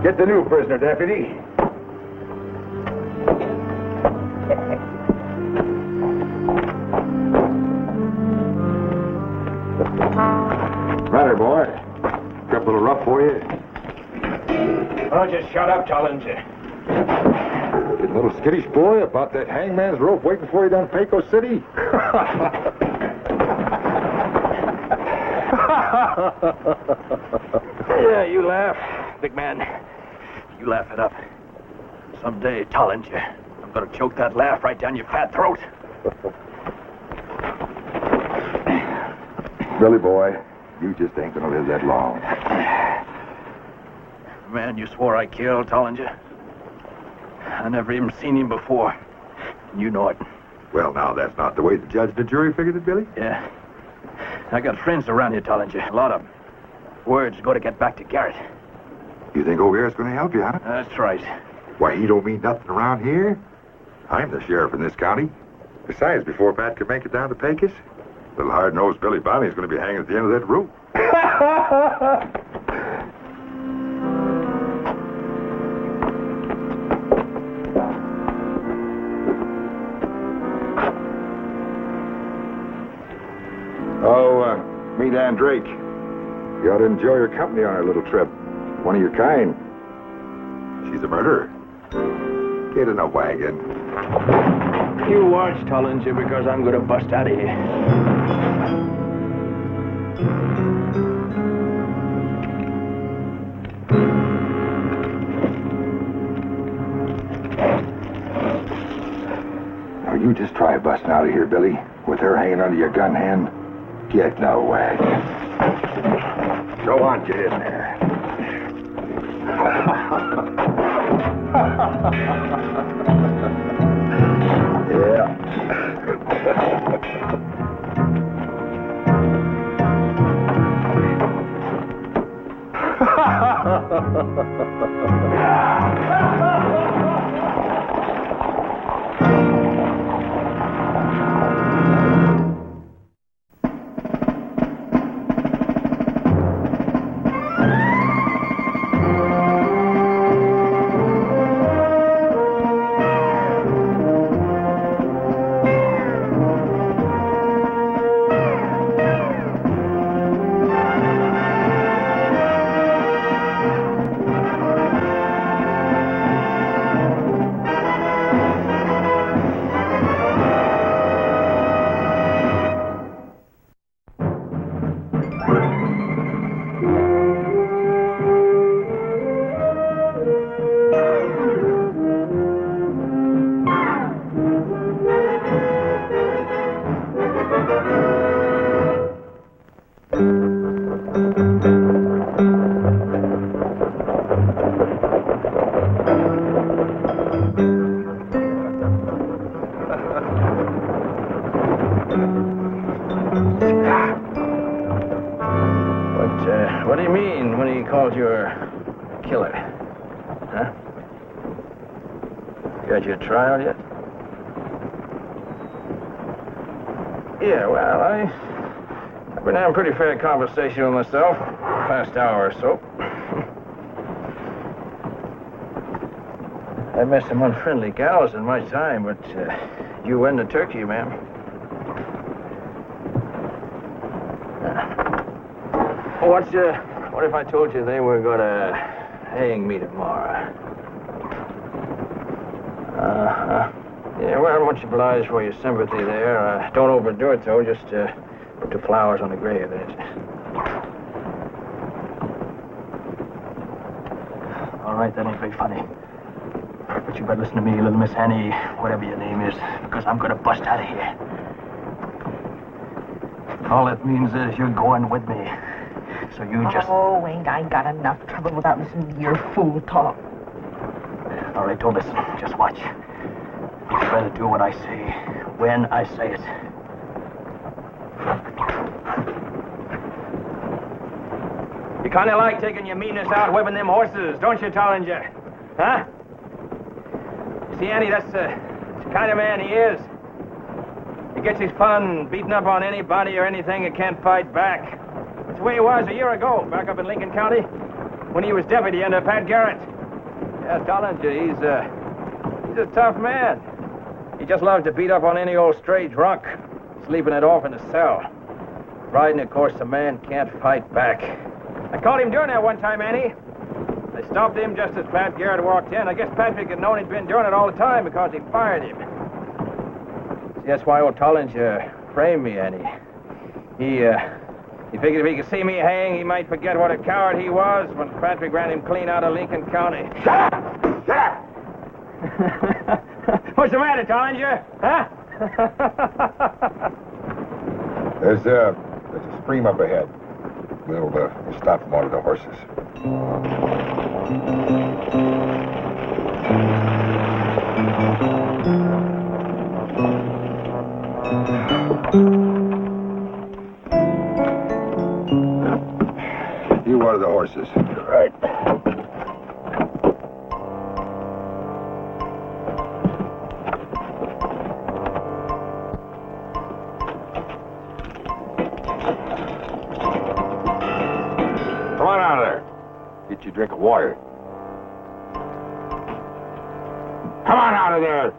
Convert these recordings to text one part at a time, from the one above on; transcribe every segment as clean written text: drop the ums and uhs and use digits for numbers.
Get the new prisoner, deputy. Matter, boy. Got a little rough for you. Oh, just shut up, Tollinger. Getting a little skittish, boy, about that hangman's rope waiting for you down in Pecos City. Yeah, you laugh, big man. You laugh it up. Someday, Tollinger, I'm gonna choke that laugh right down your fat throat. Billy, boy, you just ain't gonna live that long. The man you swore I killed, Tollinger. I never even seen him before. You know it. Well, now, that's not the way the judge and the jury figured it, Billy. Yeah. I got friends around here, Tollinger. A lot of them. Word's going to get back to Garrett. You think over here's gonna help you, huh? That's right. Why, he don't mean nothing around here. I'm the sheriff in this county. Besides, before Pat can make it down to Pecos, little hard-nosed Billy Bonney's gonna be hanging at the end of that rope. Meet Ann Drake. You ought to enjoy her company on our little trip. One of your kind. She's a murderer. Get in a wagon. You watch, Tollinger, because I'm going to bust out of here. Now, you just try busting out of here, Billy, with her hanging under your gun hand. Get in a wagon. Go on, get in there. Yeah. What do you mean when he calls you a killer? Huh? You got your trial yet? Yeah, well, I've been having pretty fair conversation with myself the past hour or so. I've met some unfriendly gals in my time, but you win the turkey, ma'am. What if I told you they were gonna hang me tomorrow? Yeah, well, much obliged for your sympathy there. Don't overdo it, though. Just put the flowers on the grave. All right, that ain't very funny. But you better listen to me, little Miss Annie, whatever your name is, because I'm gonna bust out of here. All that means is you're going with me. So you just... Oh, ain't I got enough trouble without listening to your fool talk. All right, don't listen. Just watch. You better do what I say, when I say it. You kind of like taking your meanness out whipping them horses, don't you, Tollinger? Huh? You see, Annie, that's the kind of man he is. He gets his fun beating up on anybody or anything that can't fight back. That's the way he was a year ago, back up in Lincoln County, when he was deputy under Pat Garrett. Yeah, Tollinger, he's a tough man. He just loves to beat up on any old stray drunk, sleeping it off in a cell. Riding, of course, a man can't fight back. I caught him doing that one time, Annie. They stopped him just as Pat Garrett walked in. I guess Patrick had known he'd been doing it all the time because he fired him. See, that's why old Tollinger framed me, Annie. He figured if he could see me hang, he might forget what a coward he was when Patrick ran him clean out of Lincoln County. Shut up! Shut up! What's the matter, Tollinger? Huh? There's a stream up ahead. We'll stop one of the horses. You water the horses. Right. Come on out of there. Get you a drink of water. Come on out of there.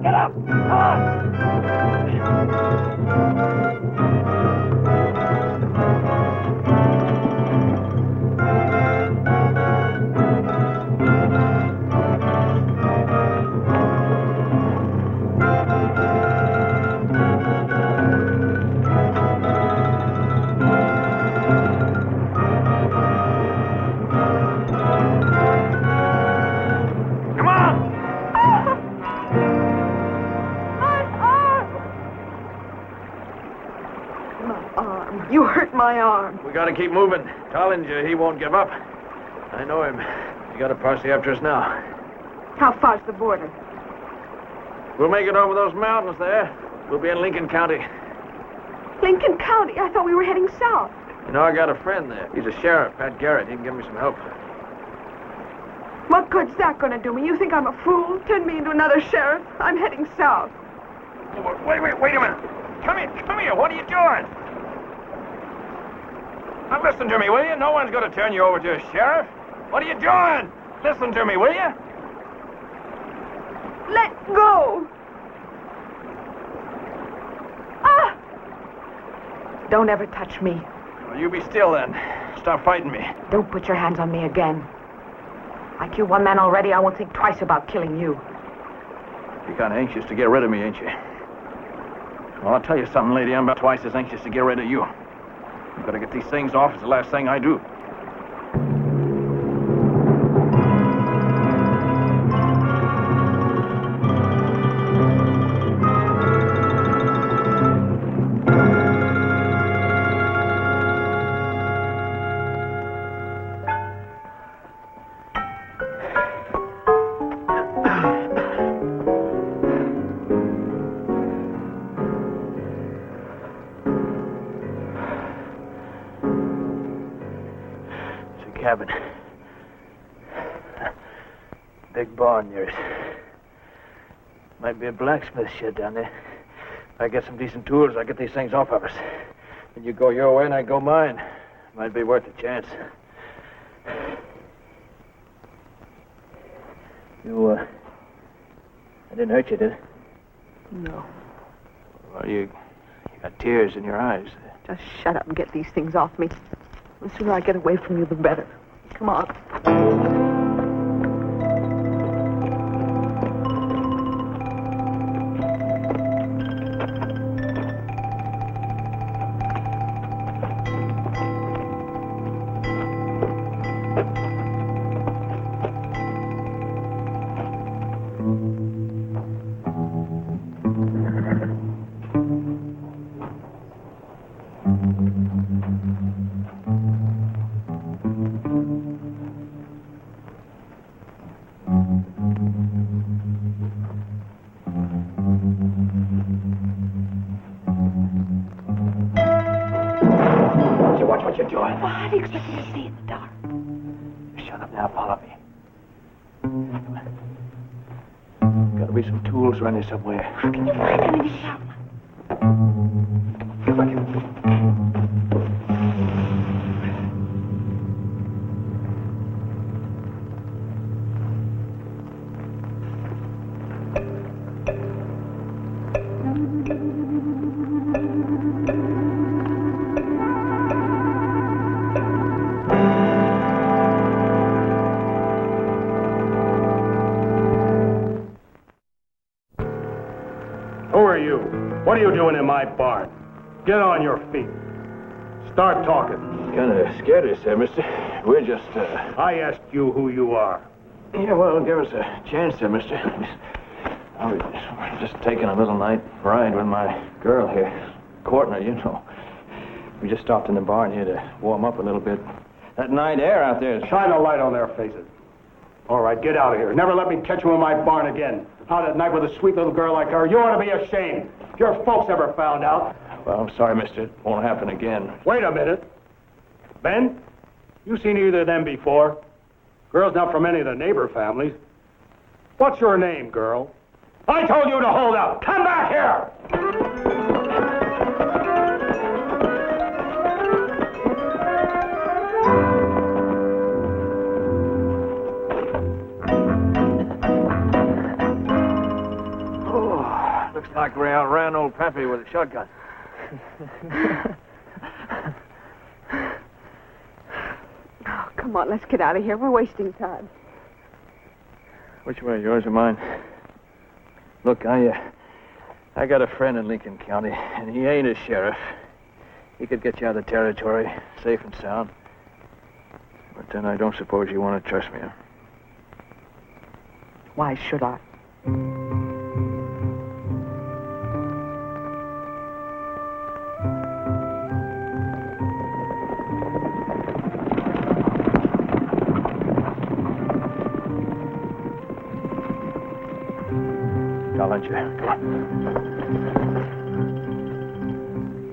Get up! Come on! You hurt my arm. We gotta keep moving. Tollinger, he won't give up. I know him. You got a posse after us now. How far's the border? We'll make it over those mountains there. We'll be in Lincoln County. Lincoln County? I thought we were heading south. You know, I got a friend there. He's a sheriff, Pat Garrett. He can give me some help. What good's that gonna do me? You think I'm a fool? Turn me into another sheriff? I'm heading south. Wait a minute. Come here. What are you doing? Now listen to me, will you? No one's gonna turn you over to a sheriff. What are you doing? Listen to me, will you? Let go! Ah! Don't ever touch me. Well, you be still then. Stop fighting me. Don't put your hands on me again. I killed one man already. I won't think twice about killing you. You're kind of anxious to get rid of me, ain't you? Well, I'll tell you something, lady. I'm about twice as anxious to get rid of you. You better get these things off. It's the last thing I do. Cabin. Big barn near it. Might be a blacksmith shed down there. If I get some decent tools, I'll get these things off of us. And you go your way and I go mine. Might be worth a chance. I didn't hurt you, did I? No. Well, you got tears in your eyes. Just shut up and get these things off me. The sooner I get away from you, the better. Come on. be some tools around here somewhere. How can you find anything out? Who are you? What are you doing in my barn? Get on your feet. Start talking. Kind of scared us there, mister. We're just, I asked you who you are. Yeah, well, give us a chance there, mister. I was just taking a little night ride with my girl here. Courting her, you know. We just stopped in the barn here to warm up a little bit. That night air out there is... Shine a light on their faces. All right, get out of here. Never let me catch you in my barn again. Out at night with a sweet little girl like her. You ought to be ashamed. If your folks ever found out. Well, I'm sorry, mister. It won't happen again. Wait a minute. Ben, you seen either of them before? Girl's not from any of the neighbor families. What's your name, girl? I told you to hold up. Come back here! Looks like we're out around old Pappy with a shotgun. Oh, come on, let's get out of here. We're wasting time. Which way, yours or mine? Look, I got a friend in Lincoln County, and he ain't a sheriff. He could get you out of the territory, safe and sound. But then I don't suppose you want to trust me, huh? Why should I? I'll let you. Come on.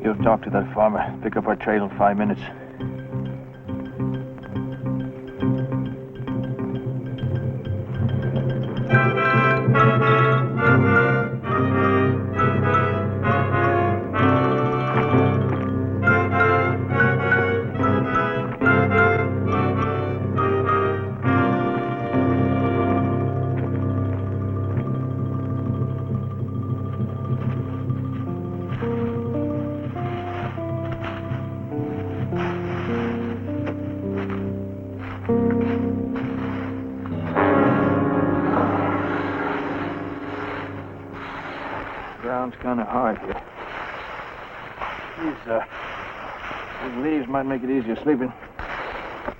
You'll talk to that farmer. Pick up our trail in 5 minutes. Ground's kind of hard here. These leaves might make it easier sleeping. A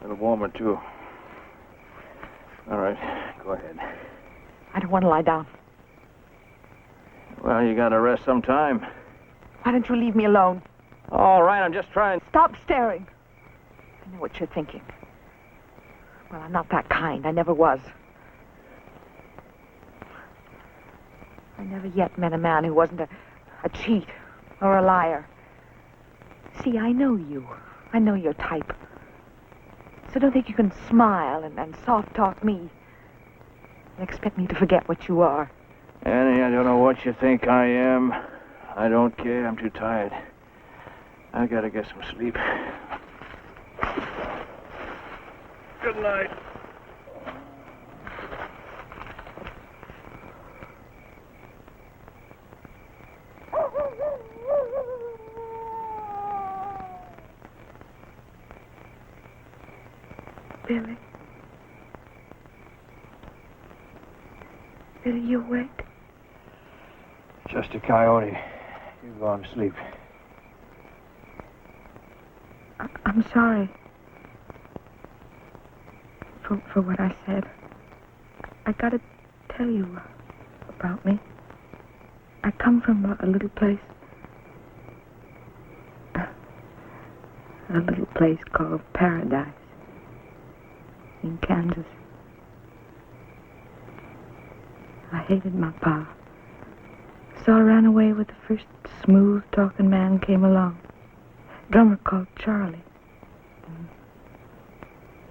little warmer, too. All right, go ahead. I don't want to lie down. Well, you gotta rest sometime. Why don't you leave me alone? All right, I'm just trying. Stop staring. I know what you're thinking. Well, I'm not that kind. I never was. I never yet met a man who wasn't a cheat or a liar. See, I know you. I know your type. So don't think you can smile and soft-talk me and expect me to forget what you are. Annie, I don't know what you think I am. I don't care. I'm too tired. I gotta get some sleep. Good night. Billy? Billy, you awake? Just a coyote. You go on to sleep. I'm sorry for what I said. I gotta tell you about me. I come from a little place. A little place called Paradise in Kansas. I hated my pa. So I ran away with the first smooth-talking man came along. Drummer called Charlie.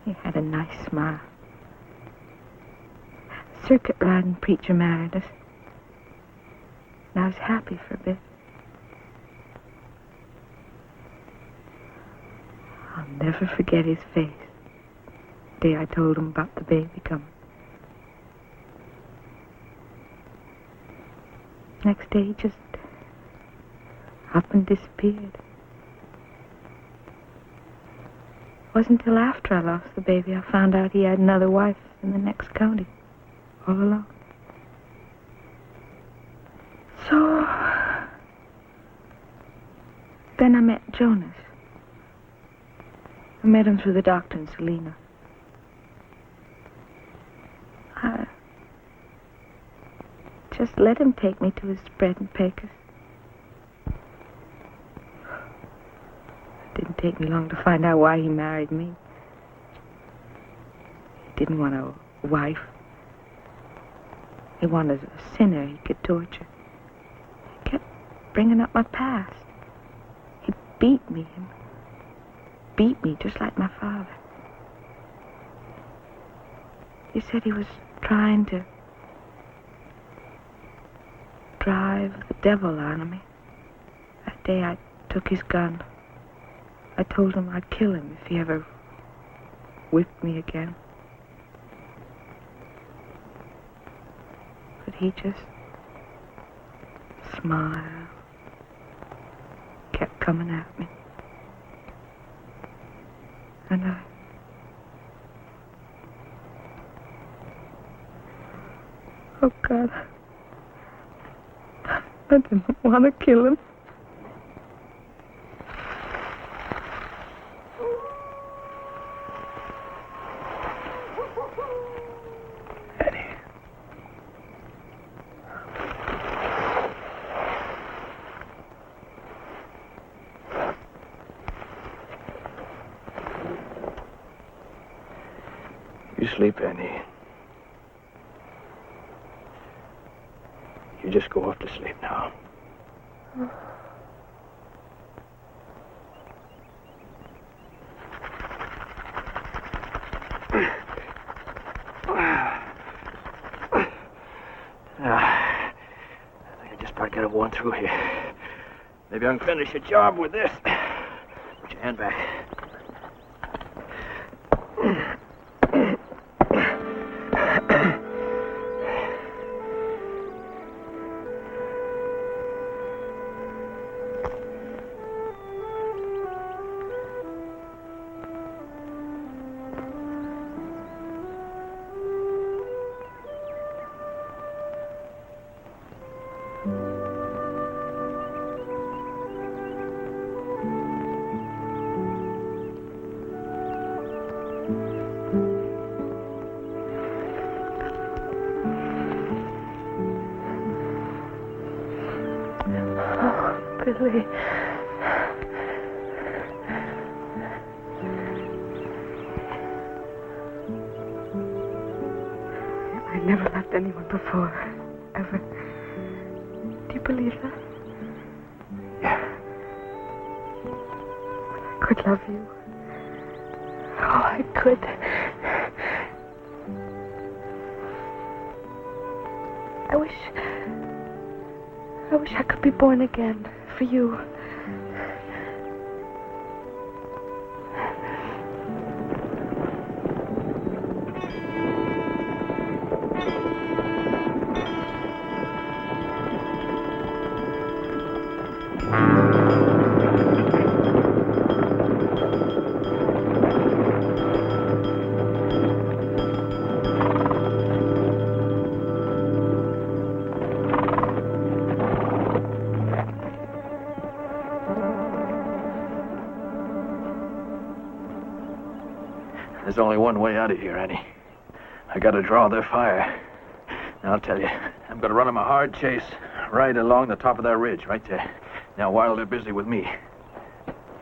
He had a nice smile. circuit riding preacher married us. And I was happy for a bit. I'll never forget his face the day I told him about the baby coming. Next day, he just up and disappeared. It wasn't until after I lost the baby I found out he had another wife in the next county, all alone. So, then I met Jonas. I met him through the doctor in Salina. I just let him take me to his spread in Pecos. It didn't take me long to find out why he married me. He didn't want a wife. He wanted a sinner he could torture. He kept bringing up my past. He beat me just like my father. He said he was trying to drive the devil out of me. That day I took his gun. I told him I'd kill him if he ever whipped me again. But he just smiled, kept coming at me. And oh God, I didn't want to kill him. You sleep, Annie. You just go off to sleep now. I think I just about got it worn through here. Maybe I can finish the job with this. Put your hand back. Billy. I never loved anyone before, ever. Do you believe that? Yeah. I could love you. Oh, I could. I wish I could be born again for you. There's only one way out of here, Annie. I gotta draw their fire. Now, I'll tell you, I'm gonna run them a hard chase right along the top of that ridge, right there. Now, while they're busy with me,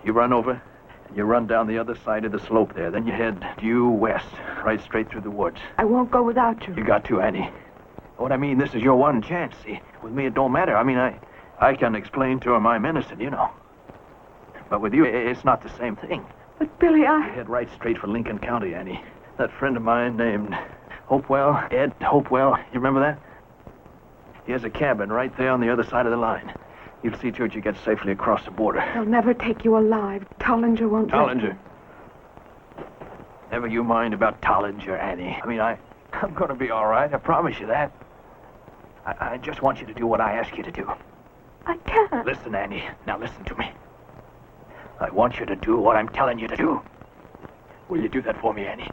you run over, and you run down the other side of the slope there. Then you head due west, right straight through the woods. I won't go without you. You got to, Annie. What I mean, this is your one chance, see? With me, it don't matter. I mean, I can explain to him I'm innocent, you know. But with you, it's not the same thing. But, Billy, You head right straight for Lincoln County, Annie. That friend of mine named Hopewell, Ed Hopewell. You remember that? He has a cabin right there on the other side of the line. You'll see to it you get safely across the border. They'll never take you alive. Tollinger won't let Tollinger. you. Never you mind about Tollinger, Annie. I mean, I'm going to be all right. I promise you that. I just want you to do what I ask you to do. I can't. Listen, Annie. Now listen to me. I want you to do what I'm telling you to do. Will you do that for me, Annie?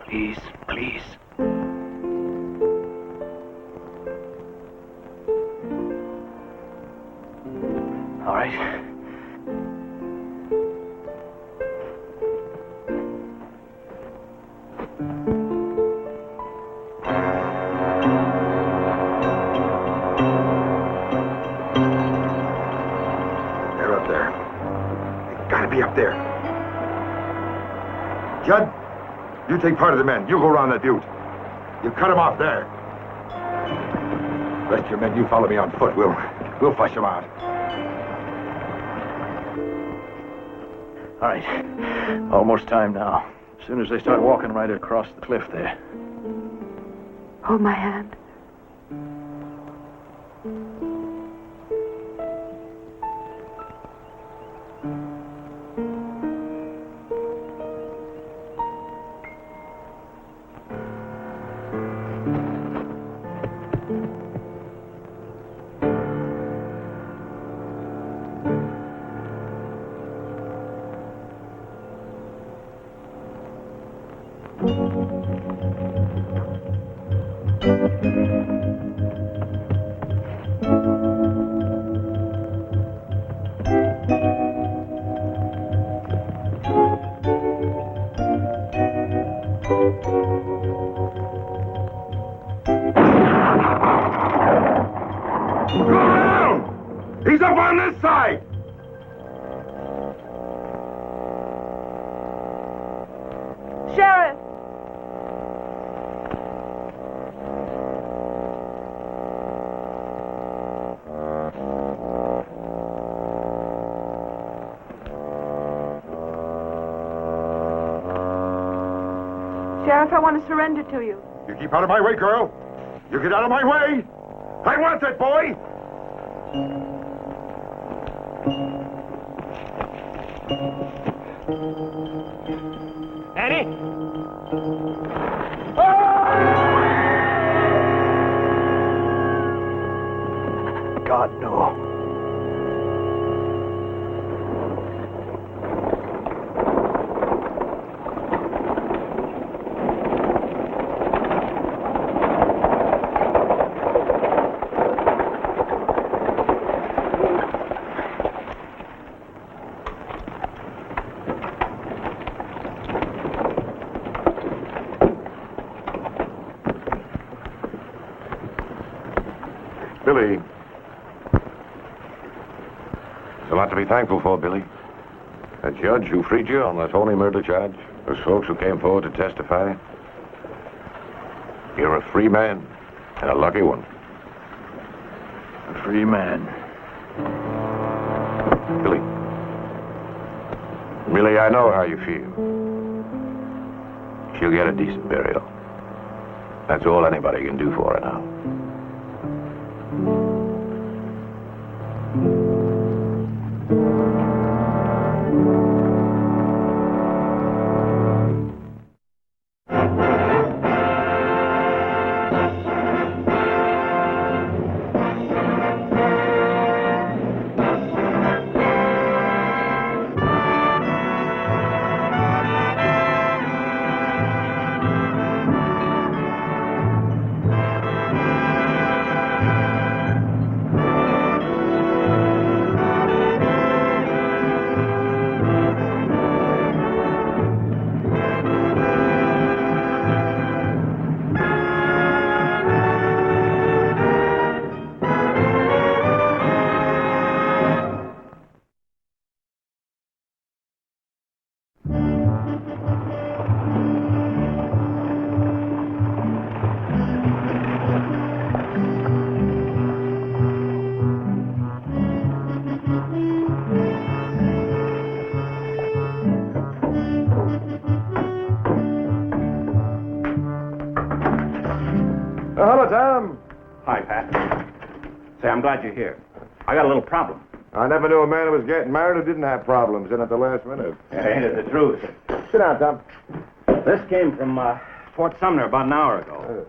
Please, please. All right. They're up there. They gotta be up there. Judd, you take part of the men. You go around that butte. You cut them off there. Rest of your men, you follow me on foot. We'll flush them out. All right. Almost time now. As soon as they start walking right across the cliff there. Hold my hand. Go around! He's up on this side! Sheriff! Sheriff, I want to surrender to you. You keep out of my way, girl. You get out of my way. I want that boy. Annie? God, no. Billy. There's a lot to be thankful for, Billy. The judge who freed you on that Tony murder charge, those folks who came forward to testify. You're a free man, and a lucky one. A free man. Billy. Billy, I know how you feel. She'll get a decent burial. That's all anybody can do for her now. Hello, Tom. Hi, Pat. Say, I'm glad you're here. I got a little problem. I never knew a man who was getting married who didn't have problems in at the last minute. Ain't it the truth? Sit down, Tom. This came from Fort Sumner about an hour ago.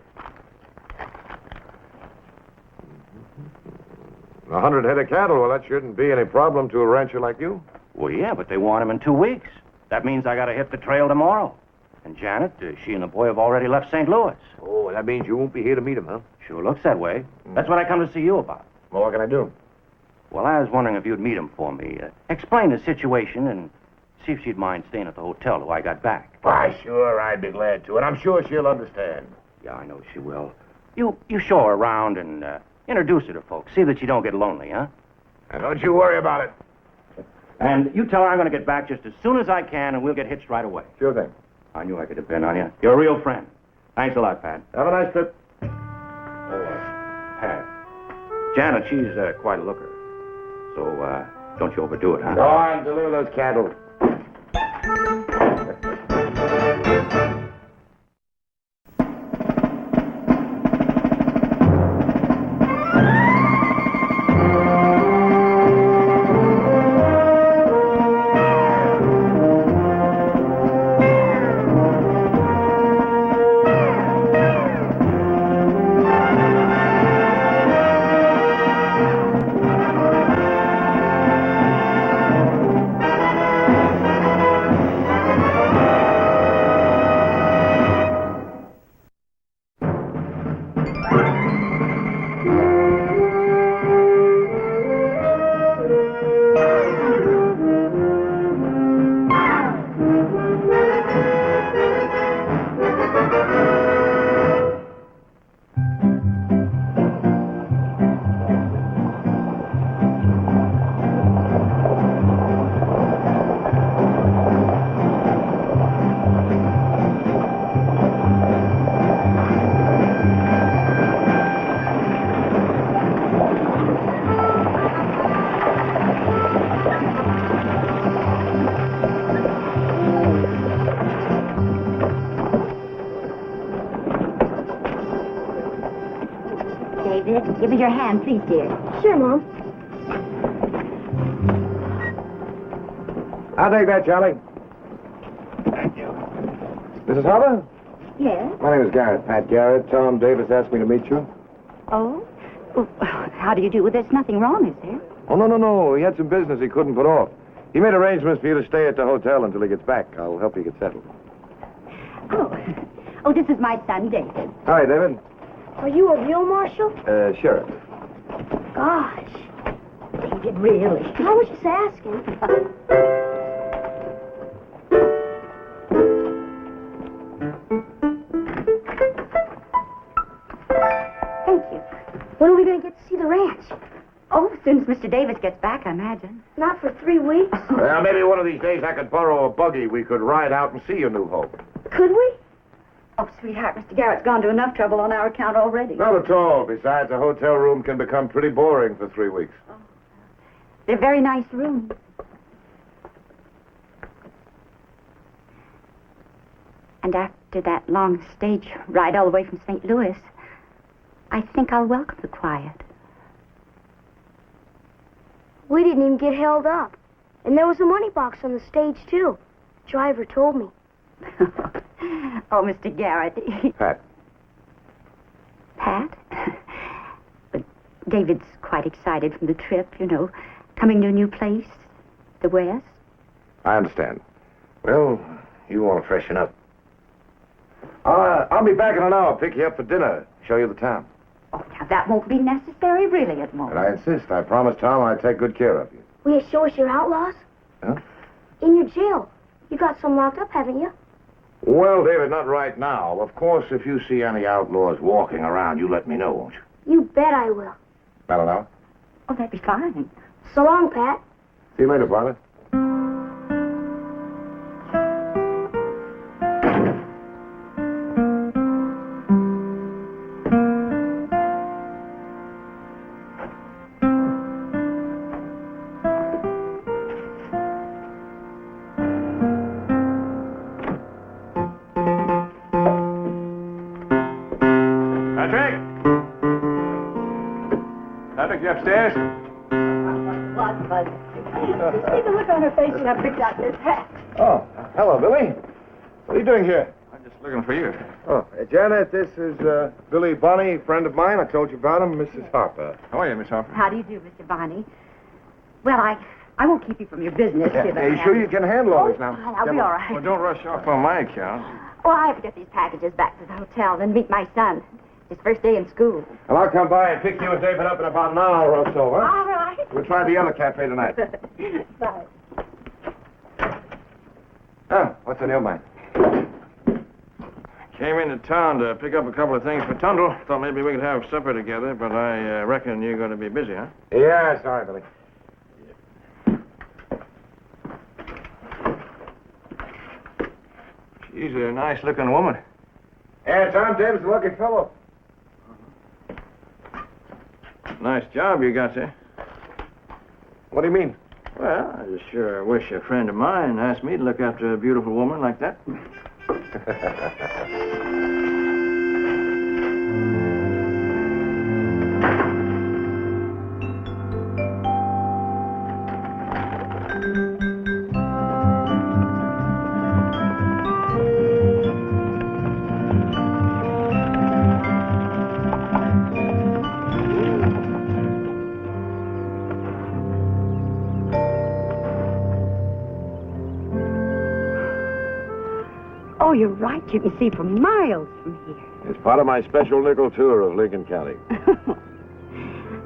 100 head of cattle. Well, that shouldn't be any problem to a rancher like you. Well, yeah, but they want him in 2 weeks. That means I got to hit the trail tomorrow. And Janet, she and the boy have already left St. Louis. Oh, that means you won't be here to meet him, huh? Sure looks that way. That's what I come to see you about. Well, what can I do? Well, I was wondering if you'd meet him for me. Explain the situation and see if she'd mind staying at the hotel till I got back. Why, sure, I'd be glad to, and I'm sure she'll understand. Yeah, I know she will. You show her around and introduce her to folks. See that she don't get lonely, huh? And don't you worry about it. And you tell her I'm going to get back just as soon as I can, and we'll get hitched right away. Sure thing. I knew I could depend on you. You're a real friend. Thanks a lot, Pat. Have a nice trip. Pat. Janet, she's quite a looker. So, don't you overdo it, huh? Go on, deliver those cattle. Give me your hand, please, dear. Sure, Mom. I'll take that, Charlie. Thank you. Mrs. Harper? Yes? My name is Garrett, Pat Garrett. Tom Davis asked me to meet you. Oh? Well, how do you do? There's nothing wrong, is there? Oh, no. He had some business he couldn't put off. He made arrangements for you to stay at the hotel until he gets back. I'll help you get settled. Oh, this is my son, David. Hi, David. Are you a real marshal? Sheriff. Gosh. David, really? I was just asking. Thank you. When are we going to get to see the ranch? Oh, as soon as Mr. Davis gets back, I imagine. Not for 3 weeks. Well, maybe one of these days I could borrow a buggy. We could ride out and see your new home. Could we? Oh, sweetheart, Mr. Garrett's gone to enough trouble on our account already. Not at all. Besides, a hotel room can become pretty boring for 3 weeks. They're very nice rooms. And after that long stage ride all the way from St. Louis, I think I'll welcome the quiet. We didn't even get held up. And there was a money box on the stage, too. Driver told me. Oh, Mr. Garrett. Pat. Pat? But David's quite excited from the trip, you know, coming to a new place, the West. I understand. Well, you want to freshen up. I'll be back in an hour. Pick you up for dinner. Show you the town. Oh, now that won't be necessary, really, it won't. And I insist. I promised Tom I'd take good care of you. Will you show us your outlaws? Huh? In your jail. You got some locked up, haven't you? Well, David, not right now. Of course, if you see any outlaws walking around, you let me know, won't you? You bet I will. I don't know. Oh, that'd be fine. So long, Pat. See you later, partner. Patrick? Patrick, you upstairs? What, Bud? See the look on her face when I picked out this hat. Oh, hello, Billy. What are you doing here? I'm just looking for you. Oh, Janet, this is Billy Bonney, friend of mine. I told you about him, Mrs. Harper. How are you, Miss Harper? How do you do, Mr. Bonnie? Well, I won't keep you from your business. Yeah, are you sure you can handle all this now? I'll be all right. Well, don't rush off on my account. Well, I have to get these packages back to the hotel and then meet my son. His first day in school. Well, I'll come by and pick you and David up in about an hour or so, huh? All right. We'll try the other cafe tonight. Bye. Oh, what's the new man? Came into town to pick up a couple of things for Tundle. Thought maybe we could have supper together, but I reckon you're going to be busy, huh? Yeah, sorry, Billy. She's a nice-looking woman. Yeah, Tom Davis, a lucky fellow. Nice job you got there. What do you mean? Well, I just sure wish a friend of mine asked me to look after a beautiful woman like that. Oh, you're right. You can see for miles from here. It's part of my special nickel tour of Lincoln County.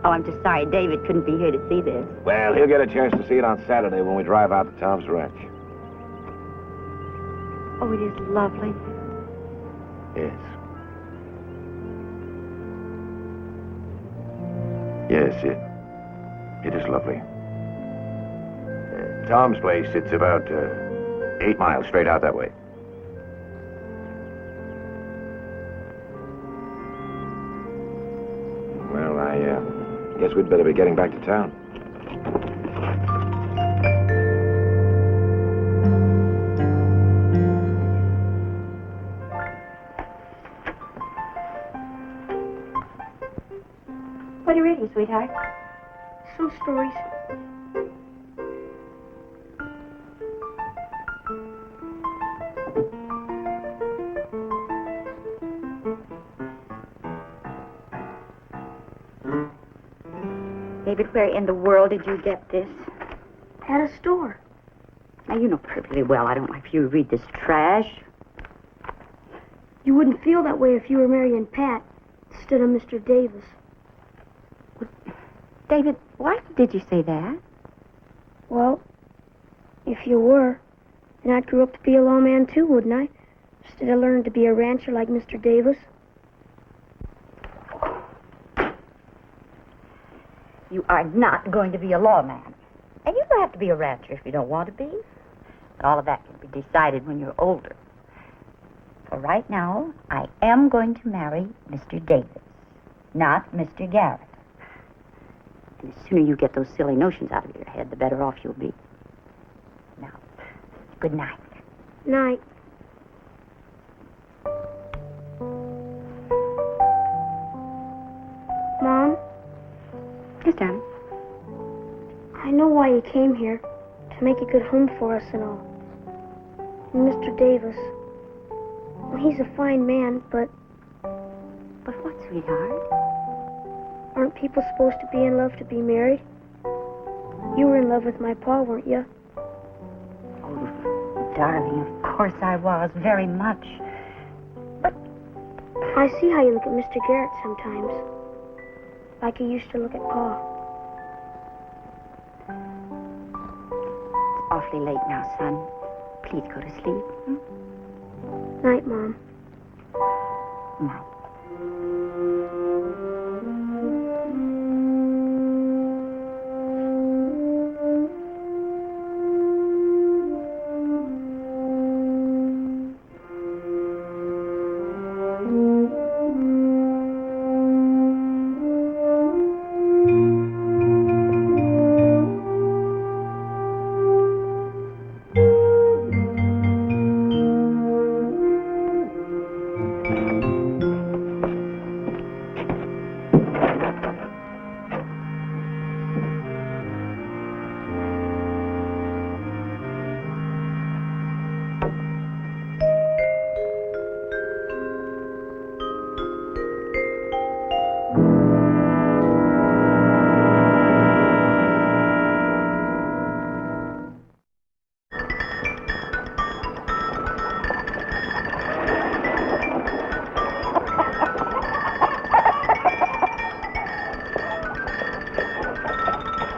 Oh, I'm just sorry David couldn't be here to see this. Well, he'll get a chance to see it on Saturday when we drive out to Tom's ranch. Oh, it is lovely. Yes. Yes, it is lovely. Tom's place, it's about 8 miles straight out that way. Well, I guess we'd better be getting back to town. What are you reading, sweetheart? Some stories. David, where in the world did you get this? At a store. Now, you know perfectly well I don't like for you to read this trash. You wouldn't feel that way if you were marrying Pat instead of Mr. Davis. David, why did you say that? Well, if you were, then I'd grow up to be a lawman too, wouldn't I? Instead of learning to be a rancher like Mr. Davis. You are not going to be a lawman. And you don't have to be a rancher if you don't want to be. All of that can be decided when you're older. For right now, I am going to marry Mr. Davis, not Mr. Garrett. And the sooner you get those silly notions out of your head, the better off you'll be. Now, good night. Night. Mom, Yes, darling. I know why you came here. To make a good home for us and all. And Mr. Davis. Well, he's a fine man, but But what, sweetheart? aren't people supposed to be in love to be married? You were in love with my pa, weren't you? Oh, darling, of course I was, very much. I see how you look at Mr. Garrett sometimes. Like you used to look at Pa. It's awfully late now, son. Please go to sleep. Night, Mom. Night.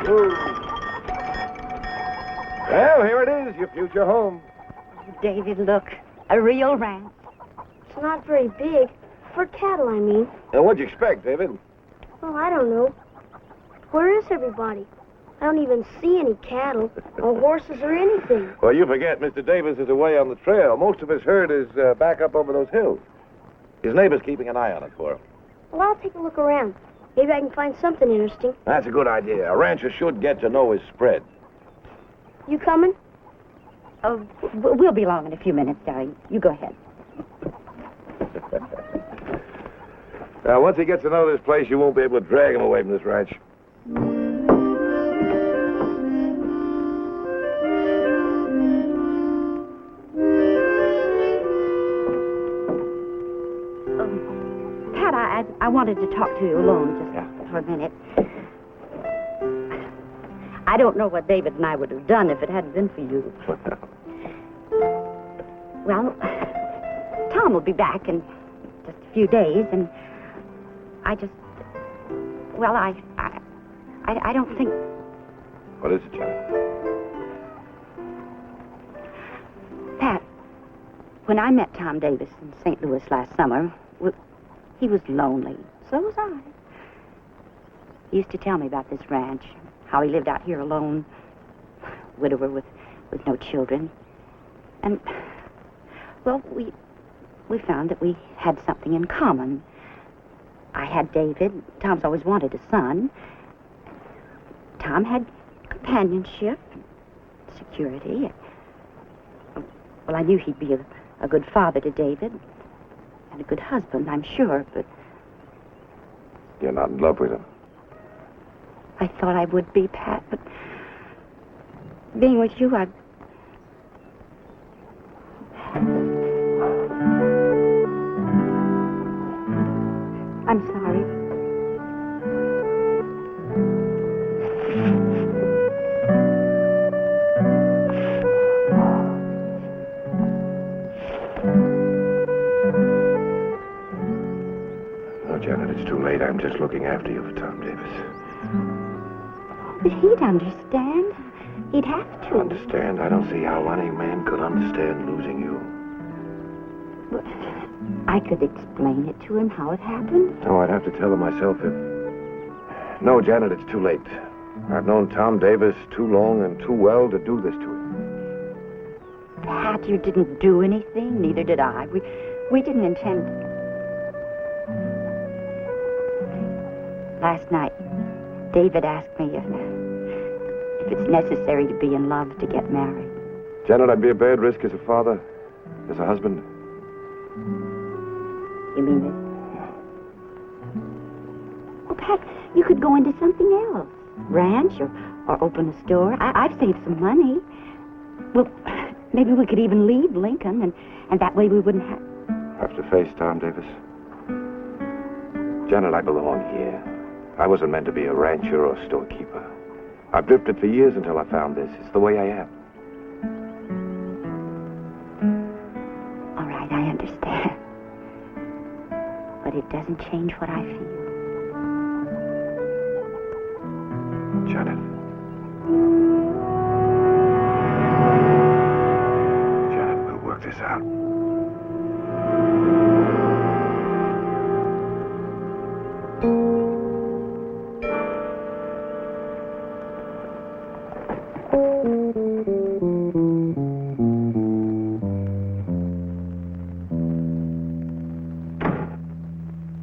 Well, here it is, your future home. David, look. A real ranch. It's not very big. For cattle, I mean. Now, what'd you expect, David? Oh, I don't know. Where is everybody? I don't even see any cattle or horses or anything. Well, you forget Mr. Davis is away on the trail. Most of his herd is back up over those hills. His neighbor's keeping an eye on it for him. Well, I'll take a look around. Maybe I can find something interesting. That's a good idea. A rancher should get to know his spread. You coming? Oh, we'll be along in a few minutes, darling. You go ahead. Now, once he gets to know this place, you won't be able to drag him away from this ranch. Pat, I wanted to talk to you alone just for a minute. I don't know what David and I would have done if it hadn't been for you. Well, Tom will be back in just a few days, and I just... Well, I don't think... What is it, Janet? Pat, when I met Tom Davis in St. Louis last summer, he was lonely. So was I. He used to tell me about this ranch, how he lived out here alone, widower with no children. And, well, we found that we had something in common. I had David. Tom's always wanted a son. Tom had companionship, security. Well, I knew he'd be a good father to David, and a good husband, I'm sure, but... You're not in love with him. I thought I would be, Pat, but being with you, I'm sorry. No, Janet, it's too late. I'm just looking after you for Tom Davis. But he'd understand. He'd have to. Understand? I don't see how any man could understand losing you. But I could explain it to him how it happened. No, I'd have to tell him myself if... No, Janet, it's too late. I've known Tom Davis too long and too well to do this to him. Pat, you didn't do anything. Neither did I. We didn't intend... Last night, David asked me if it's necessary to be in love to get married. Janet, I'd be a bad risk as a father, as a husband. You mean it? Well, Pat, you could go into something else. Ranch or open a store. I've saved some money. Well, maybe we could even leave Lincoln, and that way we wouldn't have... Have to face Tom Davis. Janet, I belong here. I wasn't meant to be a rancher or a storekeeper. I've drifted for years until I found this. It's the way I am. All right, I understand. But it doesn't change what I feel. Janet. Janet, we'll work this out.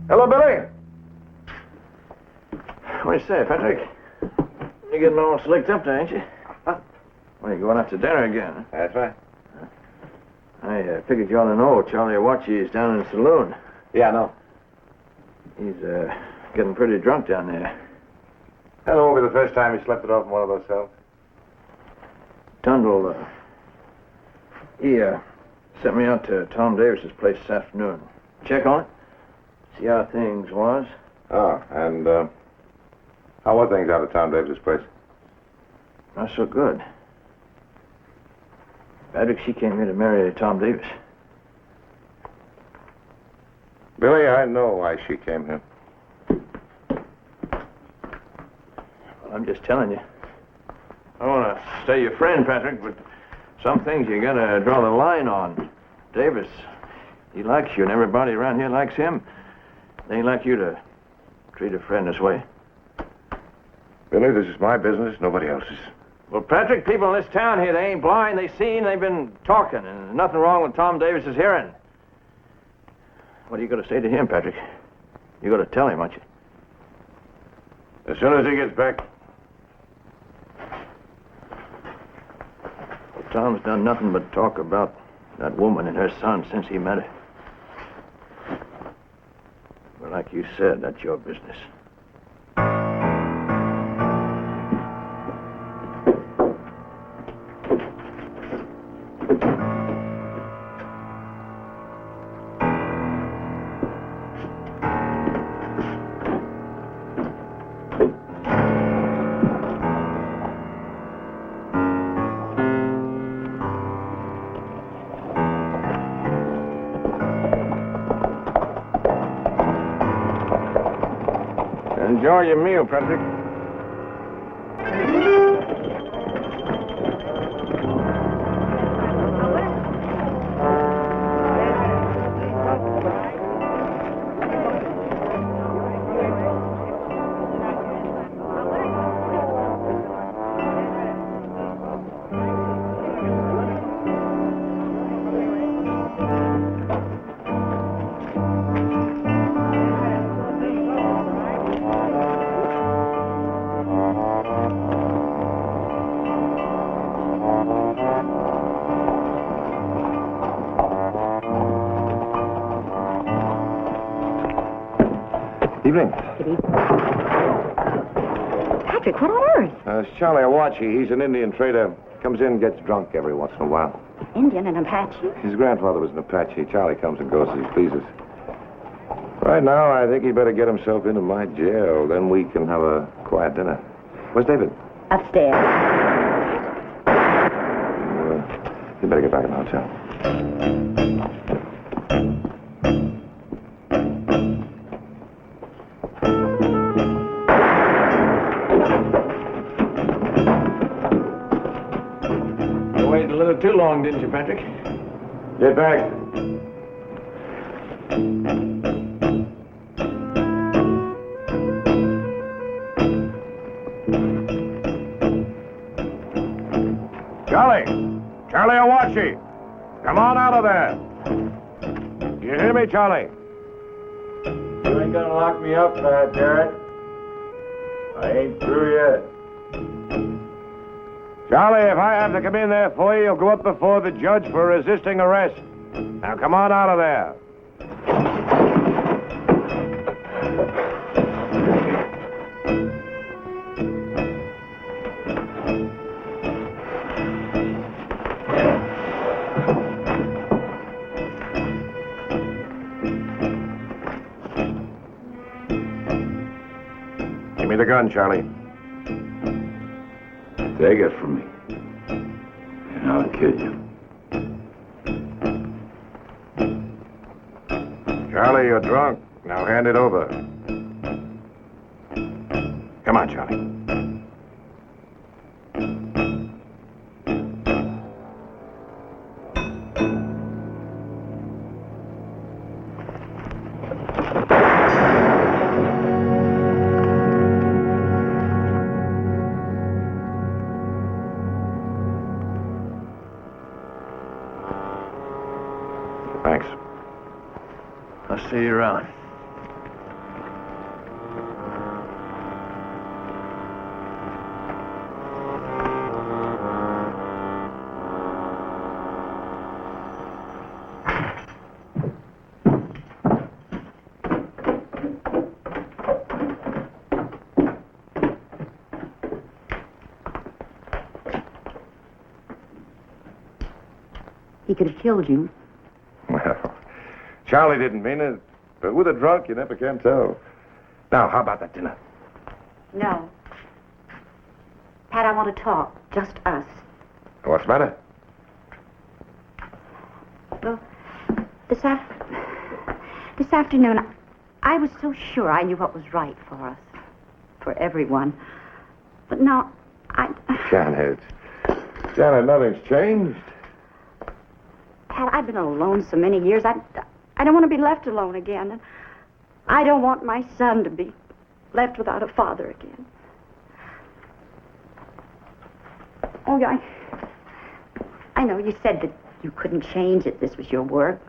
Hello, Billy. What do you say, Patrick? You're getting all slicked up there, ain't you? Well, you're going out to dinner again. Huh? That's right. I figured you ought to know Charlie Awachi is down in the saloon. Yeah, I know. He's getting pretty drunk down there. That won't be the first time he slept it off in one of those cells. Tundle, he sent me out to Tom Davis's place this afternoon. Check on it. See how things was. Oh, and how were things out at Tom Davis's place? Not so good. Patrick, she came here to marry Tom Davis. Billy, I know why she came here. Well, I'm just telling you. stay your friend, Patrick, but some things you gotta draw the line on. Davis, he likes you, and everybody around here likes him. They ain't like you to treat a friend this way. Billy, this is my business, nobody else's. Well, Patrick, people in this town here, they ain't blind. They seen, they've been talking, and there's nothing wrong with Tom Davis's hearing. What are you gonna say to him, Patrick? You gotta tell him, aren't you? As soon as he gets back. Well, Tom's done nothing but talk about that woman and her son since he met her. But like you said, that's your business. Enjoy your meal, Patrick. Evening. Patrick, what on earth? It's Charlie Awachi. He's an Indian trader. Comes in and gets drunk every once in a while. Indian and Apache? His grandfather was an Apache. Charlie comes and goes as he pleases. Right now, I think he better get himself into my jail. Then we can have a quiet dinner. Where's David? Upstairs. You better get back in the hotel. You waited a little too long, didn't you, Patrick? Get back. Charlie Awachi, come on out of there. You hear me, Charlie? You ain't gonna lock me up, Garrett. I ain't through yet. Charlie, if I have to come in there for you, you'll go up before the judge for resisting arrest. Now come on out of there. Give me the gun, Charlie. Take it from me, and I'll kill you. Charlie, you're drunk. Now hand it over. Come on, Charlie. Thanks. I'll see you around. He could have killed you. Well, Charlie didn't mean it, but with a drunk, you never can tell. Now, how about that dinner? No. Pat, I want to talk. Just us. What's the matter? Well, this afternoon, I was so sure I knew what was right for us. For everyone. But now, Janet, Janet, nothing's changed. Pat, I've been alone so many years. I don't want to be left alone again. And I don't want my son to be left without a father again. Oh, yeah, I know you said that you couldn't change it. This was your work.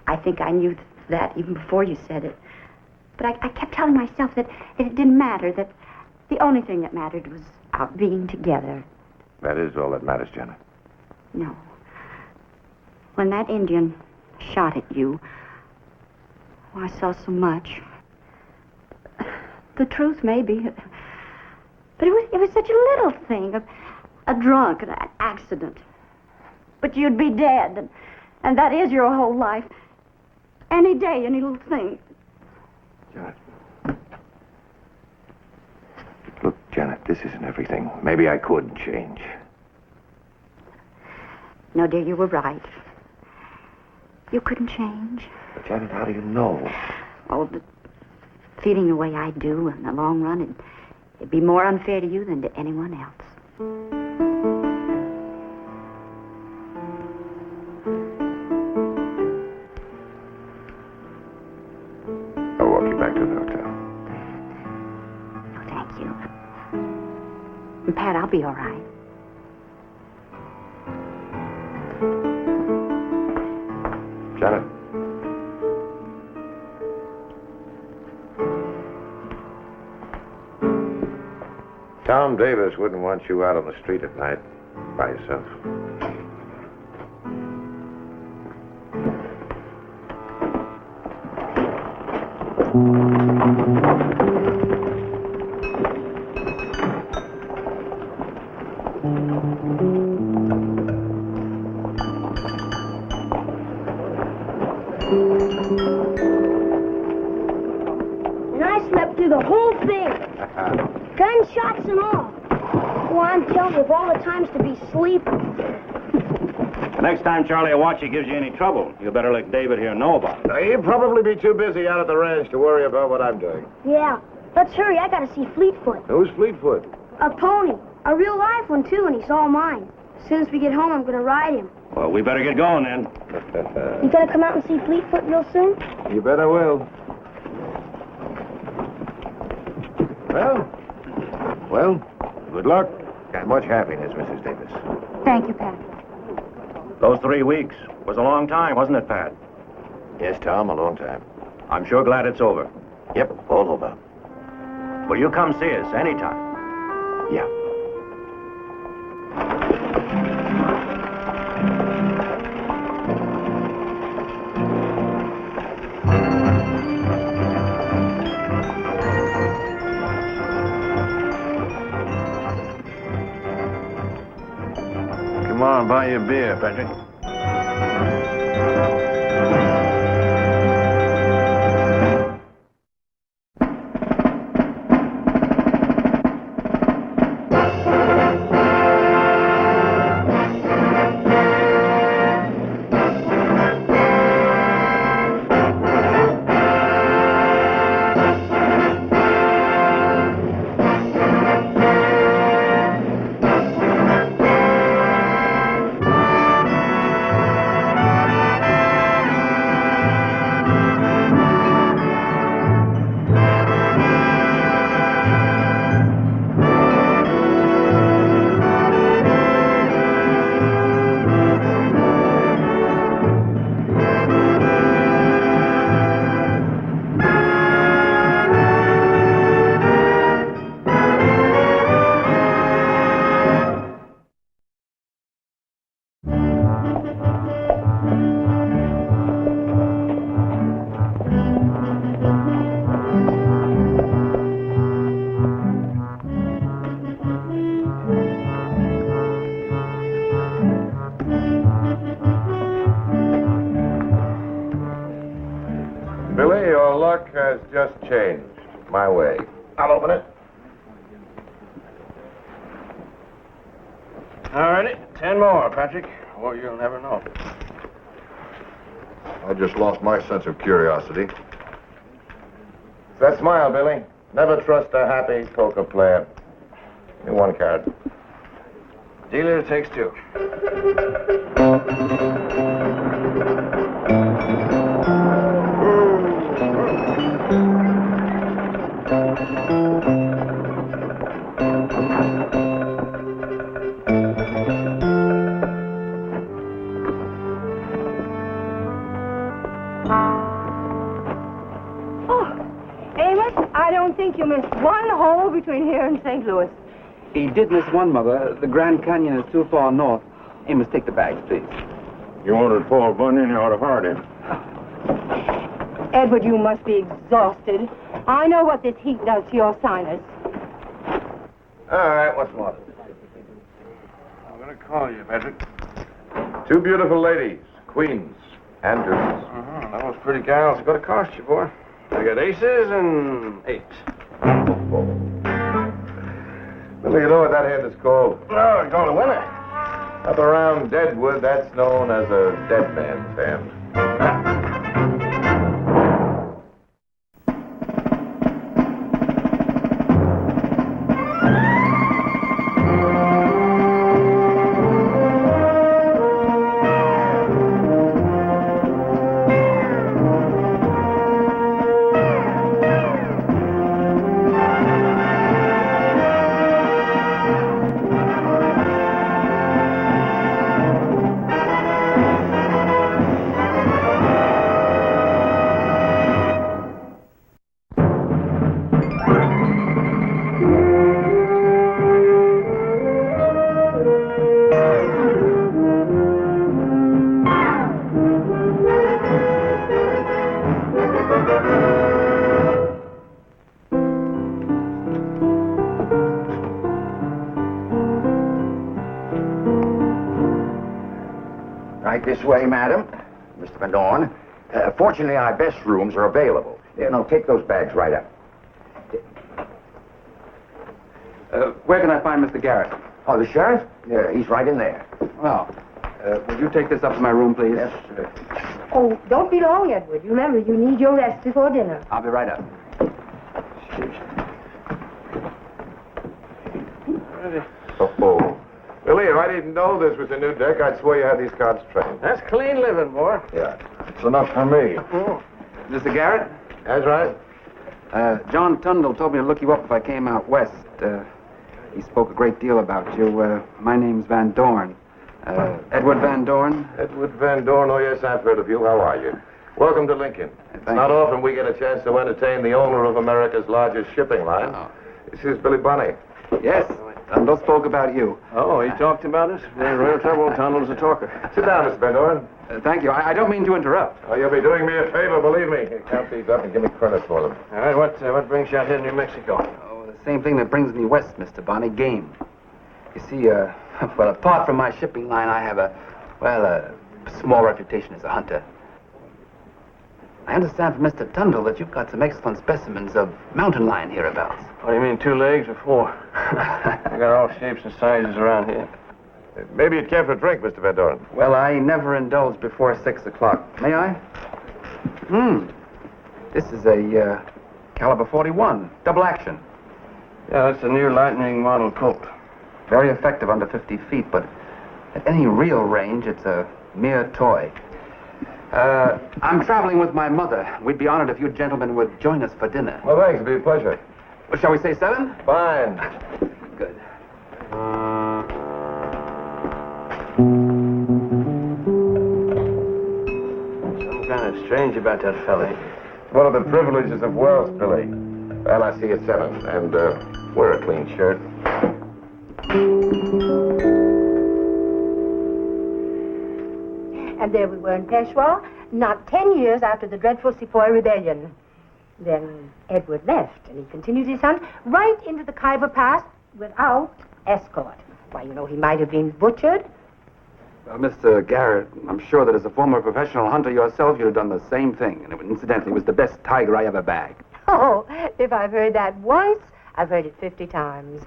I think I knew that even before you said it. But I kept telling myself that it didn't matter, that the only thing that mattered was our being together. That is all that matters, Janet. No. When that Indian shot at you, I saw so much. The truth, maybe. But it was such a little thing, a drunk, an accident. But you'd be dead, and that is your whole life. Any day, any little thing. Janet. Look, Janet, this isn't everything. Maybe I could change. No, dear, you were right. You couldn't change. But Janet, how do you know? Oh, but feeling the way I do in the long run, it'd be more unfair to you than to anyone else. I'll walk you back to the hotel. Oh, thank you. And Pat, I'll be all right. Janet. Tom Davis wouldn't want you out on the street at night by yourself. And I slept through the whole thing. Gunshots and all. Oh, I'm telling you, of all the times to be sleeping. Next time Charlie Awachi gives you any trouble, you better let David here know about it. Now, he'd probably be too busy out at the ranch to worry about what I'm doing. Yeah. Let's hurry. I gotta see Fleetfoot. Who's Fleetfoot? A pony. A real live one, too, and he's all mine. As soon as we get home, I'm gonna ride him. Well, we better get going then. You gonna come out and see Fleetfoot real soon? You bet I will. Well, good luck and much happiness, Mrs. Davis. Thank you, Pat. Those 3 weeks was a long time, wasn't it, Pat? Yes, Tom, a long time. I'm sure glad it's over. Yep, all over. Will you come see us anytime? Yeah. Come on, buy you a beer, Patrick. Billy, your luck has just changed. My way. I'll open it. All righty, 10 more, Patrick. Well, you'll never know. I just lost my sense of curiosity. It's that smile, Billy. Never trust a happy poker player. Give me one card. Dealer takes two. Amos, I don't think you missed one hole between here and St. Louis. He did miss one, Mother. The Grand Canyon is too far north. Amos, take the bags, please. You wanted Paul Bunyan, you ought to hard him. Edward, you must be exhausted. I know what this heat does to your sinus. All right, what's more? I'm going to call you, Patrick. Two beautiful ladies, queens, and dukes. Those pretty gals are going to cost you, boy. I got aces and eights. Well, you know what that hand is called? Oh, you're going to win it. Up around Deadwood, that's known as a dead man's hand. Right this way, madam. Mr. Van Dorn. Fortunately, our best rooms are available. No, take those bags right up. Where can I find Mr. Garrett? Oh, the sheriff? Yeah, he's right in there. Well, would you take this up to my room, please? Yes, Oh, don't be long, Edward. Remember, you need your rest before dinner. I'll be right up. Oh. Billy, if I didn't know this was a new deck, I'd swear you had these cards trained. That's clean living, boy. Yeah. It's enough for me. Mr. Garrett? That's right. John Tundle told me to look you up if I came out west. He spoke a great deal about you. My name's Van Dorn. Edward Van Dorn? Edward Van Dorn. Oh, yes, I've heard of you. How are you? Welcome to Lincoln. It's not often we get a chance to entertain the owner of America's largest shipping line. This is Billy Bunny. Yes, Tundle spoke about you. Oh, he talked about us? There's real trouble. Tunnel's a talker. Sit down, Mr. Van Dorn. Thank you. I don't mean to interrupt. Oh, you'll be doing me a favor, believe me. Here, count these up and give me credit for them. All right, what brings you out here to New Mexico? Oh, the same thing that brings me west, Mr. Bonnie, game. You see, well, apart from my shipping line, I have a small reputation as a hunter. I understand from Mr. Tundle that you've got some excellent specimens of mountain lion hereabouts. What do you mean, 2 legs or 4? I got all shapes and sizes around here. Maybe you'd care for a drink, Mr. Van Dorn. Well, I never indulge before 6 o'clock. May I? This is a caliber 41, double action. Yeah, that's a new Lightning model Colt. Very effective under 50 feet, but at any real range, it's a mere toy. I'm traveling with my mother. We'd be honored if you gentlemen would join us for dinner. Well, thanks. It'd be a pleasure. Well, shall we say 7? Fine. Good. Something kind of strange about that fella. One of the privileges of wealth, Billy. Well, I see you at 7, and wear a clean shirt. And there we were in Peshawar, not 10 years after the dreadful Sepoy Rebellion. Then Edward left, and he continued his hunt right into the Khyber Pass without escort. Why, you know, he might have been butchered. Well, Mr. Garrett, I'm sure that as a former professional hunter yourself, you'd have done the same thing. And incidentally, it was the best tiger I ever bagged. Oh, if I've heard that once, I've heard it 50 times.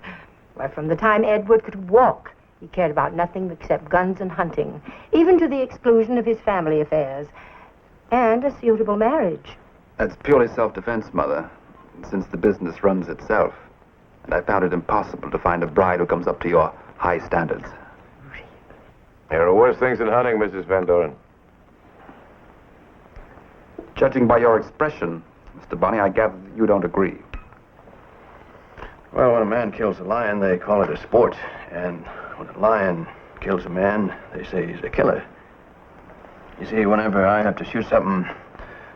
Why, from the time Edward could walk, he cared about nothing except guns and hunting, even to the exclusion of his family affairs, and a suitable marriage. That's purely self-defense, Mother, since the business runs itself. And I found it impossible to find a bride who comes up to your high standards. There are worse things than hunting, Mrs. Van Doren. Judging by your expression, Mr. Bunny, I gather that you don't agree. Well, when a man kills a lion, they call it a sport. And when a lion kills a man, they say he's a killer. You see, whenever I have to shoot something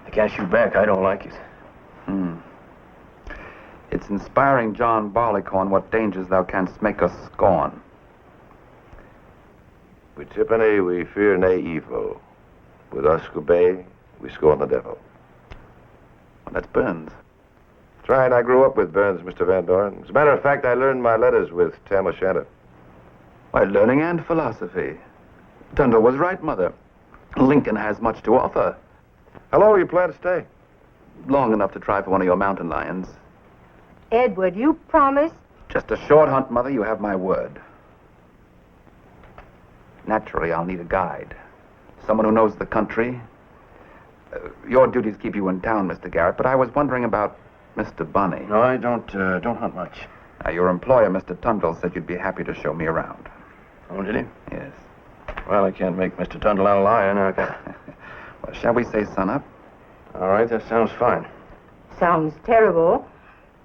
I can't shoot back, I don't like it. It's inspiring John Barleycorn what dangers thou canst make us scorn. With Tiffany, we fear nae evil. With Usquebay, we scorn the devil. Well, that's Burns. That's right, I grew up with Burns, Mr. Van Doren. As a matter of fact, I learned my letters with Tam O'Shanter. Why, learning and philosophy. Tundle was right, Mother. Lincoln has much to offer. How long do you plan to stay? Long enough to try for one of your mountain lions. Edward, you promised. Just a short hunt, Mother, you have my word. Naturally, I'll need a guide. Someone who knows the country. Your duties keep you in town, Mr. Garrett, but I was wondering about Mr. Bunny. No, I don't hunt much. Your employer, Mr. Tundle, said you'd be happy to show me around. Oh, did he? Yes. Well, I can't make Mr. Tundle out a lion, I can. Well, shall we say sunup? All right, that sounds fine. Sounds terrible.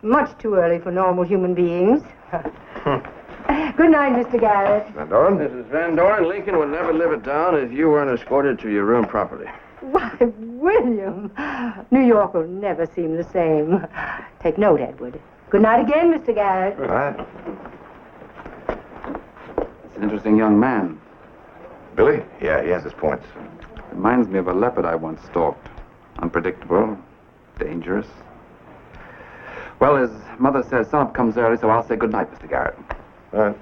Much too early for normal human beings. Good night, Mr. Garrett. Van Doren? Mrs. Van Doren, Lincoln would never live it down if you weren't escorted to your room properly. Why, William, New York will never seem the same. Take note, Edward. Good night again, Mr. Garrett. All right. It's an interesting young man. Billy? Yeah, he has his points. Reminds me of a leopard I once stalked. Unpredictable, dangerous. Well, his mother says sunup comes early, so I'll say good night, Mr. Garrett. All right.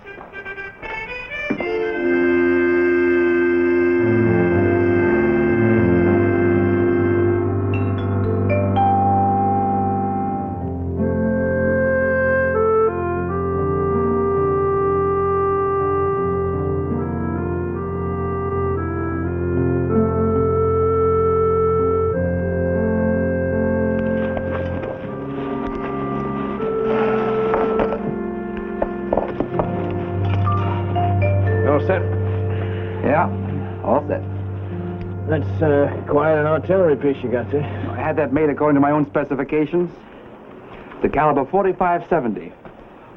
That's quite an artillery piece you got there. I had that made according to my own specifications. The caliber 45-70,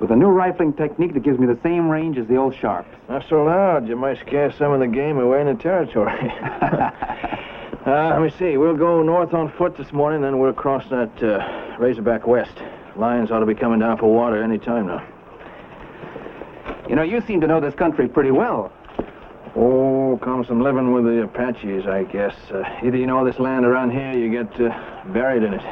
with a new rifling technique that gives me the same range as the old Sharps. Not so loud. You might scare some of the game away in the territory. Let me see. We'll go north on foot this morning, then we'll cross that Razorback west. Lions ought to be coming down for water any time now. You know, you seem to know this country pretty well. Oh, comes from living with the Apaches, I guess. Either you know this land around here, you get buried in it.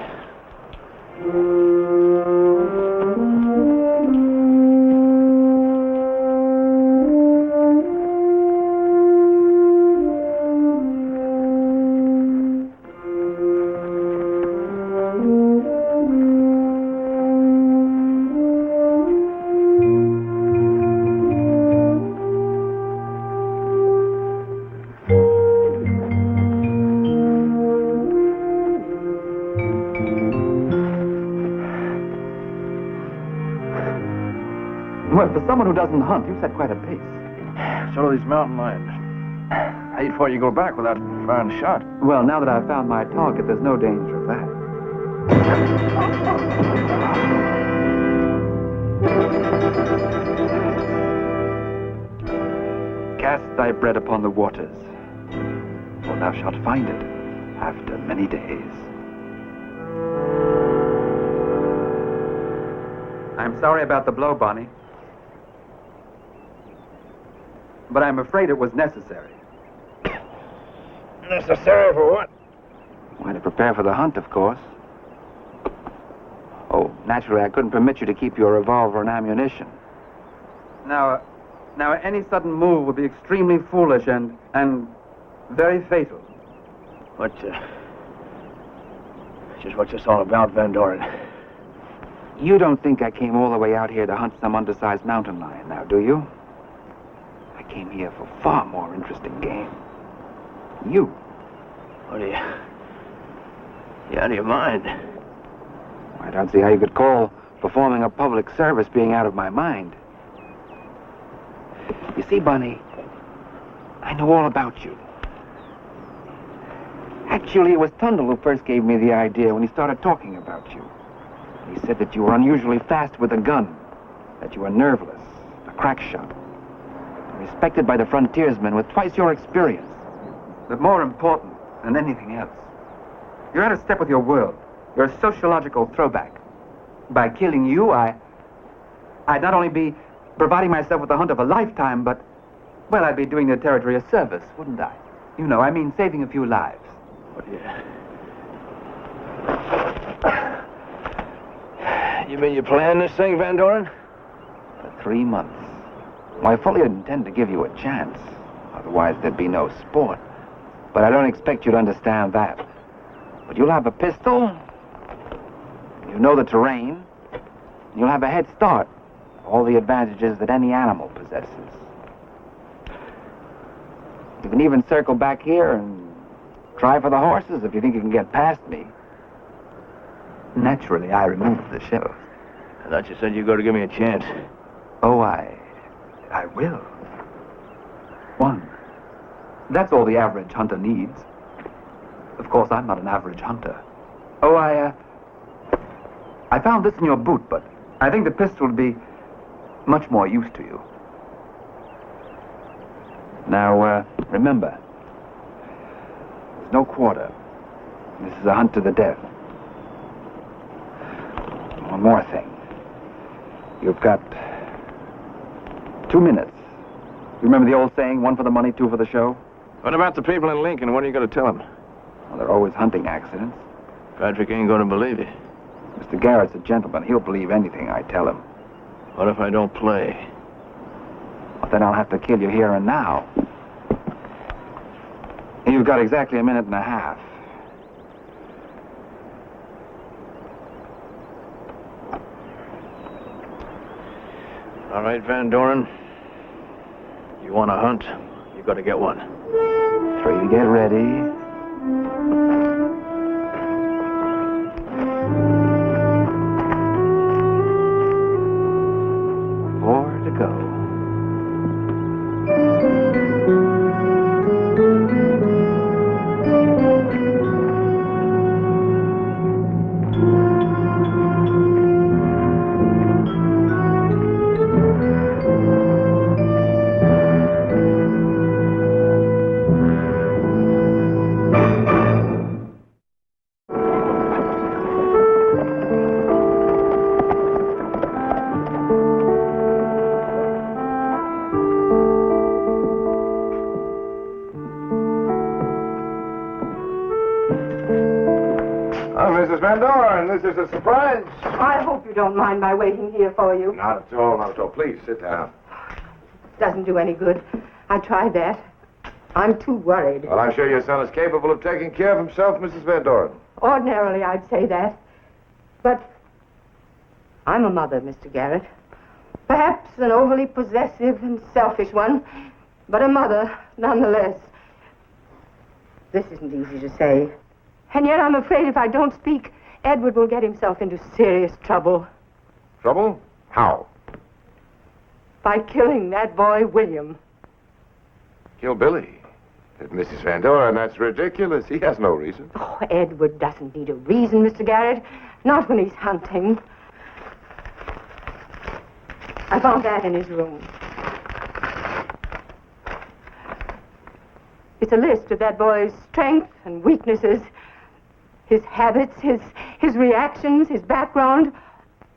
Well, for someone who doesn't hunt, you set quite a pace. So do these mountain lions. I hate for you to go back without firing a shot. Well, now that I've found my target, there's no danger of that. Cast thy bread upon the waters, for thou shalt find it after many days. I'm sorry about the blow, Bonnie. But I'm afraid it was necessary. Necessary for what? Why, to prepare for the hunt, of course. Oh, naturally, I couldn't permit you to keep your revolver and ammunition. Now, any sudden move would be extremely foolish and very fatal. Just what's this all about, Van Doren? You don't think I came all the way out here to hunt some undersized mountain lion, now, do you? I came here for far more interesting game. You. What do you... You out of your mind? I don't see how you could call performing a public service being out of my mind. You see, Bunny, I know all about you. Actually, it was Tundle who first gave me the idea when he started talking about you. He said that you were unusually fast with a gun, that you were nerveless, a crack shot, respected by the frontiersmen with twice your experience. But more important than anything else, you're out of step with your world. You're a sociological throwback. By killing you, I'd not only be providing myself with the hunt of a lifetime, but, well, I'd be doing the territory a service, wouldn't I? You know, I mean saving a few lives. What, You mean you planned this thing, Van Doren? For 3 months. Well, I fully intend to give you a chance. Otherwise, there'd be no sport. But I don't expect you to understand that. But you'll have a pistol. You know the terrain. You'll have a head start. All the advantages that any animal possesses. You can even circle back here and try for the horses if you think you can get past me. Naturally, I removed the sheriff. I thought you said you were going to give me a chance. Oh, I will. 1. That's all the average hunter needs. Of course, I'm not an average hunter. Oh, I found this in your boot, but I think the pistol would be much more use to you. Now, remember, there's no quarter. This is a hunt to the death. One more thing. You've got 2 minutes. You remember the old saying, 1 for the money, 2 for the show? What about the people in Lincoln? What are you going to tell them? Well, there are always hunting accidents. Patrick ain't going to believe you. Mr. Garrett's a gentleman. He'll believe anything I tell him. What if I don't play? Well, then I'll have to kill you here and now. And you've got exactly 1.5 minutes. All right, Van Doren. You want to hunt, you got to get one. 3, get ready. 4 to go. Mrs. Van Doren, this is a surprise. I hope you don't mind my waiting here for you. Not at all, not at all. Please, sit down. Doesn't do any good. I tried that. I'm too worried. Well, I'm sure your son is capable of taking care of himself, Mrs. Van Doren. Ordinarily, I'd say that. But I'm a mother, Mr. Garrett. Perhaps an overly possessive and selfish one, but a mother nonetheless. This isn't easy to say. And yet I'm afraid if I don't speak, Edward will get himself into serious trouble. Trouble? How? By killing that boy, William. Kill Billy? Mrs. Van Doren, that's ridiculous. He has no reason. Oh, Edward doesn't need a reason, Mr. Garrett. Not when he's hunting. I found that in his room. It's a list of that boy's strengths and weaknesses. His habits, his reactions, his background.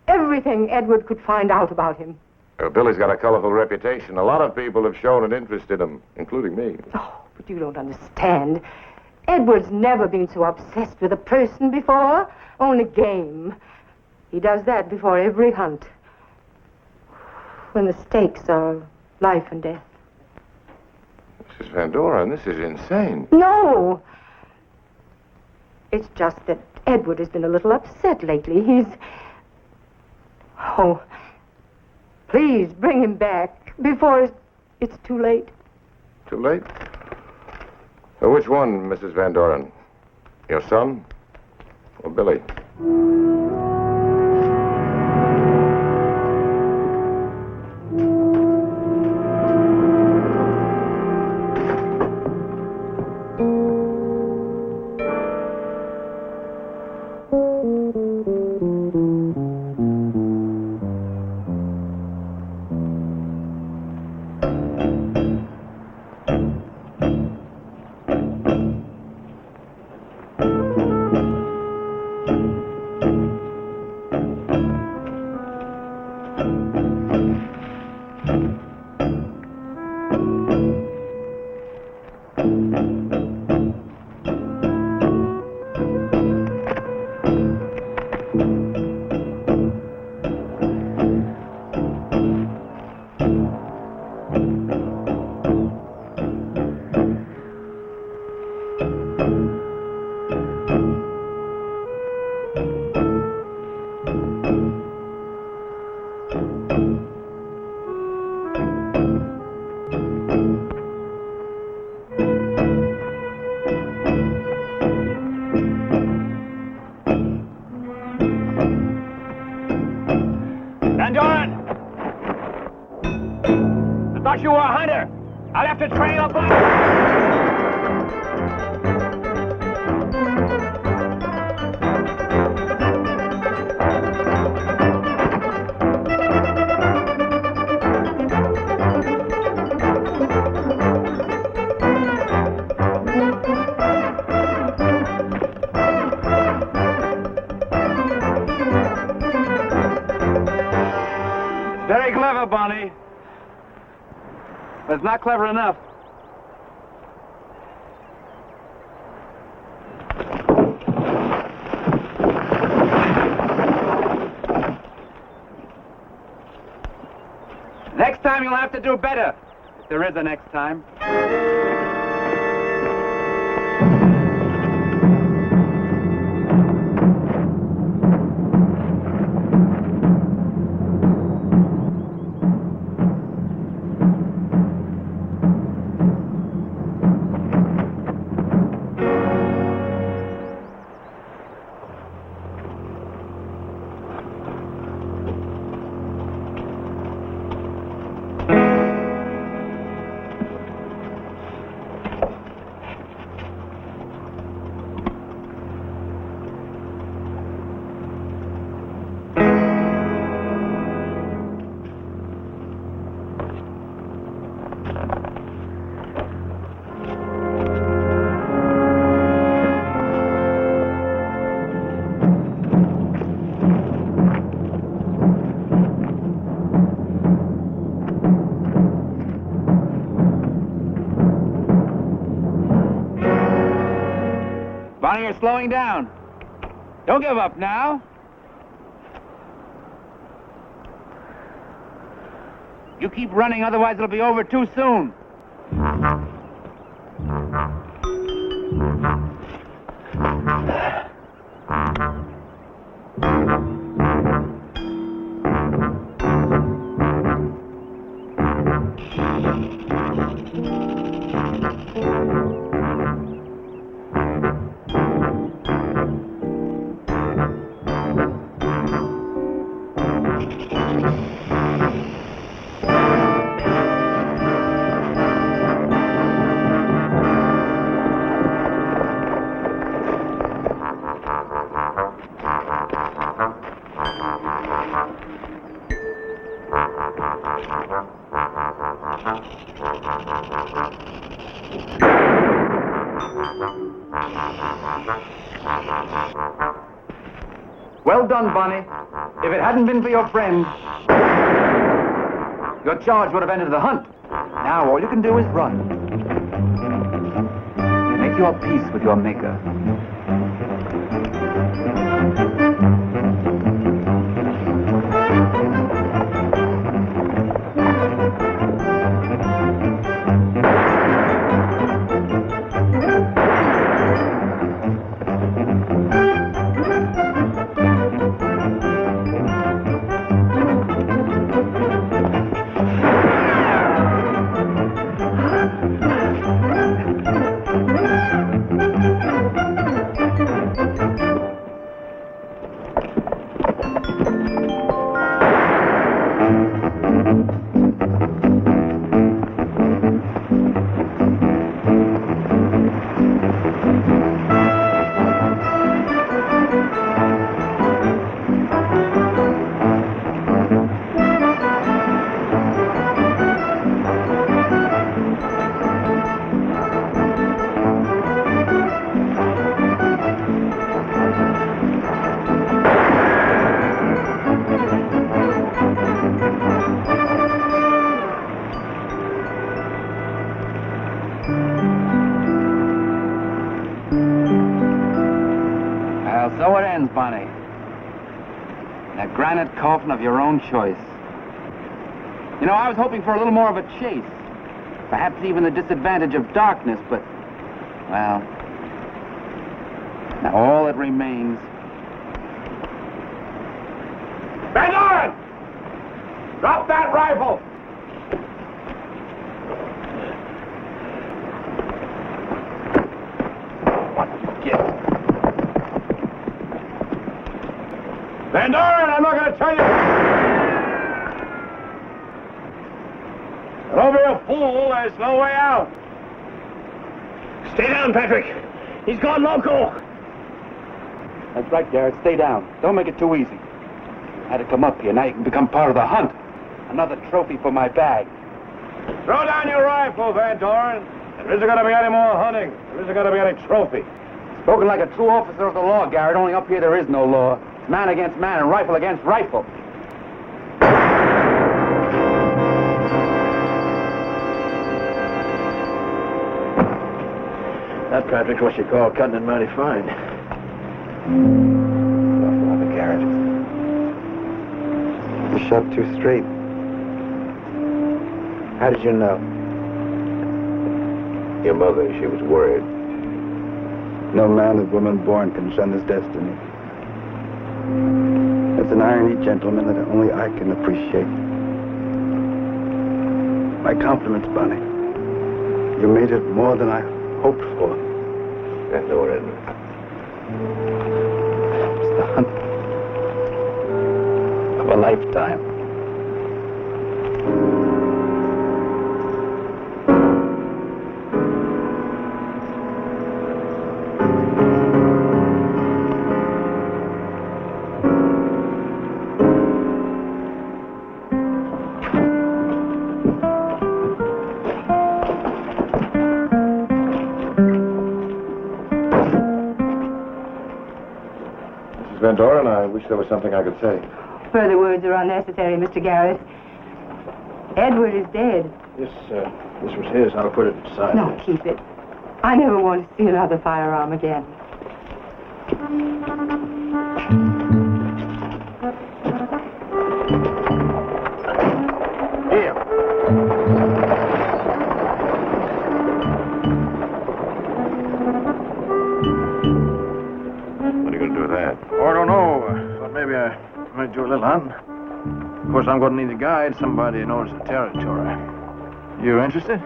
Everything Edward could find out about him. Well, Billy's got a colorful reputation. A lot of people have shown an interest in him, including me. Oh, but you don't understand. Edward's never been so obsessed with a person before. Only game. He does that before every hunt. When the stakes are life and death. Mrs. Van Doren, this is insane. No! It's just that Edward has been a little upset lately. Oh, please bring him back before it's too late. Too late? Which one, Mrs. Van Doren? Your son or Billy? thought you were a hunter. I'll have to train you up. Very clever, Bonnie. But it's not clever enough. Next time you'll have to do better. If there is a next time. Bonnie, you're slowing down. Don't give up now. You keep running, otherwise it'll be over too soon. Well done, Bonnie. If it hadn't been for your friend, your charge would have ended the hunt. Now all you can do is run. Make your peace with your maker. So it ends, Bonnie. In a granite coffin of your own choice. You know, I was hoping for a little more of a chase. Perhaps even the disadvantage of darkness, but, well, now all that remains. Van Doren! Drop that rifle! What did you get? Van Doren, I'm not going to tell you. Don't be a fool. There's no way out. Stay down, Patrick. He's gone loco. That's right, Garrett. Stay down. Don't make it too easy. You had to come up here. Now you can become part of the hunt. Another trophy for my bag. Throw down your rifle, Van Doren. There isn't going to be any more hunting. There isn't going to be any trophy. Spoken like a true officer of the law, Garrett. Only up here there is no law. It's man against man and rifle against rifle. That, Patrick's what you call cutting it mighty fine. Father Garrett. You shot too straight. How did you know? Your mother, she was worried. No man or woman born can shun his destiny. That's an irony, gentlemen, that only I can appreciate. My compliments, Bonnie. You made it more than I hoped for. And no, Edmund. It's the hunt of a lifetime. Van Doren, I wish there was something I could say. Further words are unnecessary, Mr. Garrett. Edward is dead. This was his. I'll put it aside. No, keep it. I never want to see another firearm again. Here. What are you going to do with that? Oh, I don't know. But maybe I might do a little hunting. Of course, I'm going to need a guide, somebody who knows the territory. You interested?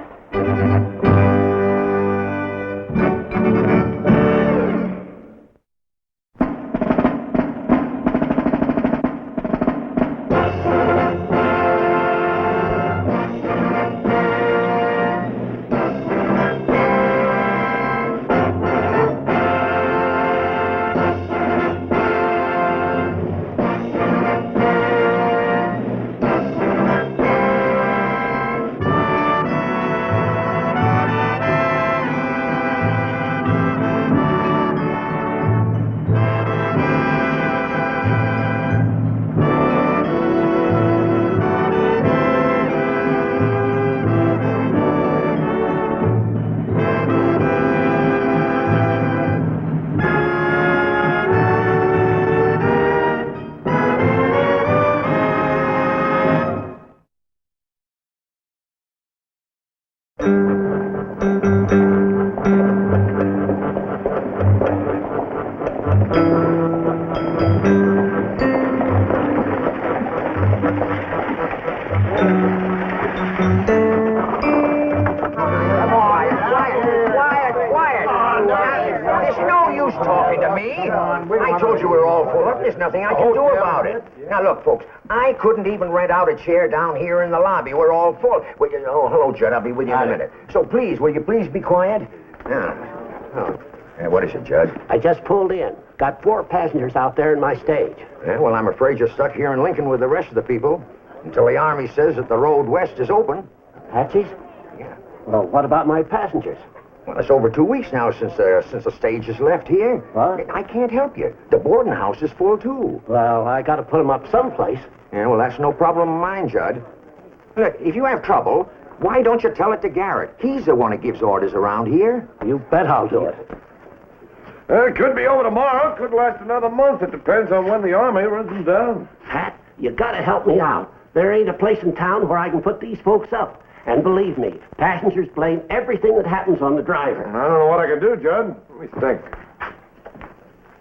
I told you we were all full up. There's nothing I can do about it. Now, look, folks, I couldn't even rent out a chair down here in the lobby. We're all full. Oh, hello, Judd. I'll be with you in a minute. So, please, will you please be quiet? What is it, Judd? I just pulled in. Got 4 passengers out there in my stage. Yeah, well, I'm afraid you're stuck here in Lincoln with the rest of the people until the Army says that the road west is open. Apaches? Yeah. Well, what about my passengers? Well, it's over 2 weeks now since the stage has left here. What? I can't help you. The boarding house is full, too. Well, I got to put them up someplace. Yeah, well, that's no problem of mine, Judd. Look, if you have trouble, why don't you tell it to Garrett? He's the one who gives orders around here. You bet I'll do it. It could be over tomorrow. It could last another month. It depends on when the Army runs them down. Pat, you got to help me out. There ain't a place in town where I can put these folks up. And believe me, passengers blame everything that happens on the driver. I don't know what I can do, Judd. Let me think.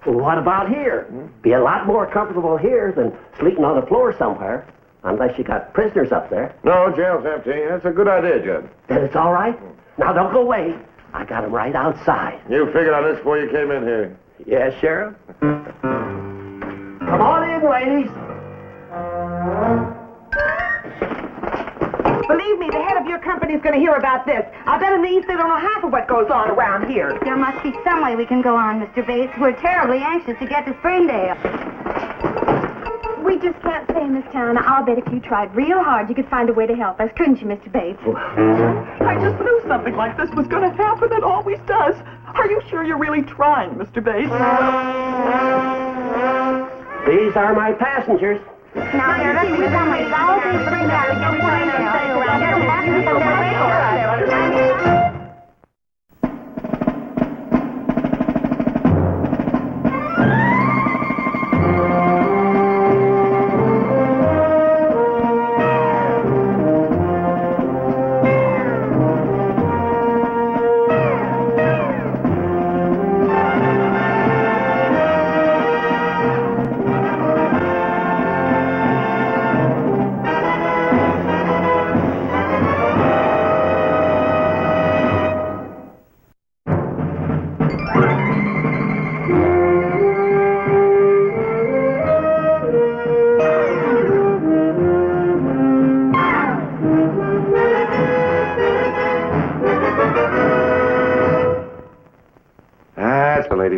Well, what about here? Be a lot more comfortable here than sleeping on the floor somewhere. Unless you got prisoners up there. No, jail's empty. That's a good idea, Judd. Then it's all right. Now, don't go away. I got them right outside. You figured on this before you came in here. Yes, Sheriff. Come on in, ladies. Believe me, the head of your company's going to hear about this? I bet in the East they don't know half of what goes on around here. There must be some way we can go on, Mr. Bates. We're terribly anxious to get to Springdale. We just can't stay in this town. I'll bet if you tried real hard, you could find a way to help us, couldn't you, Mr. Bates? I just knew something like this was going to happen. It always does. Are you sure you're really trying, Mr. Bates? These are my passengers. Now, there must be some way to get to Springdale to get to Springdale.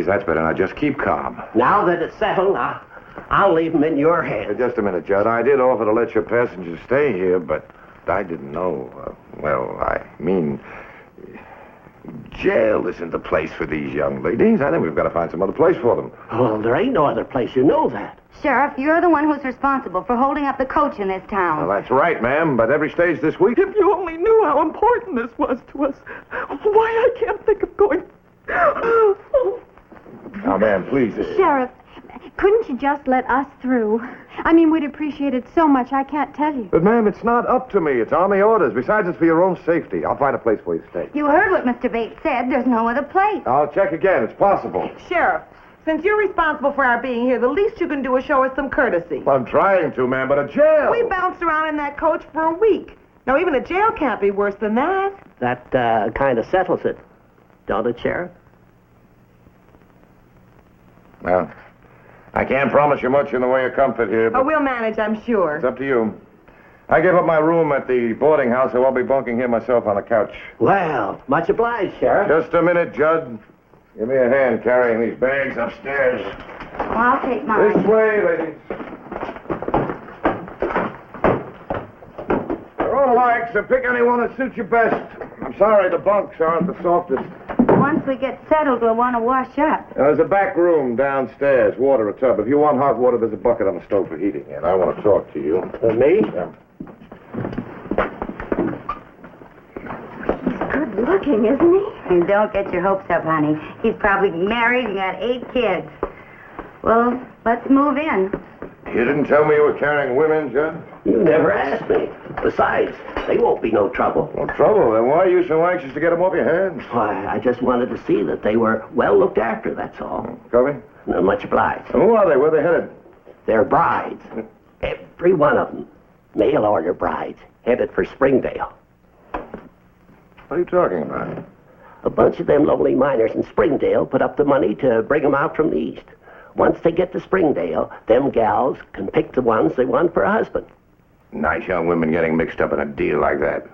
That's better. Now, just keep calm. Now that it's settled, I'll leave them in your hands. Just a minute, Judd. I did offer to let your passengers stay here, but I didn't know. Jail isn't the place for these young ladies. I think we've got to find some other place for them. Well, there ain't no other place. You know that. Sheriff, you're the one who's responsible for holding up the coach in this town. Well, that's right, ma'am, but every stage this week... If you only knew how important this was to us. Why, I can't think of going... Now, ma'am, please. Sheriff, couldn't you just let us through? I mean, we'd appreciate it so much, I can't tell you. But, ma'am, it's not up to me. It's Army orders. Besides, it's for your own safety. I'll find a place for you to stay. You heard what Mr. Bates said. There's no other place. I'll check again. It's possible. Sheriff, since you're responsible for our being here, the least you can do is show us some courtesy. Well, I'm trying to, ma'am, but a jail... We bounced around in that coach for a week. Now, even a jail can't be worse than that. That kind of settles it, don't it, Sheriff? Well, I can't promise you much in the way of comfort here, but... Oh, we'll manage, I'm sure. It's up to you. I gave up my room at the boarding house, so I'll be bunking here myself on the couch. Well, much obliged, Sheriff. Just a minute, Judd. Give me a hand carrying these bags upstairs. Well, I'll take mine. This way, ladies. They're all alike, so pick any one that suits you best. I'm sorry the bunks aren't the softest. Once we get settled, we'll want to wash up. There's a back room downstairs, water a tub. If you want hot water, there's a bucket on the stove for heating, and I want to talk to you. Me? Yeah. He's good looking, isn't he? And don't get your hopes up, honey. He's probably married and got 8 kids. Well, let's move in. You didn't tell me you were carrying women, Judd? You never asked me. Besides, they won't be no trouble. No trouble? Then why are you so anxious to get them off your hands? Why, I just wanted to see that they were well looked after, that's all. Covey? No, much obliged. And who are they? Where are they headed? They're brides. Every one of them. Mail order brides. Headed for Springdale. What are you talking about? A bunch of them lonely miners in Springdale put up the money to bring them out from the East. Once they get to Springdale, them gals can pick the ones they want for a husband. Nice young women getting mixed up in a deal like that.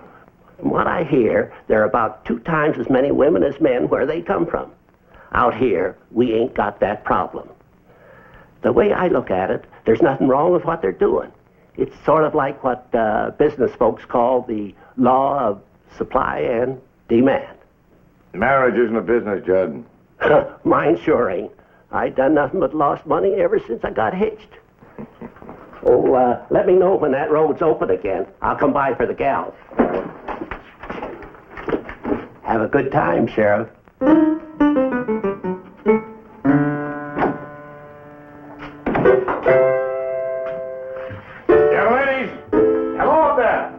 From what I hear, there are about 2 times as many women as men where they come from. Out here, we ain't got that problem. The way I look at it, there's nothing wrong with what they're doing. It's sort of like what business folks call the law of supply and demand. Marriage isn't a business, Judd. Mine sure ain't. I done nothing but lost money ever since I got hitched. Oh, let me know when that road's open again. I'll come by for the gals. Have a good time, Sheriff. Young ladies, hello up there.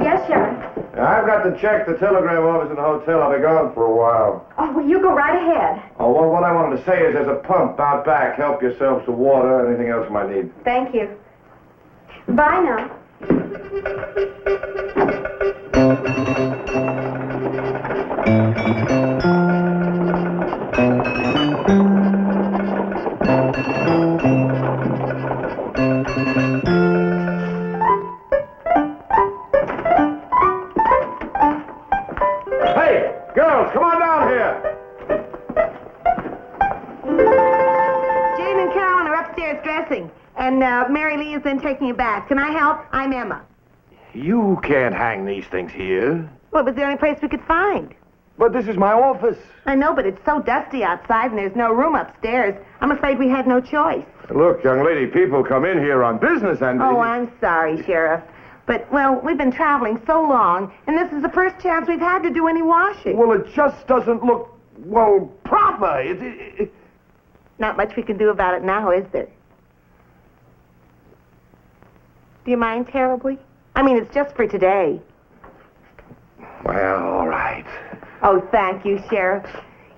Yes, Sheriff. I've got to check the telegram office in the hotel. I'll be gone for a while. Oh, well, you go right ahead. Oh, well, what I wanted to say is there's a pump out back. Help yourselves to water, anything else you might need. Thank you. Bye now. and Carolyn are upstairs dressing, and Mary Lee is then taking a bath. Can I help? I'm Emma. You can't hang these things here. Well, it was the only place we could find. But this is my office. I know, but it's so dusty outside, and there's no room upstairs. I'm afraid we had no choice. Look, young lady, people come in here on business and... Oh, I'm sorry, Sheriff. But, well, we've been traveling so long, and this is the first chance we've had to do any washing. Well, it just doesn't look, well, proper. Not much we can do about it now, is there? Do you mind terribly? I mean, it's just for today. Well, all right. Oh, thank you, Sheriff.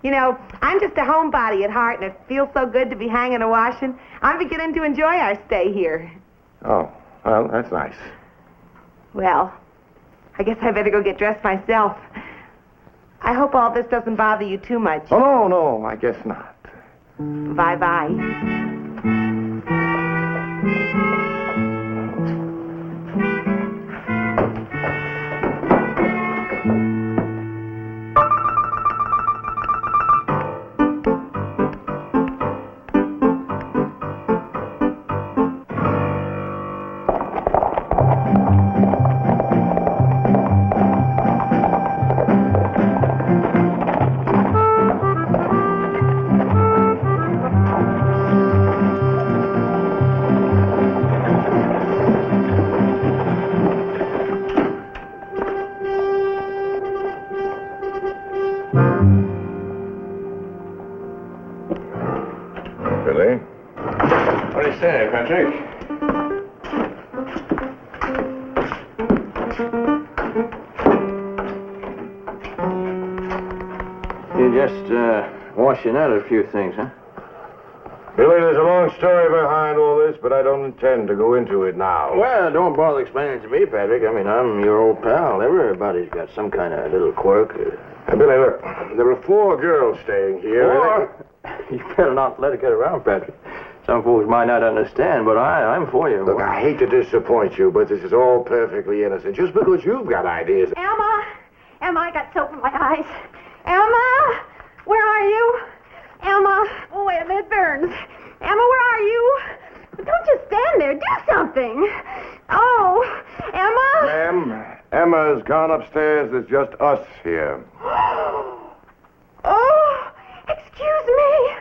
You know, I'm just a homebody at heart, and it feels so good to be hanging and washing. I'm beginning to enjoy our stay here. Oh, well, that's nice. Well, I guess I better go get dressed myself. I hope all this doesn't bother you too much. Oh, no, I guess not. Bye-bye. Billy? What do you say, Patrick? You're just washing out a few things, huh? Billy, there's a long story behind all this, but I don't intend to go into it now. Well, don't bother explaining it to me, Patrick. I mean, I'm your old pal. Everybody's got some kind of little quirk. Billy, look, there are 4 girls staying here. 4? You better not let it get around, Patrick. Some folks might not understand, but I'm for you. Look, I hate to disappoint you, but this is all perfectly innocent. Just because you've got ideas. Emma! Emma, I got soap in my eyes. Emma! Where are you? Emma! Oh, wait a minute, it burns. Emma, where are you? Don't just stand there. Do something. Oh, Emma! Ma'am, Emma's gone upstairs. There's just us here. Oh, excuse me.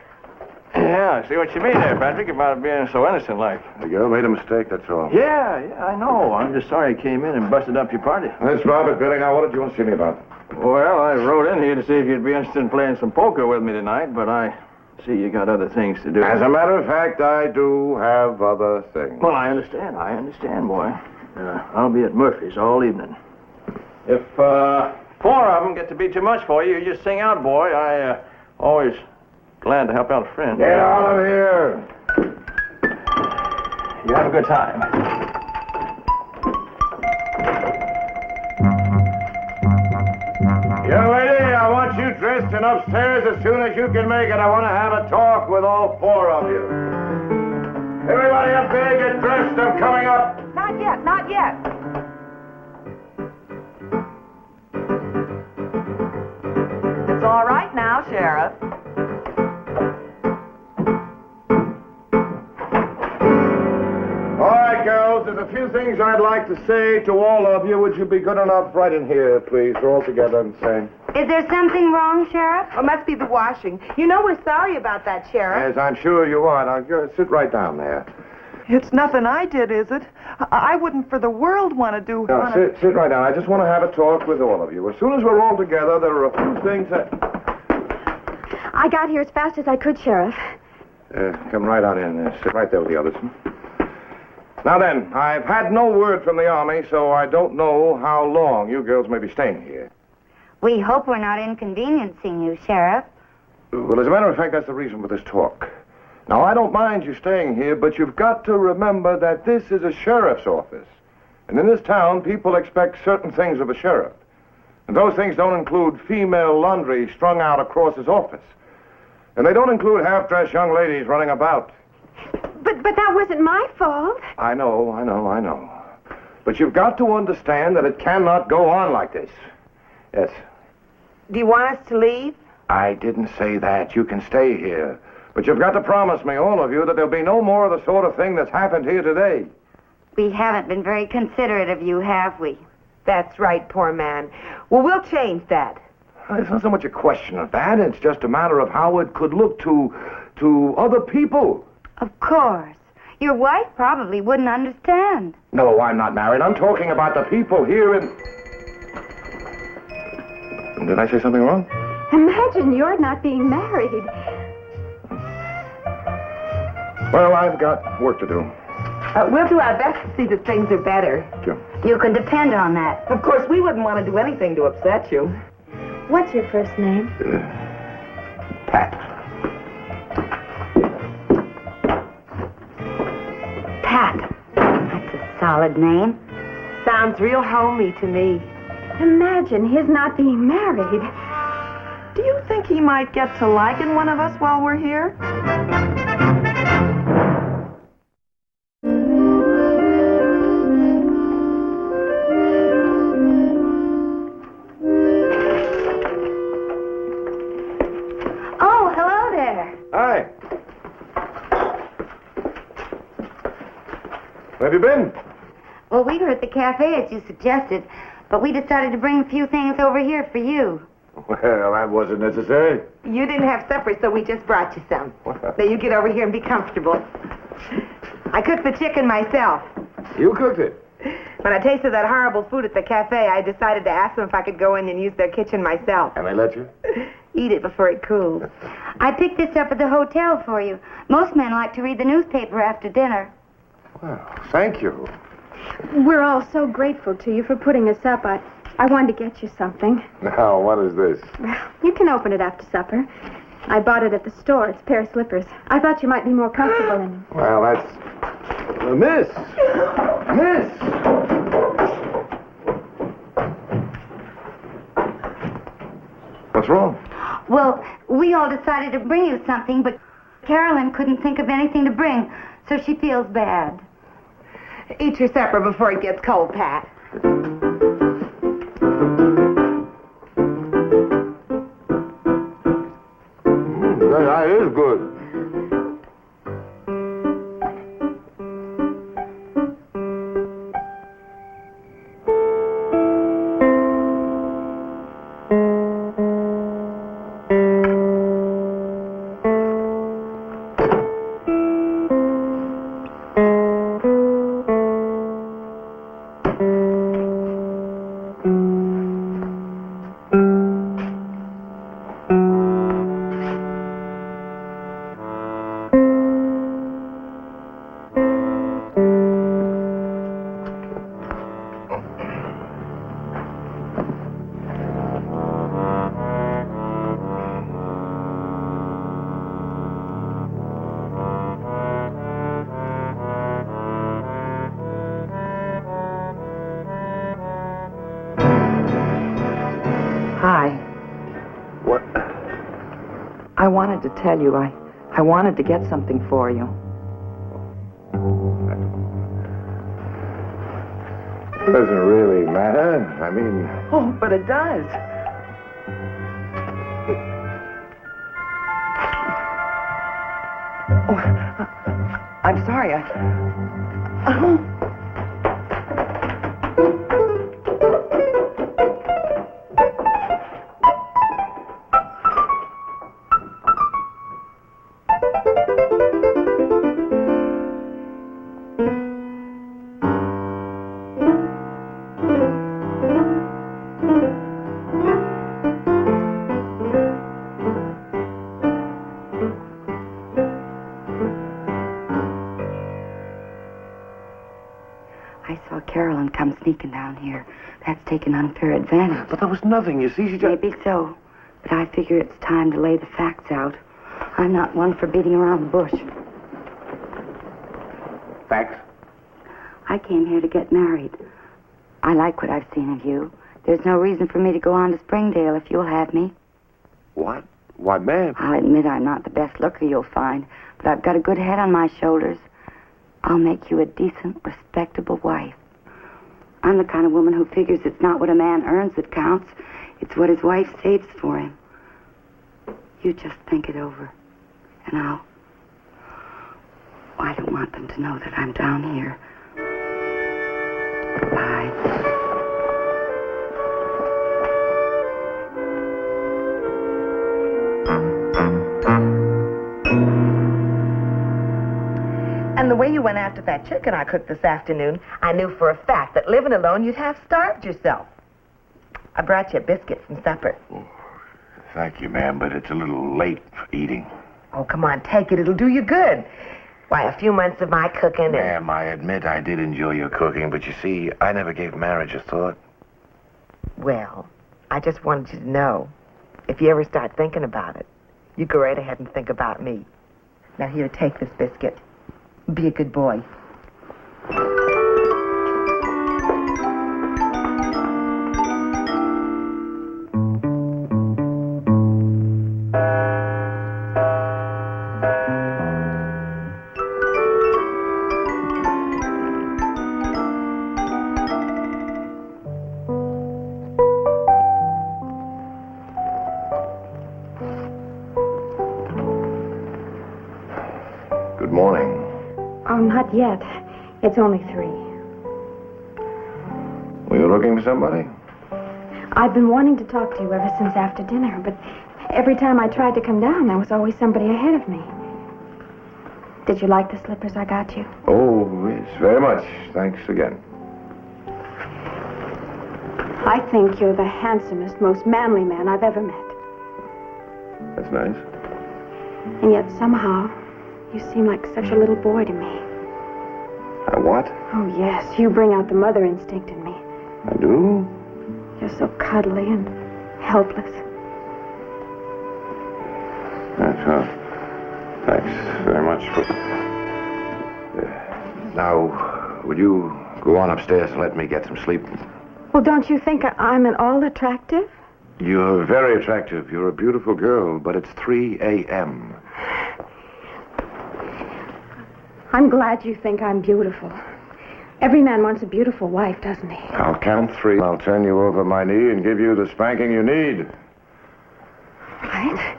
Yeah, I see what you mean there, Patrick, about being so innocent-like. The girl made a mistake, that's all. Yeah, I know. I'm just sorry I came in and busted up your party. That's Robert, Billy. Now, what did you want to see me about? Well, I rode in here to see if you'd be interested in playing some poker with me tonight, but I see you got other things to do. As a matter of fact, I do have other things. Well, I understand, boy. I'll be at Murphy's all evening. If 4 of them get to be too much for you, you just sing out, boy. I always glad to help out a friend. Get out of here! You have a good time. Young lady, I want you dressed and upstairs as soon as you can make it. I want to have a talk with all 4 of you. Everybody up there, get dressed. I'm coming up. Not yet, not yet. It's all right now, Sheriff. All right, girls, there's a few things I'd like to say to all of you. Would you be good enough right in here, please? We're all together and same. Is there something wrong, Sheriff? Oh, must be the washing. You know we're sorry about that, Sheriff. Yes, I'm sure you are. Now, sit right down there. It's nothing I did, is it? I wouldn't for the world want to do... Now, sit right down. I just want to have a talk with all of you. As soon as we're all together, there are a few things that... I got here as fast as I could, Sheriff. Come right on in. Sit right there with the others. Now then, I've had no word from the Army, so I don't know how long you girls may be staying here. We hope we're not inconveniencing you, Sheriff. Well, as a matter of fact, that's the reason for this talk. Now, I don't mind you staying here, but you've got to remember that this is a sheriff's office. And in this town, people expect certain things of a sheriff. And those things don't include female laundry strung out across his office. And they don't include half-dressed young ladies running about. But that wasn't my fault. I know. But you've got to understand that it cannot go on like this. Yes. Do you want us to leave? I didn't say that. You can stay here. But you've got to promise me, all of you, that there'll be no more of the sort of thing that's happened here today. We haven't been very considerate of you, have we? That's right, poor man. Well, we'll change that. It's not so much a question of that. It's just a matter of how it could look to other people. Of course. Your wife probably wouldn't understand. No, I'm not married. I'm talking about the people here in... Did I say something wrong? Imagine you're not being married. Well, I've got work to do. We'll do our best to see that things are better. Sure. You can depend on that. Of course, we wouldn't want to do anything to upset you. What's your first name? Pat. Pat. That's a solid name. Sounds real homey to me. Imagine his not being married. Do you think he might get to liking one of us while we're here? Oh, hello there. Hi. Where have you been? Well, we were at the cafe as you suggested, but we decided to bring a few things over here for you. Well, that wasn't necessary. You didn't have supper, so we just brought you some. Now you get over here and be comfortable. I cooked the chicken myself. You cooked it? When I tasted that horrible food at the cafe, I decided to ask them if I could go in and use their kitchen myself. And they let you? Eat it before it cools. I picked this up at the hotel for you. Most men like to read the newspaper after dinner. Well, thank you. We're all so grateful to you for putting us up. I wanted to get you something. Now, what is this? You can open it after supper. I bought it at the store. It's a pair of slippers. I thought you might be more comfortable in them. Well, that's... Miss! Miss! What's wrong? Well, we all decided to bring you something, but Carolyn couldn't think of anything to bring, so she feels bad. Eat your supper before it gets cold, Pat. That is good. Hi. What? I wanted to tell you, I wanted to get something for you. It doesn't really matter. I mean... Oh, but it does. Oh, I'm sorry. Oh. I saw Carolyn come sneaking down here. That's taken unfair advantage. But there was nothing, you see, she just... Maybe so, but I figure it's time to lay the facts out. I'm not one for beating around the bush. Facts? I came here to get married. I like what I've seen of you. There's no reason for me to go on to Springdale if you'll have me. What? Why, ma'am... I'll admit I'm not the best looker you'll find, but I've got a good head on my shoulders. I'll make you a decent, respectable wife. I'm the kind of woman who figures it's not what a man earns that counts. It's what his wife saves for him. You just think it over. And I don't want them to know that I'm down here. Bye. And the way you went after that chicken I cooked this afternoon, I knew for a fact that living alone you'd have starved yourself. I brought you a biscuit from supper. Oh, thank you, ma'am, but it's a little late for eating. Oh, come on, take it. It'll do you good. Why, a few months of my cooking and... Ma'am, I admit I did enjoy your cooking, but you see, I never gave marriage a thought. Well, I just wanted you to know, if you ever start thinking about it, you go right ahead and think about me. Now, here, take this biscuit. Be a good boy. Good morning. Oh, not yet. It's only 3. Were you looking for somebody? I've been wanting to talk to you ever since after dinner, but every time I tried to come down, there was always somebody ahead of me. Did you like the slippers I got you? Oh, yes, very much. Thanks again. I think you're the handsomest, most manly man I've ever met. That's nice. And yet somehow, you seem like such a little boy to me. What? Oh, yes, you bring out the mother instinct in me. I do? You're so cuddly and helpless. That's all. Thanks very much for... Now, would you go on upstairs and let me get some sleep? Well, don't you think I'm at all attractive? You're very attractive. You're a beautiful girl, but it's 3 a.m. I'm glad you think I'm beautiful. Every man wants a beautiful wife, doesn't he? I'll count 3. I'll turn you over my knee and give you the spanking you need. Right.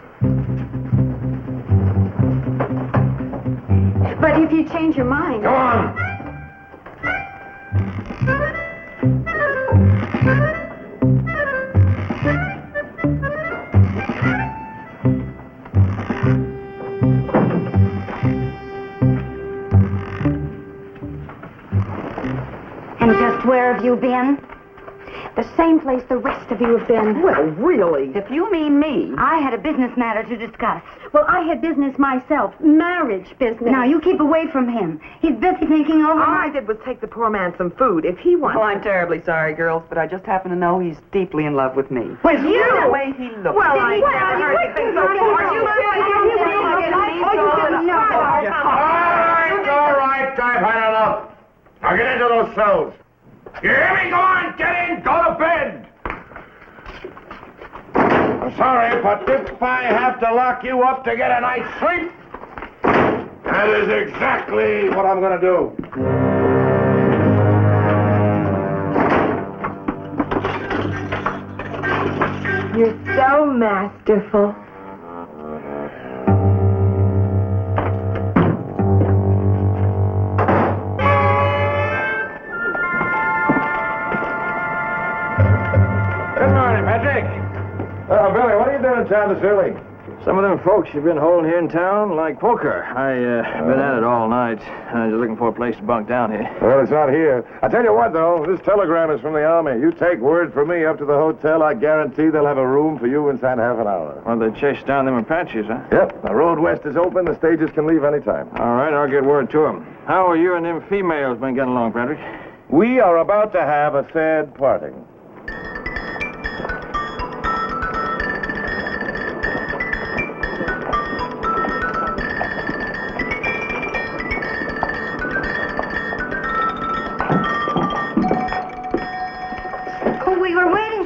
But if you change your mind... Go on! And just where have you been? The same place the rest of you have been. Well, really? If you mean me. I had a business matter to discuss. Well, I had business myself. Marriage business. Now, you keep away from him. He's busy thinking over... All I did was take the poor man some food. If he wants... Well, I'm terribly sorry, girls, but I just happen to know he's deeply in love with me. With you? The way he looks. Well, I never heard anything so... All right, I've had enough. Now get into those cells. You hear me? Go on, get in, go to bed. I'm sorry, but if I have to lock you up to get a night's sleep, that is exactly what I'm going to do. You're so masterful. Billy, what are you doing in town this early? Some of them folks you've been holding here in town like poker. I've been at it all night. I'm just looking for a place to bunk down here. Well, it's not here. I tell you what, though, this telegram is from the Army. You take word from me up to the hotel, I guarantee they'll have a room for you inside half an hour. Well, they chased down them Apaches, huh? Yep. The road west is open. The stages can leave any time. All right, I'll get word to them. How are you and them females been getting along, Patrick? We are about to have a sad parting.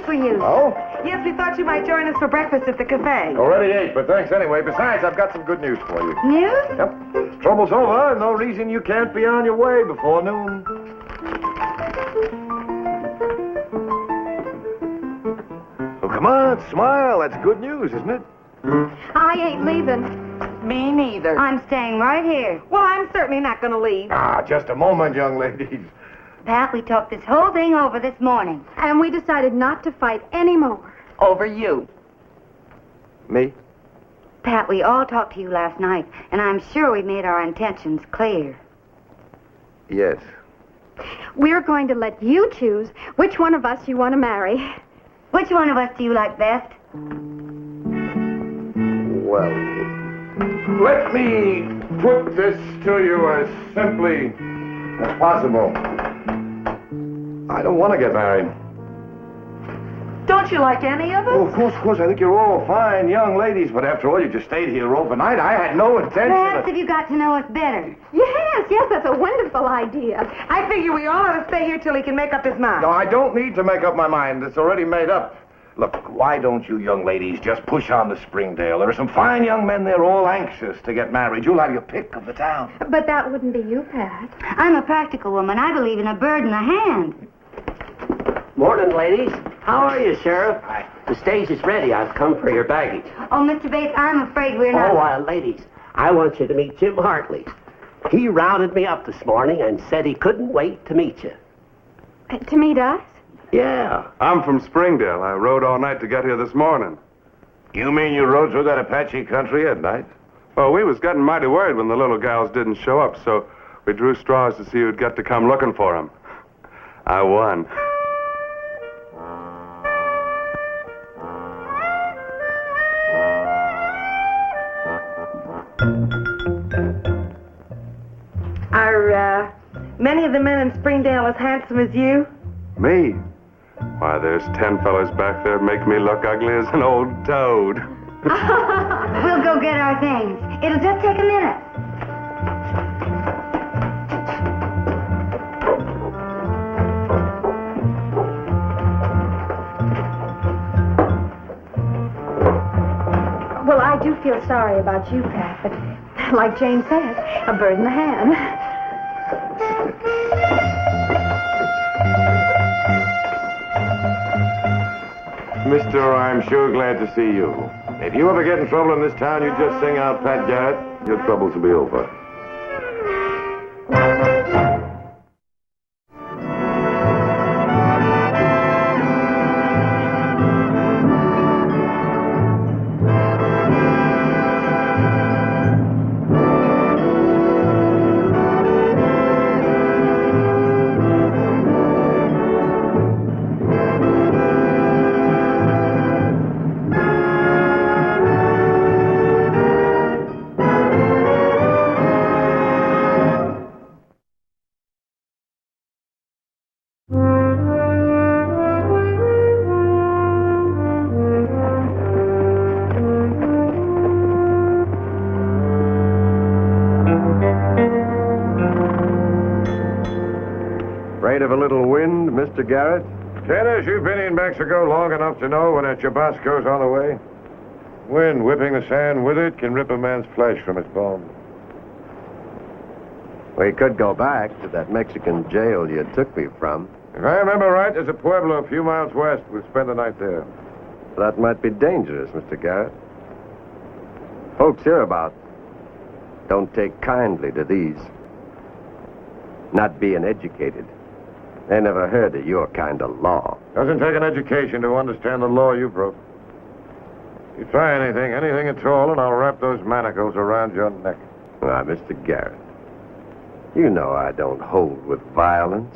You. Oh? Yes, we thought you might join us for breakfast at the cafe. Already ate, but thanks anyway. Besides, I've got some good news for you. News? Yep. Trouble's over. No reason you can't be on your way before noon. Oh, come on, smile. That's good news, isn't it? I ain't leaving. Me neither. I'm staying right here. Well, I'm certainly not going to leave. Ah, just a moment, young ladies. Pat, we talked this whole thing over this morning. And we decided not to fight anymore. Over you. Me? Pat, we all talked to you last night, and I'm sure we made our intentions clear. Yes. We're going to let you choose which one of us you want to marry. Which one of us do you like best? Well, let me put this to you as simply as possible. I don't want to get married. Don't you like any of us? Oh, of course. I think you're all fine young ladies, but after all, you just stayed here overnight. I had no intention Perhaps of... if you got to know us better. Yes, that's a wonderful idea. I figure we all ought to stay here till he can make up his mind. No, I don't need to make up my mind. It's already made up. Look, why don't you young ladies just push on to Springdale? There are some fine young men there all anxious to get married. You'll have your pick of the town. But that wouldn't be you, Pat. I'm a practical woman. I believe in a bird in the hand. Morning, ladies. How are you, Sheriff? The stage is ready. I've come for your baggage. Oh, Mr. Bates, I'm afraid we're not... Ladies, I want you to meet Jim Hartley. He rounded me up this morning and said he couldn't wait to meet you. To meet us? Yeah. I'm from Springdale. I rode all night to get here this morning. You mean you rode through that Apache country at night? Well, we was getting mighty worried when the little gals didn't show up, so we drew straws to see who'd get to come looking for 'em. I won. Are many of the men in Springdale as handsome as you? Me? Why, there's 10 fellas back there make me look ugly as an old toad. We'll go get our things. It'll just take a minute. Well, I do feel sorry about you, Pat, but like Jane said, a bird in the hand. Mister, I'm sure glad to see you. If you ever get in trouble in this town, you just sing out Pat Garrett. Your troubles will be over. Afraid of a little wind, Mr. Garrett? Dennis, you've been in Mexico long enough to know when a Chubasco's on the way. Wind whipping the sand with it can rip a man's flesh from its bones. We could go back to that Mexican jail you took me from. If I remember right, there's a pueblo a few miles west. We'll spend the night there. That might be dangerous, Mr. Garrett. Folks hereabout don't take kindly to these. Not being educated. They never heard of your kind of law. Doesn't take an education to understand the law you broke. You try anything at all, and I'll wrap those manacles around your neck. Now, Mr. Garrett, you know I don't hold with violence.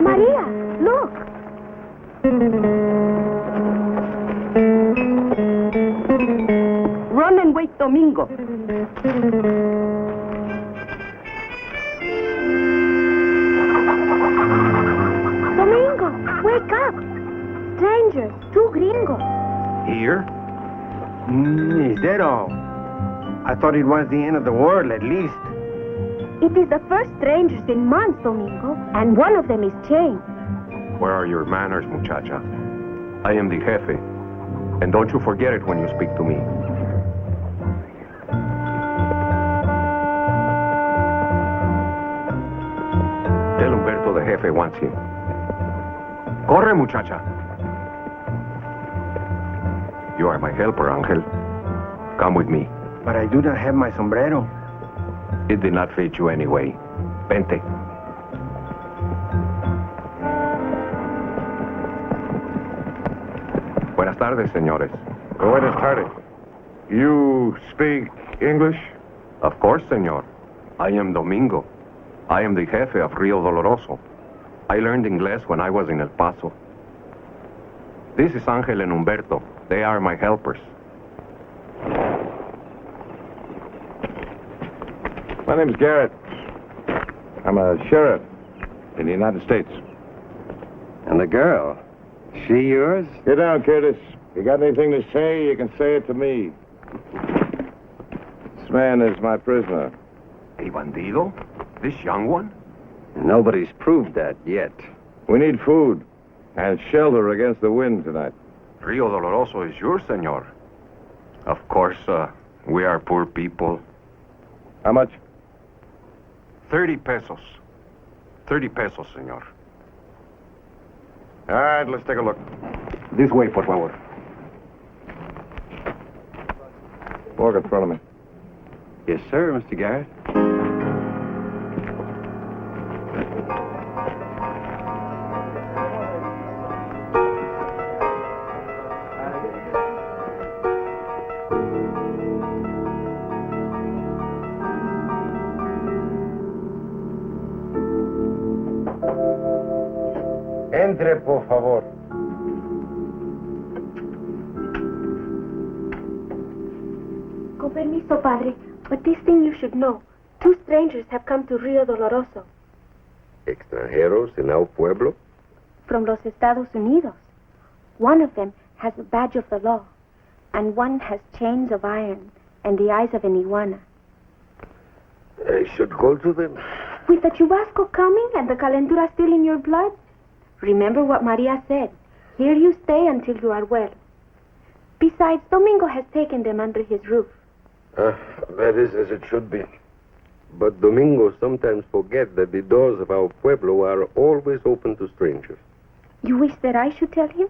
Maria, look. Run and wake Domingo. Domingo, wake up. Strangers, 2 gringos. Here? Is that all? I thought it was the end of the world, at least. It is the first strangers in months, Domingo, and one of them is chained. Where are your manners, muchacha? I am the jefe. And don't you forget it when you speak to me. Tell Humberto the jefe wants him. Corre, muchacha. You are my helper, Angel. Come with me. But I do not have my sombrero. It did not fit you anyway. Vente. Buenas tardes, señores. Buenas tardes. You speak English? Of course, señor. I am Domingo. I am the jefe of Rio Doloroso. I learned English when I was in El Paso. This is Angel and Humberto. They are my helpers. My name's Garrett. I'm a sheriff in the United States. And the girl, she yours? Get down, Curtis. You got anything to say, you can say it to me. This man is my prisoner. A bandido? This young one? Nobody's proved that yet. We need food and shelter against the wind tonight. Rio Doloroso is yours, senor. Of course, we are poor people. How much? 30 pesos. 30 pesos, senor. All right, let's take a look. This way, por favor. Walk in front of me. Yes, sir, Mr. Garrett. Entre, por favor. Con permiso, padre, but this thing you should know. 2 strangers have come to Rio Doloroso. Extranjeros en our pueblo? From los Estados Unidos. One of them has a badge of the law, and one has chains of iron and the eyes of an iguana. I should go to them. With the chubasco coming and the calentura still in your blood, remember what Maria said. Here you stay until you are well. Besides, Domingo has taken them under his roof. That is as it should be. But Domingo sometimes forget that the doors of our pueblo are always open to strangers. You wish that I should tell him?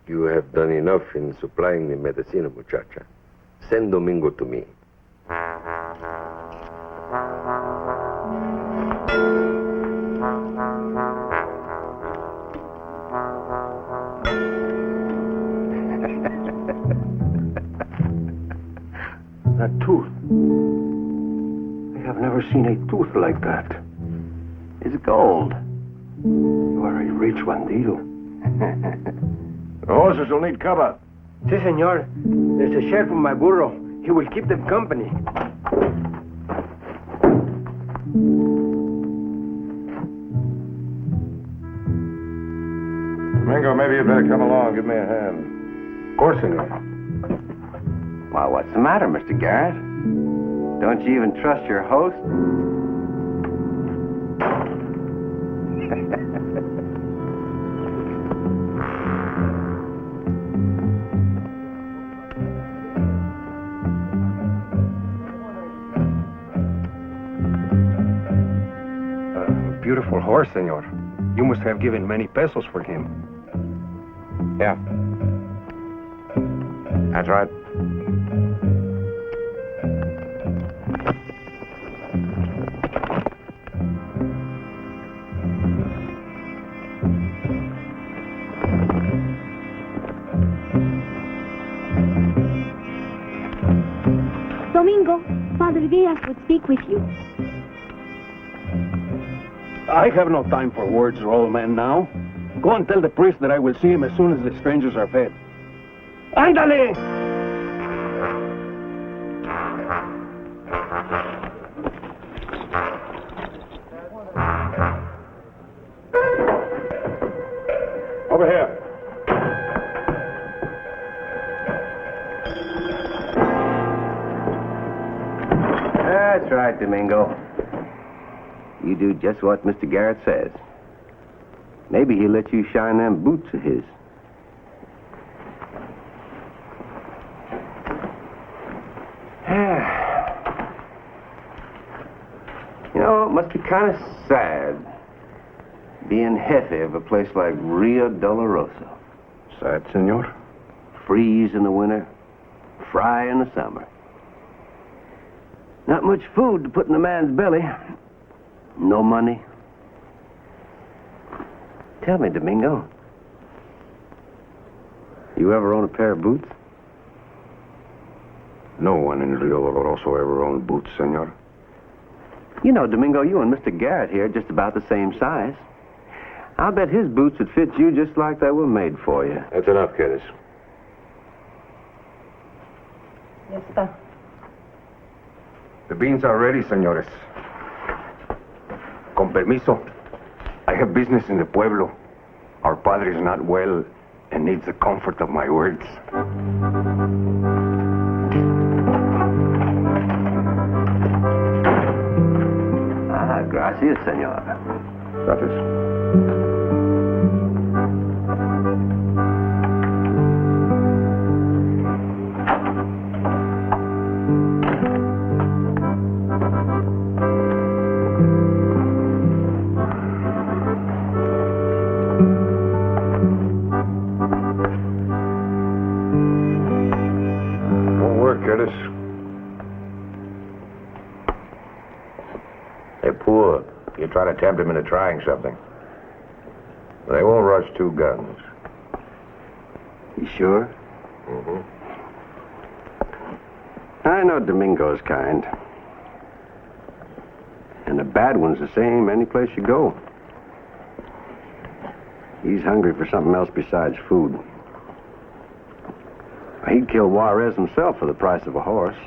You have done enough in supplying me medicina, muchacha. Send Domingo to me. That tooth. I have never seen a tooth like that. It's gold. You are a rich bandido. The horses will need cover. Si, senor. There's a shed from my burro. He will keep them company. Domingo, maybe you'd better come along. Give me a hand. Of course, senor. Well, what's the matter, Mr. Garrett? Don't you even trust your host? Beautiful horse, senor. You must have given many pesos for him. Yeah. That's right. Domingo, Father Diaz would speak with you. I have no time for words, old man, now. Go and tell the priest that I will see him as soon as the strangers are fed. Ándale! Over here. That's right, Domingo. You do just what Mr. Garrett says. Maybe he'll let you shine them boots of his. You know, it must be kind of sad being jefe of a place like Rio Doloroso. Sad, senor? Freeze in the winter, fry in the summer. Not much food to put in a man's belly. No money. Tell me, Domingo, you ever own a pair of boots? No one in Rio Doloroso ever owned boots, senor. You know, Domingo, you and Mr. Garrett here are just about the same size. I'll bet his boots would fit you just like they were made for you. That's enough, Curtis. Yes, sir. The beans are ready, senores. Con permiso. I have business in the pueblo. Our padre is not well and needs the comfort of my words. Ah, gracias, senor. Gracias. Won't work, Curtis. They're poor. You try to tempt them into trying something. They won't rush two guns. You sure? Mm-hmm. I know Domingo's kind. And the bad one's the same any place you go. He's hungry for something else besides food. He'd kill Juarez himself for the price of a horse.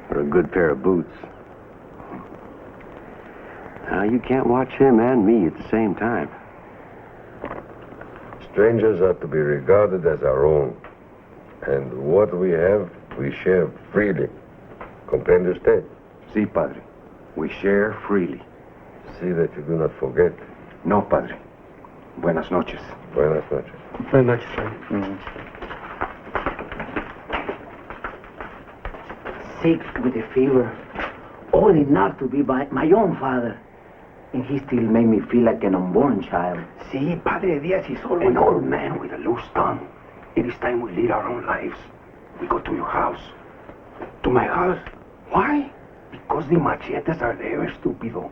Or a good pair of boots. Now, you can't watch him and me at the same time. Strangers are to be regarded as our own. And what we have, we share freely. Comprende usted? Sí, padre. We share freely. See that you do not forget. No, padre. Buenas noches. Buenas noches. Buenas noches, sir. Sick with a fever. Old enough to be my own father. And he still made me feel like an unborn child. Sí, Padre Diaz is always an old man with a loose tongue. It is time we lead our own lives. We go to your house. To my house? Why? Because the machetes are there, estúpido.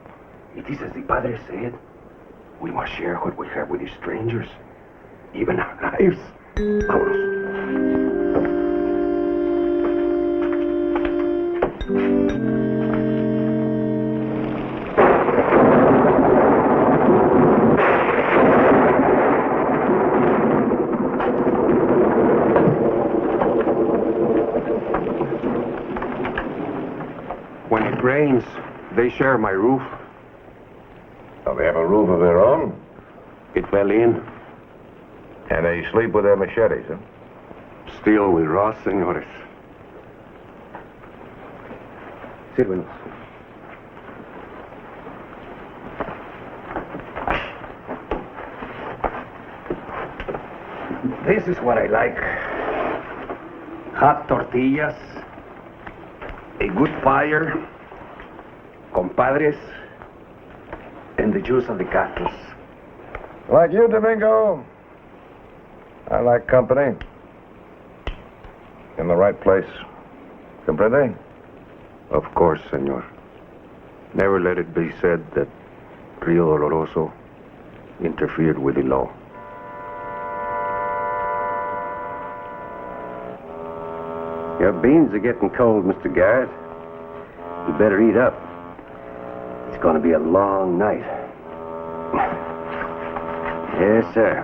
It is as the Padre said. We must share what we have with the strangers. Even our lives. Vámonos. When it rains, they share my roof. Oh, they have a roof of their own? It fell in. And they sleep with their machetes, huh? Still with Ross, senores. Sírvenos. This is what I like. Hot tortillas, a good fire, compadres, and the juice of the cactus. Like you, Domingo. I like company. In the right place. Comprende? Of course, senor. Never let it be said that Rio Doloroso interfered with the law. Your beans are getting cold, Mr. Garrett. You better eat up. It's going to be a long night. Yes, sir.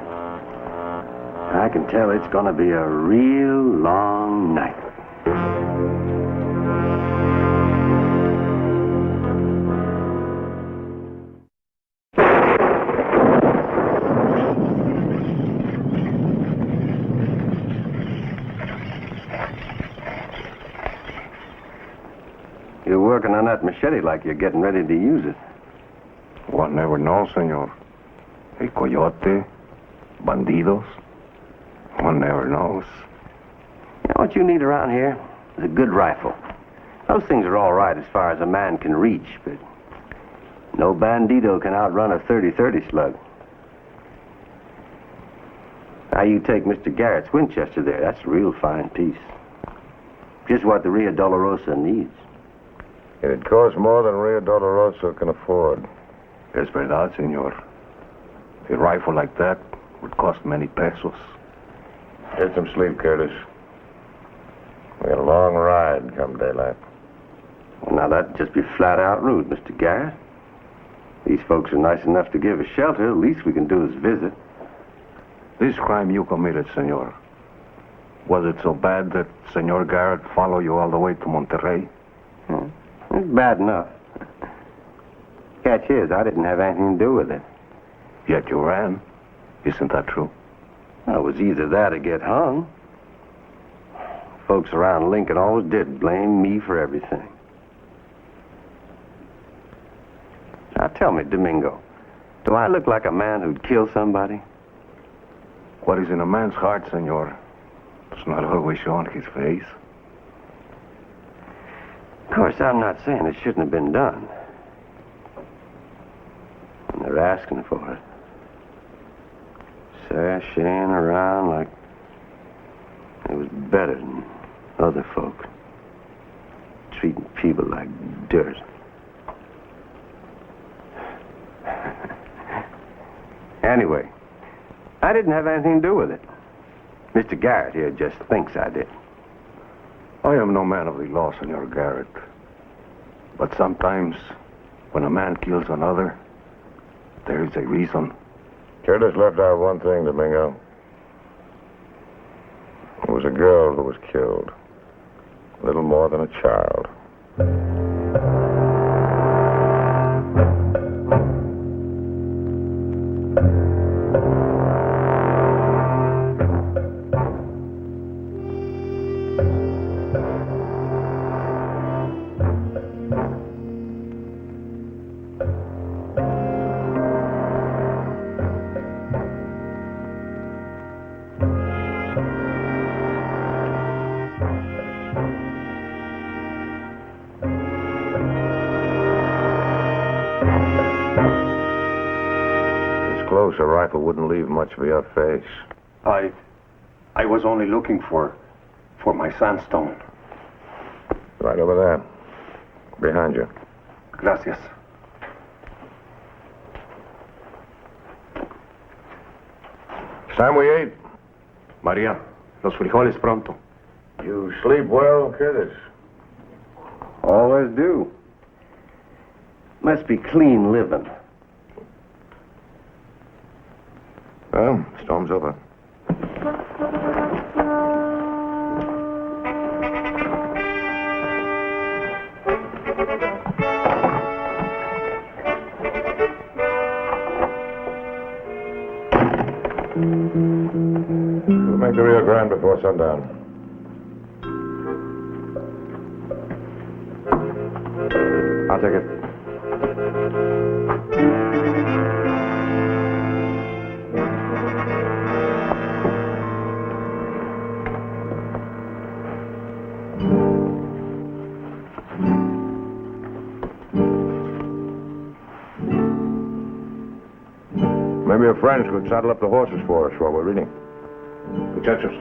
I can tell it's going to be a real long night. You're working on that machete like you're getting ready to use it. One never knows, senor. A coyote, bandidos. One never knows. You know what you need around here? Is a good rifle. Those things are all right as far as a man can reach, but no bandito can outrun a 30-30 slug. Now you take Mr. Garrett's Winchester there. That's a real fine piece. Just what the Rio Dolorosa needs. It costs more than Rio Dolorosa can afford. Es verdad, senor. A rifle like that would cost many pesos. Get some sleep, Curtis. We got a long ride come daylight. Well, now that'd just be flat out rude, Mr. Garrett. These folks are nice enough to give us shelter. The least we can do is visit. This crime you committed, senor. Was it so bad that Senor Garrett followed you all the way to Monterrey? It's bad enough. Catch is, I didn't have anything to do with it. Yet you ran. Isn't that true? Well, it was either that or get hung. Folks around Lincoln always did blame me for everything. Now tell me, Domingo, do I look like a man who'd kill somebody? What is in a man's heart, senor, does not always show on his face. Of course, I'm not saying it shouldn't have been done. And they're asking for it. Sashaying around like it was better than other folk. Treating people like dirt. Anyway, I didn't have anything to do with it. Mr. Garrett here just thinks I did. I am no man of the law, Senor Garrett. But sometimes, when a man kills another, there is a reason. Curtis left out one thing, Domingo. It was a girl who was killed. Little more than a child. A rifle wouldn't leave much of your face. I was only looking for my sandstone. Right over there. Behind you. Gracias. It's time we ate. Maria, los frijoles pronto. You sleep well, Curtis? Always do. Must be clean living. Well, storm's over. We'll make the Rio Grande before sundown. I'll take it. Maybe your friends could saddle up the horses for us while we're reading. Muchachos.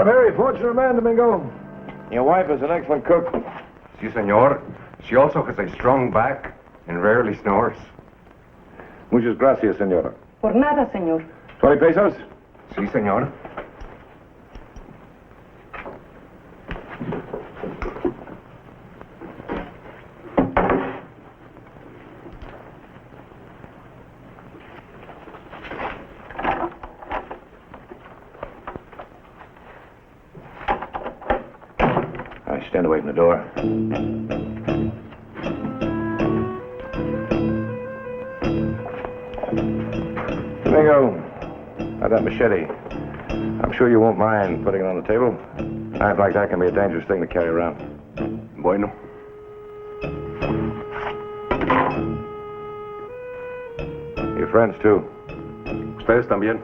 You're a very fortunate man, Domingo. Your wife is an excellent cook. Si, senor. She also has a strong back and rarely snores. Muchas gracias, senora. Por nada, señor. 20 pesos? Si, senor. Stand away from the door. Domingo, have that machete. I'm sure you won't mind putting it on the table. Knife like that can be a dangerous thing to carry around. Bueno. Your friends, too. Ustedes también.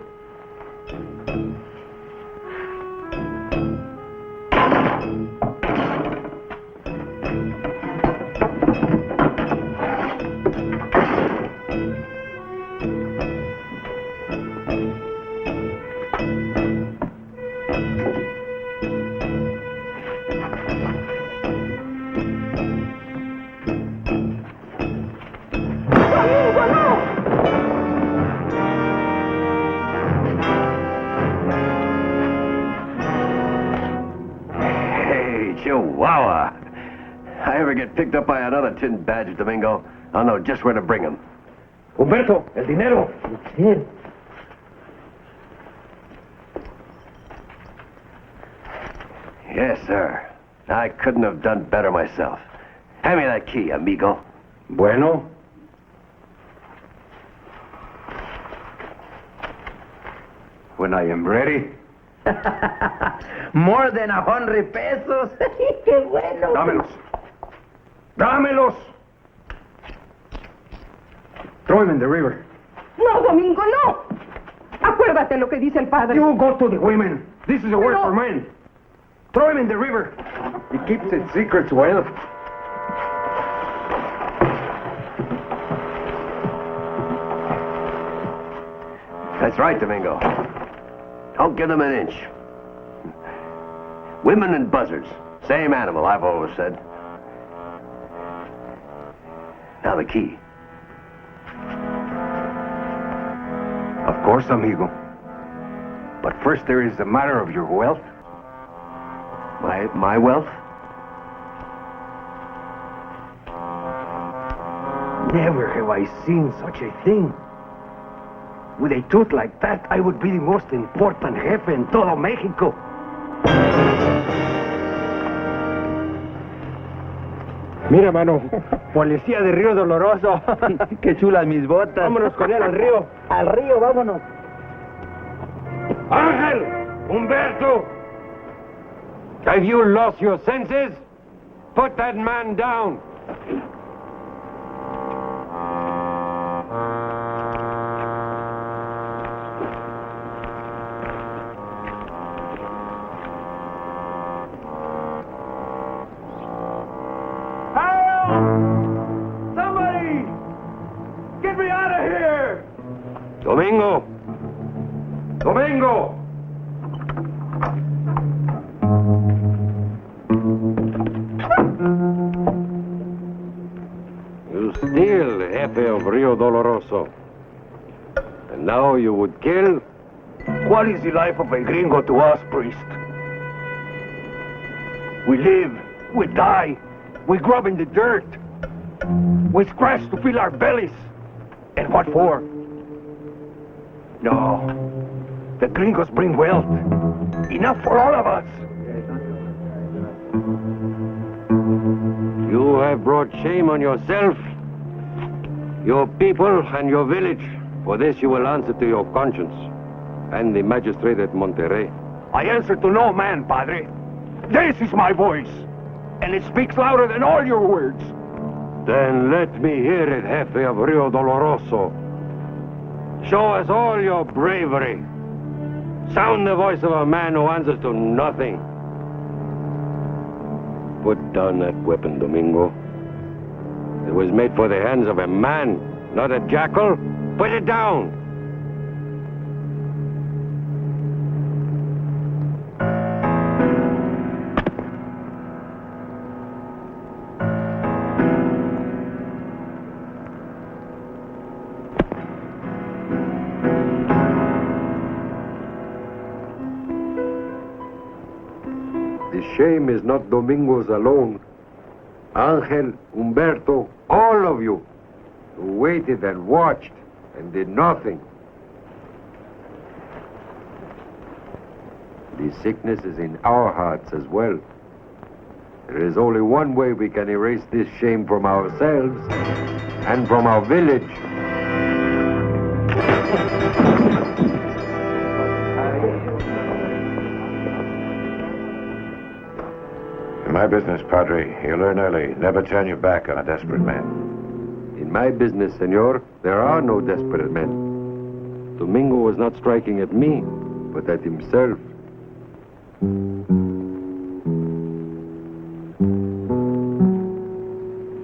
Chihuahua. I ever get picked up by another tin badge, Domingo, I'll know just where to bring him. Humberto, el dinero. Yes, sir. I couldn't have done better myself. Hand me that key, amigo. Bueno. When I am ready. More than 100 pesos. Qué bueno. Dámelos. Dámelos. Throw him in the river. No, Domingo, no. Acuérdate lo que dice el padre. You go to the women. This is a word for men. Throw him in the river. He keeps his secrets well. That's right, Domingo. Don't give them an inch. Women and buzzards. Same animal, I've always said. Now the key. Of course, amigo. But first there is the matter of your wealth. My wealth? Never have I seen such a thing. With a tooth like that, I would be the most important jefe in todo Mexico. Mira, mano, policía de Río Doloroso. Qué chulas mis botas. Vámonos con él al río. Al río, vámonos. Ángel! Humberto! Have you lost your senses? Put that man down. Somebody! Get me out of here! Domingo! Domingo! You steal the jefe of Rio Doloroso. And now you would kill? What is the life of a gringo to us, priest? We live, we die, we grub in the dirt. We scratch to fill our bellies. And what for? No, the gringos bring wealth. Enough for all of us. You have brought shame on yourself, your people, and your village. For this you will answer to your conscience and the magistrate at Monterrey. I answer to no man, Padre. This is my voice, and it speaks louder than all your words. Then let me hear it, jefe of Rio Doloroso. Show us all your bravery. Sound the voice of a man who answers to nothing. Put down that weapon, Domingo. It was made for the hands of a man, not a jackal. Put it down. shame is not Domingo's alone. Angel, Humberto, all of you who waited and watched and did nothing. The sickness is in our hearts as well. There is only one way we can erase this shame from ourselves and from our village. In my business, Padre, you learn early. Never turn your back on a desperate man. In my business, senor, there are no desperate men. Domingo was not striking at me, but at himself.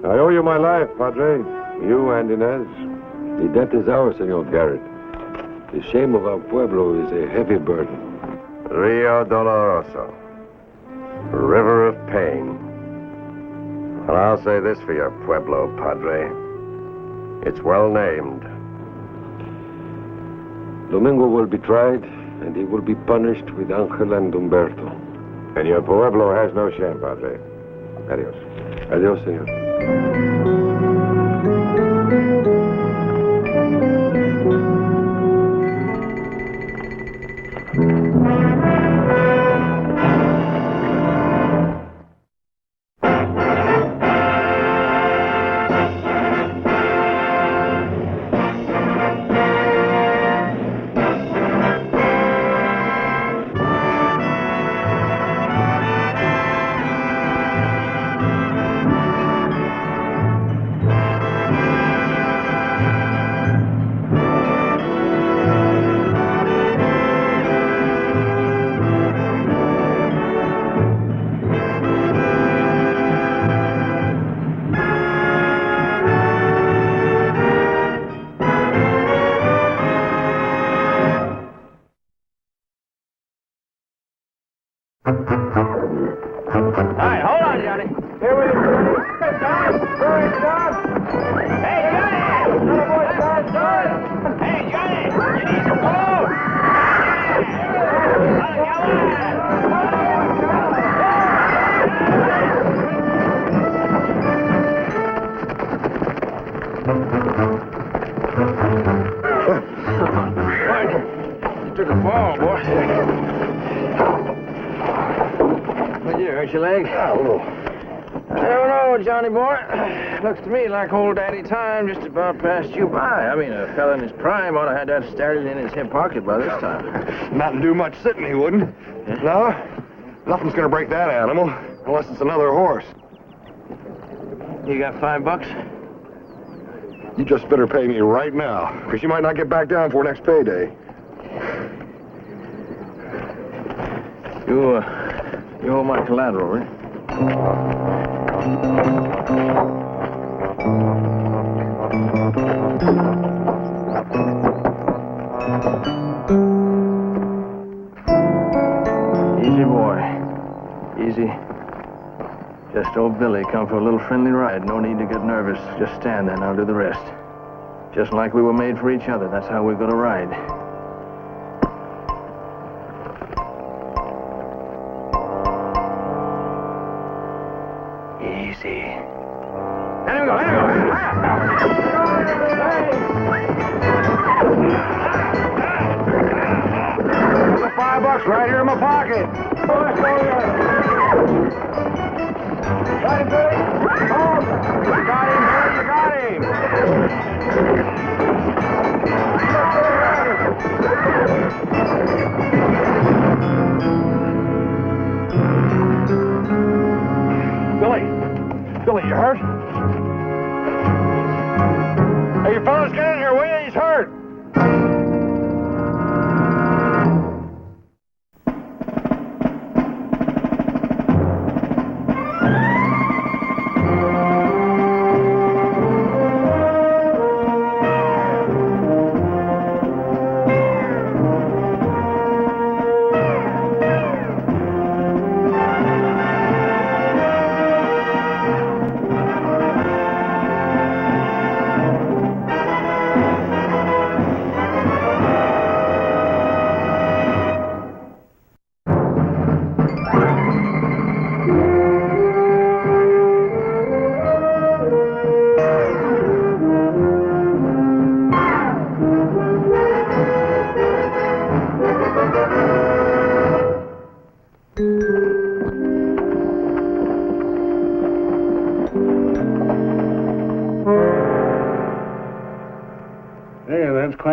I owe you my life, Padre. You and Inez. The debt is ours, Senor Garrett. The shame of our pueblo is a heavy burden. Rio Doloroso. River of pain. And I'll say this for your pueblo, Padre. It's well named. Domingo will be tried, and he will be punished with Angel and Humberto. And your pueblo has no shame, Padre. Adios. Adios, senor. Took a fall, boy. What'd you hurt your leg? I don't know, Johnny boy. Looks to me like old Daddy Time just about passed you by. I mean, a fella in his prime ought to have that started in his hip pocket by this time. Not do much sitting, he wouldn't. No, nothing's gonna break that animal, unless it's another horse. You got $5? You just better pay me right now, because you might not get back down for next payday. You hold my collateral, right? Easy, boy. Easy. Just old Billy come for a little friendly ride. No need to get nervous. Just stand there and I'll do the rest. Just like we were made for each other. That's how we're gonna ride. Easy. Let him go, let him go. There's $5 right here in my pocket. Got him, Billy. Oh, you got him, Billy. You got him. Billy, you hurt? Hey, you fellas, get in here, will you? He's hurt.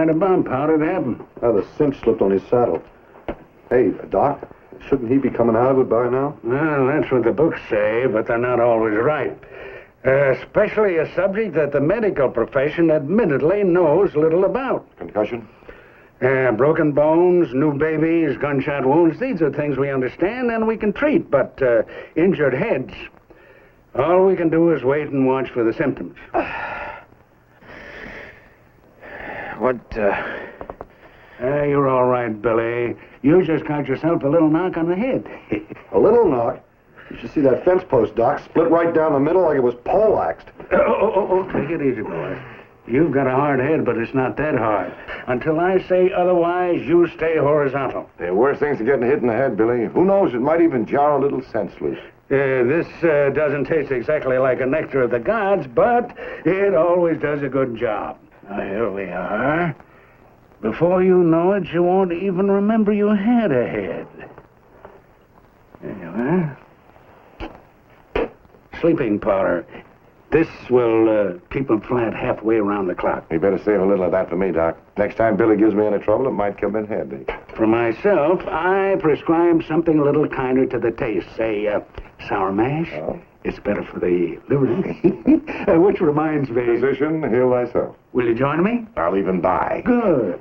right about, Powder. It happened. Oh, the cinch slipped on his saddle. Hey, Doc, shouldn't he be coming out of it by now? Well, that's what the books say, but they're not always right. Especially a subject that the medical profession admittedly knows little about. Concussion? Broken bones, new babies, gunshot wounds. These are things we understand and we can treat, but injured heads, all we can do is wait and watch for the symptoms. You're all right, Billy. You just got yourself a little knock on the head. A little knock? You should see that fence post, Doc. Split right down the middle like it was poleaxed. Take it easy, boy. You've got a hard head, but it's not that hard. Until I say otherwise, you stay horizontal. There are worse things than getting hit in the head, Billy. Who knows, it might even jar a little sense loose. This doesn't taste exactly like a nectar of the gods, but it always does a good job. Now, here we are. Before you know it, you won't even remember you had a head. There you are. Sleeping powder. This will keep him flat halfway around the clock. You better save a little of that for me, Doc. Next time Billy gives me any trouble, it might come in handy. For myself, I prescribe something a little kinder to the taste. Say, sour mash. Oh. It's better for the liver. Which reminds me... Physician, heal thyself. Will you join me? I'll even die. Good.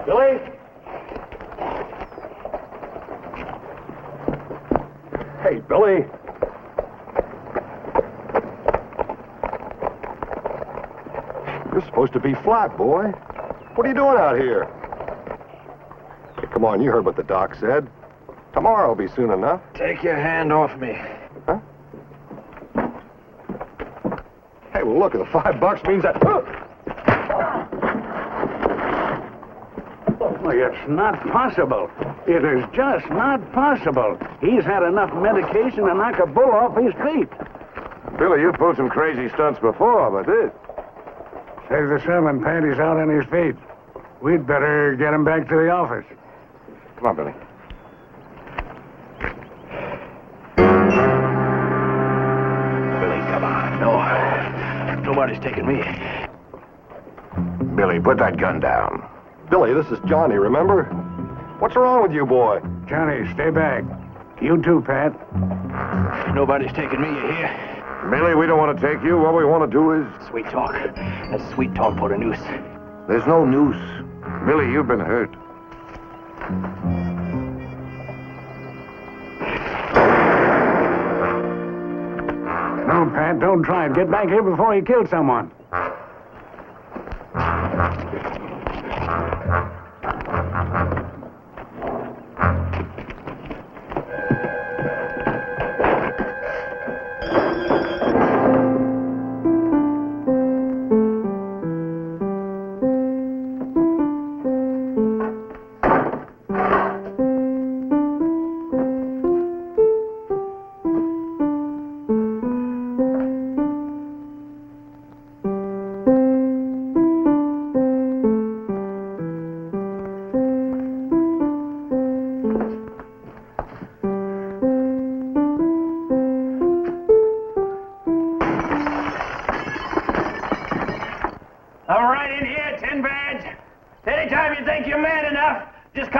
Billy? Hey, Billy. You're supposed to be flat, boy. What are you doing out here? Hey, come on, you heard what the doc said. Tomorrow will be soon enough. Take your hand off me. Huh? Hey, well, look, the $5 means that... It's not possible. It is just not possible. He's had enough medication to knock a bull off his feet. Billy, you've pulled some crazy stunts before, but this... Save the sermon panties out on his feet. We'd better get him back to the office. Come on, Billy. Billy, come on. No. Nobody's taking me. Billy, put that gun down. Billy, this is Johnny, remember? What's wrong with you, boy? Johnny, stay back. You too, Pat. Nobody's taking me, you hear? Billy, we don't want to take you. What we want to do is... Sweet talk. That's sweet talk for the noose. There's no noose. Billy, you've been hurt. No, Pat, don't try it. Get back here before you kill someone.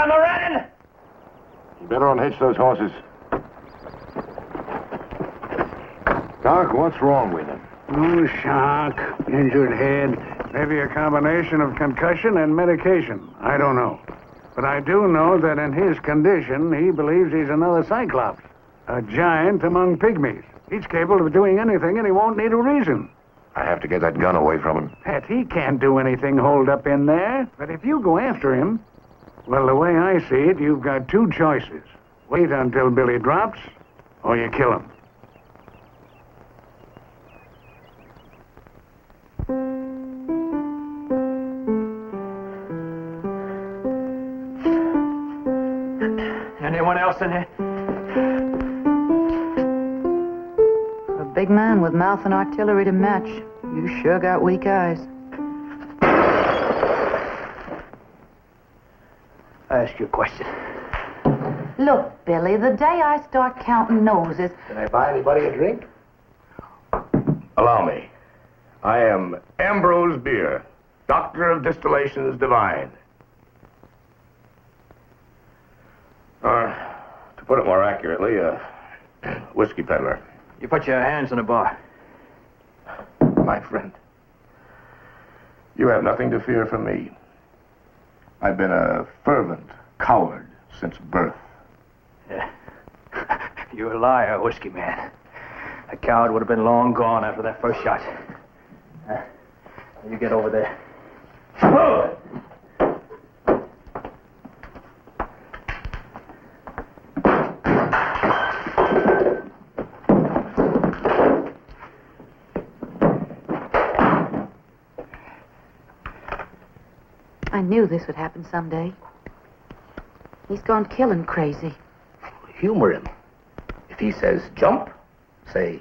on the running! You better unhitch those horses. Doc, what's wrong with him? Oh, shock, injured head, maybe a combination of concussion and medication. I don't know. But I do know that in his condition, he believes he's another Cyclops, a giant among pygmies. He's capable of doing anything, and he won't need a reason. I have to get that gun away from him. Pet, he can't do anything holed up in there. But if you go after him, well, the way I see it, you've got two choices. Wait until Billy drops, or you kill him. Anyone else in here? A big man with mouth and artillery to match. You sure got weak eyes. I ask you a question. Look, Billy, the day I start counting noses... Can I buy anybody a drink? Allow me. I am Ambrose Beer, Doctor of Distillations Divine. To put it more accurately, a whiskey peddler. You put your hands on the bar. My friend, you have nothing to fear from me. I've been a fervent coward since birth. Yeah. You're a liar, whiskey man. A coward would have been long gone after that first shot. You get over there. Oh! I knew this would happen someday. He's gone killing crazy. Humor him. If he says jump, say,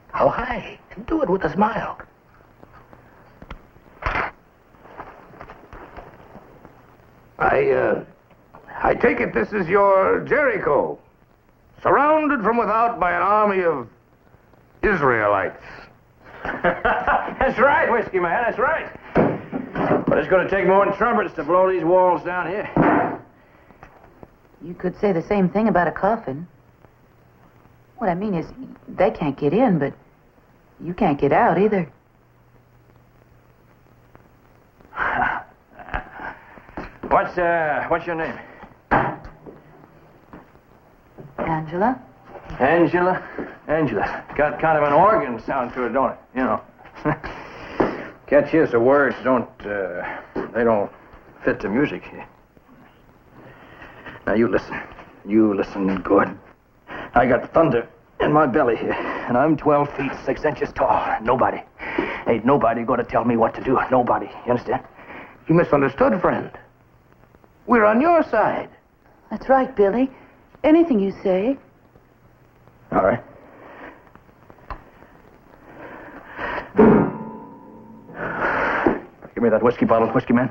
how high? And do it with a smile. I take it this is your Jericho, surrounded from without by an army of Israelites. That's right, whiskey man, that's right. But it's going to take more than trumpets to blow these walls down here. You could say the same thing about a coffin. What I mean is, they can't get in, but you can't get out either. What's your name? Angela? Angela. Got kind of an organ sound to it, don't it? You know. Catch is the words they don't fit the music. Now you listen. You listen good. I got thunder in my belly here, and I'm 12 feet 6 inches tall. Ain't nobody gonna tell me what to do. Nobody. You understand? You misunderstood, friend. We're on your side. That's right, Billy. Anything you say. All right. Give me that whiskey bottle, whiskey man.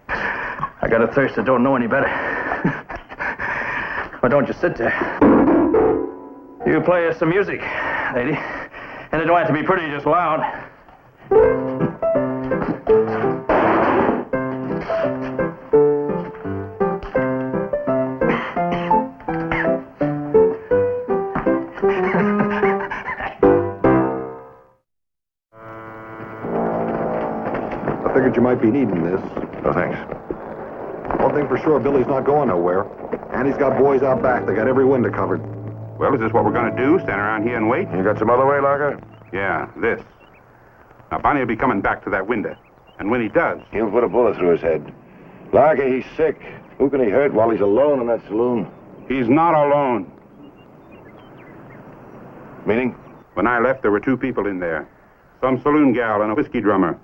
I got a thirst that don't know any better. Why don't you sit there? You play us some music, lady. And it don't have to be pretty, just loud. I figured you might be needing this. No, thanks. One thing for sure, Billy's not going nowhere. And he's got boys out back. They got every window covered. Well, is this what we're going to do? Stand around here and wait? You got some other way, Larker? Yeah, this. Now, Bonnie will be coming back to that window. And when he does... He'll put a bullet through his head. Larker, he's sick. Who can he hurt while he's alone in that saloon? He's not alone. Meaning? When I left, there were two people in there. Some saloon gal and a whiskey drummer.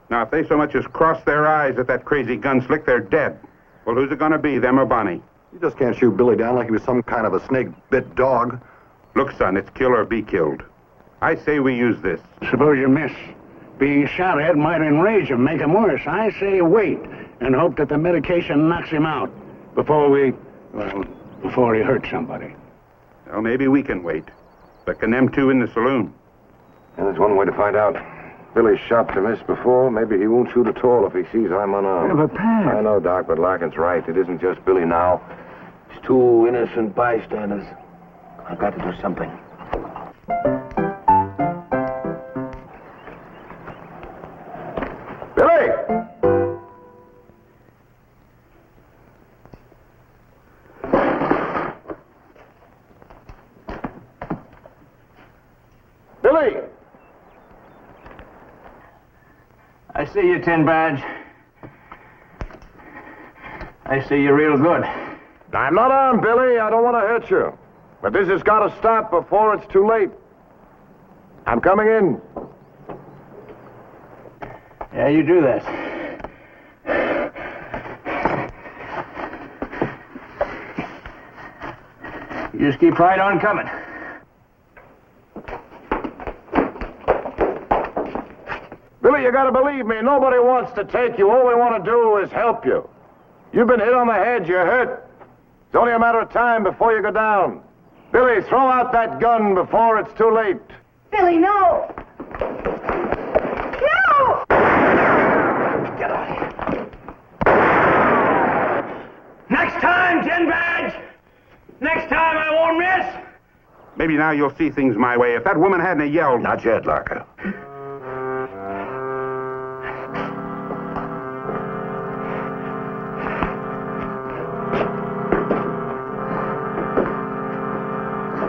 Now, if they so much as cross their eyes at that crazy gunslick, they're dead. Well, who's it going to be, them or Bonnie? You just can't shoot Billy down like he was some kind of a snake-bit dog. Look, son, it's kill or be killed. I say we use this. Suppose you miss. Being shot at might enrage him, make him worse. I say wait and hope that the medication knocks him out before he hurts somebody. Well, maybe we can wait. But can them two in the saloon? And there's one way to find out. Billy's shot to miss before. Maybe he won't shoot at all if he sees I'm unarmed. Yeah, but Pat... I know, Doc, but Larkin's right. It isn't just Billy now. It's two innocent bystanders. I've got to do something. Billy! Billy! I see you, Tin Badge. I see you real good. I'm not armed, Billy. I don't want to hurt you. But this has got to stop before it's too late. I'm coming in. Yeah, you do that. You just keep right on coming. Billy, you got to believe me. Nobody wants to take you. All we want to do is help you. You've been hit on the head. You're hurt. It's only a matter of time before you go down. Billy, throw out that gun before it's too late. Billy, no! No! Get out of here. Next time, Tin Badge! Next time I won't miss! Maybe now you'll see things my way. If that woman hadn't yelled... Not yet, Larker.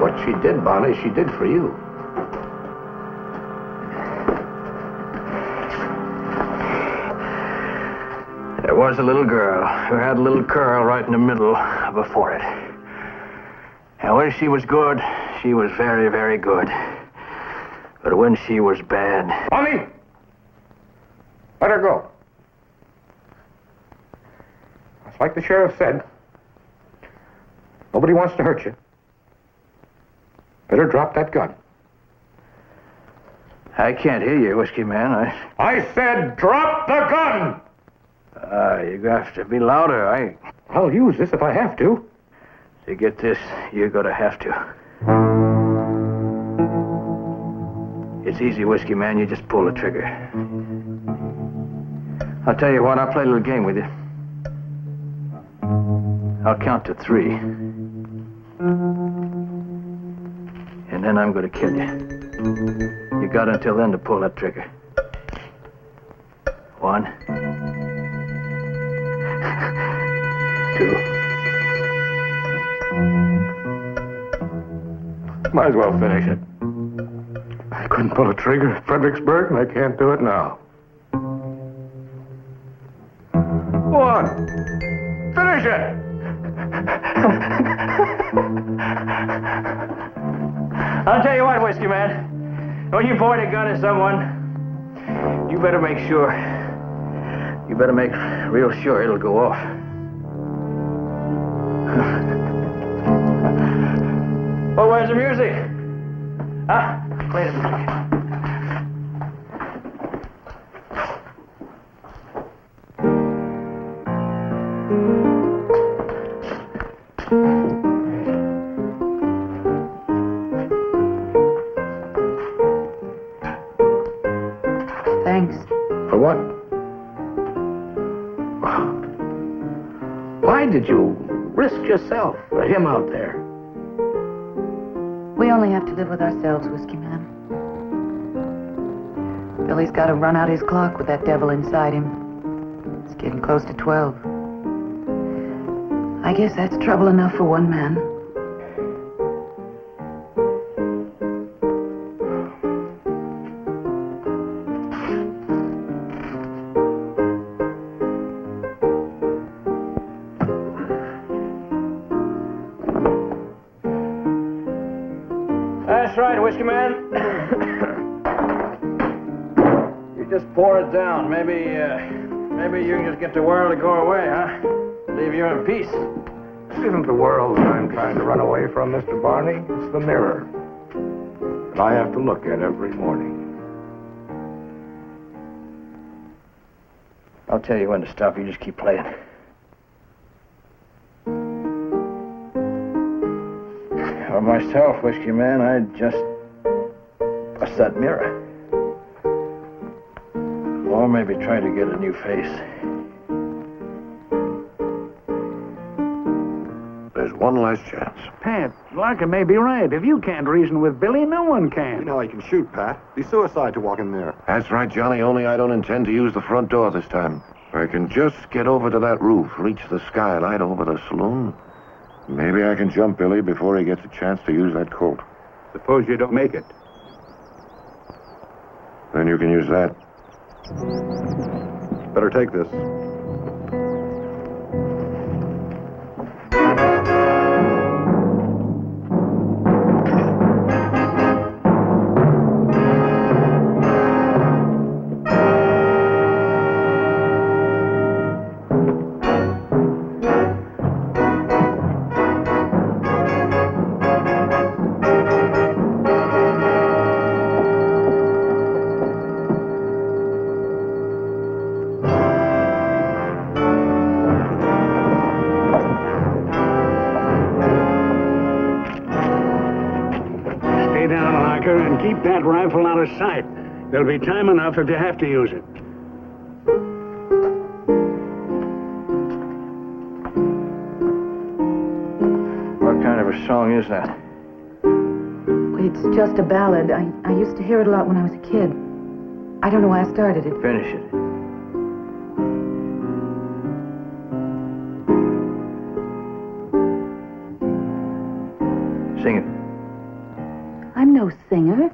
What she did, Barney, she did for you. There was a little girl who had a little curl right in the middle of her forehead. And when she was good, she was very, very good. But when she was bad... Barney! Let her go. It's like the sheriff said. Nobody wants to hurt you. Better drop that gun. I can't hear you, Whiskey Man. I said drop the gun! You have to be louder. I'll use this if I have to. To get this, you're gonna have to. It's easy, Whiskey Man. You just pull the trigger. I'll tell you what, I'll play a little game with you. I'll count to 3. And then I'm gonna kill you. You got until then to pull that trigger. 1, 2. Might as well finish it. I couldn't pull a trigger at Fredericksburg, and I can't do it now. Go on. Finish it! I'll tell you what, Whiskey Man. When you point a gun at someone, you better make sure. You better make real sure it'll go off. Well, where's the music? Huh? Play the music. Thanks. For what? Why did you risk yourself for him out there? We only have to live with ourselves, Whiskey Man. Billy's got to run out his clock with that devil inside him. It's getting close to 12. I guess that's trouble enough for one man. That's right, Whiskey Man. You just pour it down. Maybe you can just get the world to go away, huh? Leave you in peace. This isn't the world that I'm trying to run away from, Mr. Barney. It's the mirror that I have to look at every morning. I'll tell you when to stop. You just keep playing. For myself, Whiskey Man, I'd just bust that mirror. Or maybe try to get a new face. There's one last chance. Pat, Larkin may be right. If you can't reason with Billy, no one can. You know he can shoot, Pat. Be suicide to walk in there. That's right, Johnny, only I don't intend to use the front door this time. I can just get over to that roof, reach the skylight over the saloon. Maybe I can jump Billy before he gets a chance to use that coat. Suppose you don't make it. Then you can use that. Better take this. And keep that rifle out of sight. There'll be time enough if you have to use it. What kind of a song is that? It's just a ballad. I used to hear it a lot when I was a kid. I don't know why I started it. Finish it. Sing it. I'm no singer.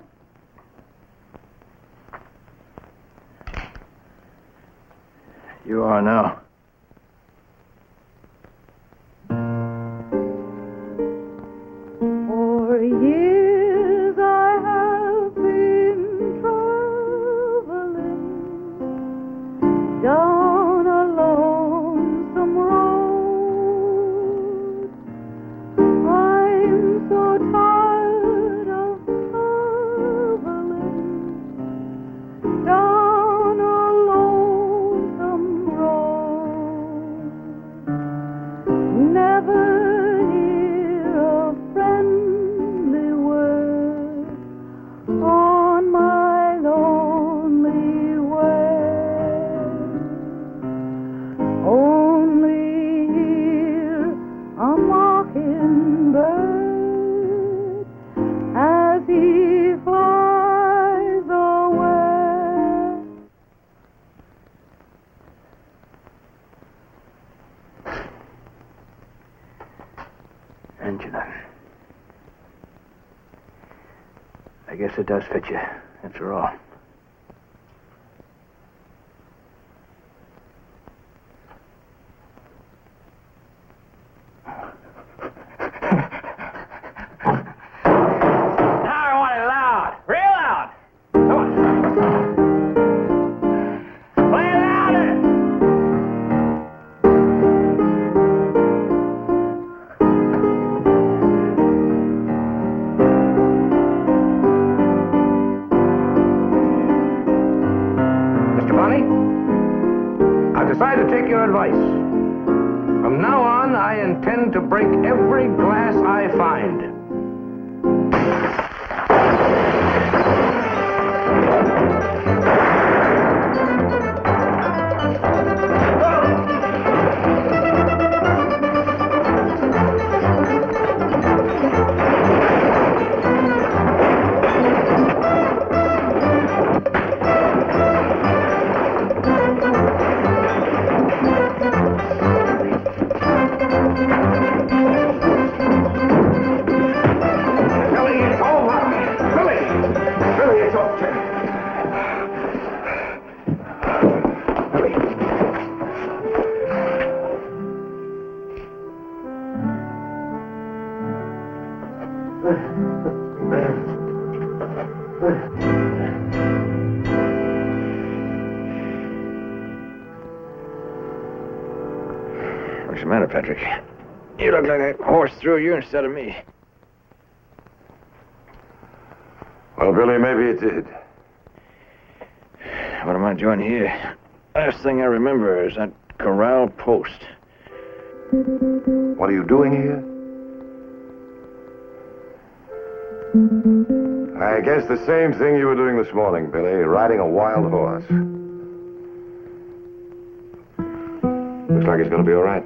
You are now. For years I have been traveling down a lonesome road. I'm so tired of traveling down a lonesome road. Never hear a friendly word on my lonely way. Only hear a mockingbird as he flies away. Angela. I guess it does fit you, after all. Now I want it loud, real loud. Come on. Play it louder. Mr. Bonnie, I've decided to take your advice. From now on, I intend to break every glass I find. What's the matter, Patrick? You look like that horse threw you instead of me. Well, Billy, maybe it did. What am I doing here? Last thing I remember is that corral post. What are you doing here? I guess the same thing you were doing this morning, Billy, riding a wild horse. Looks like he's going to be all right.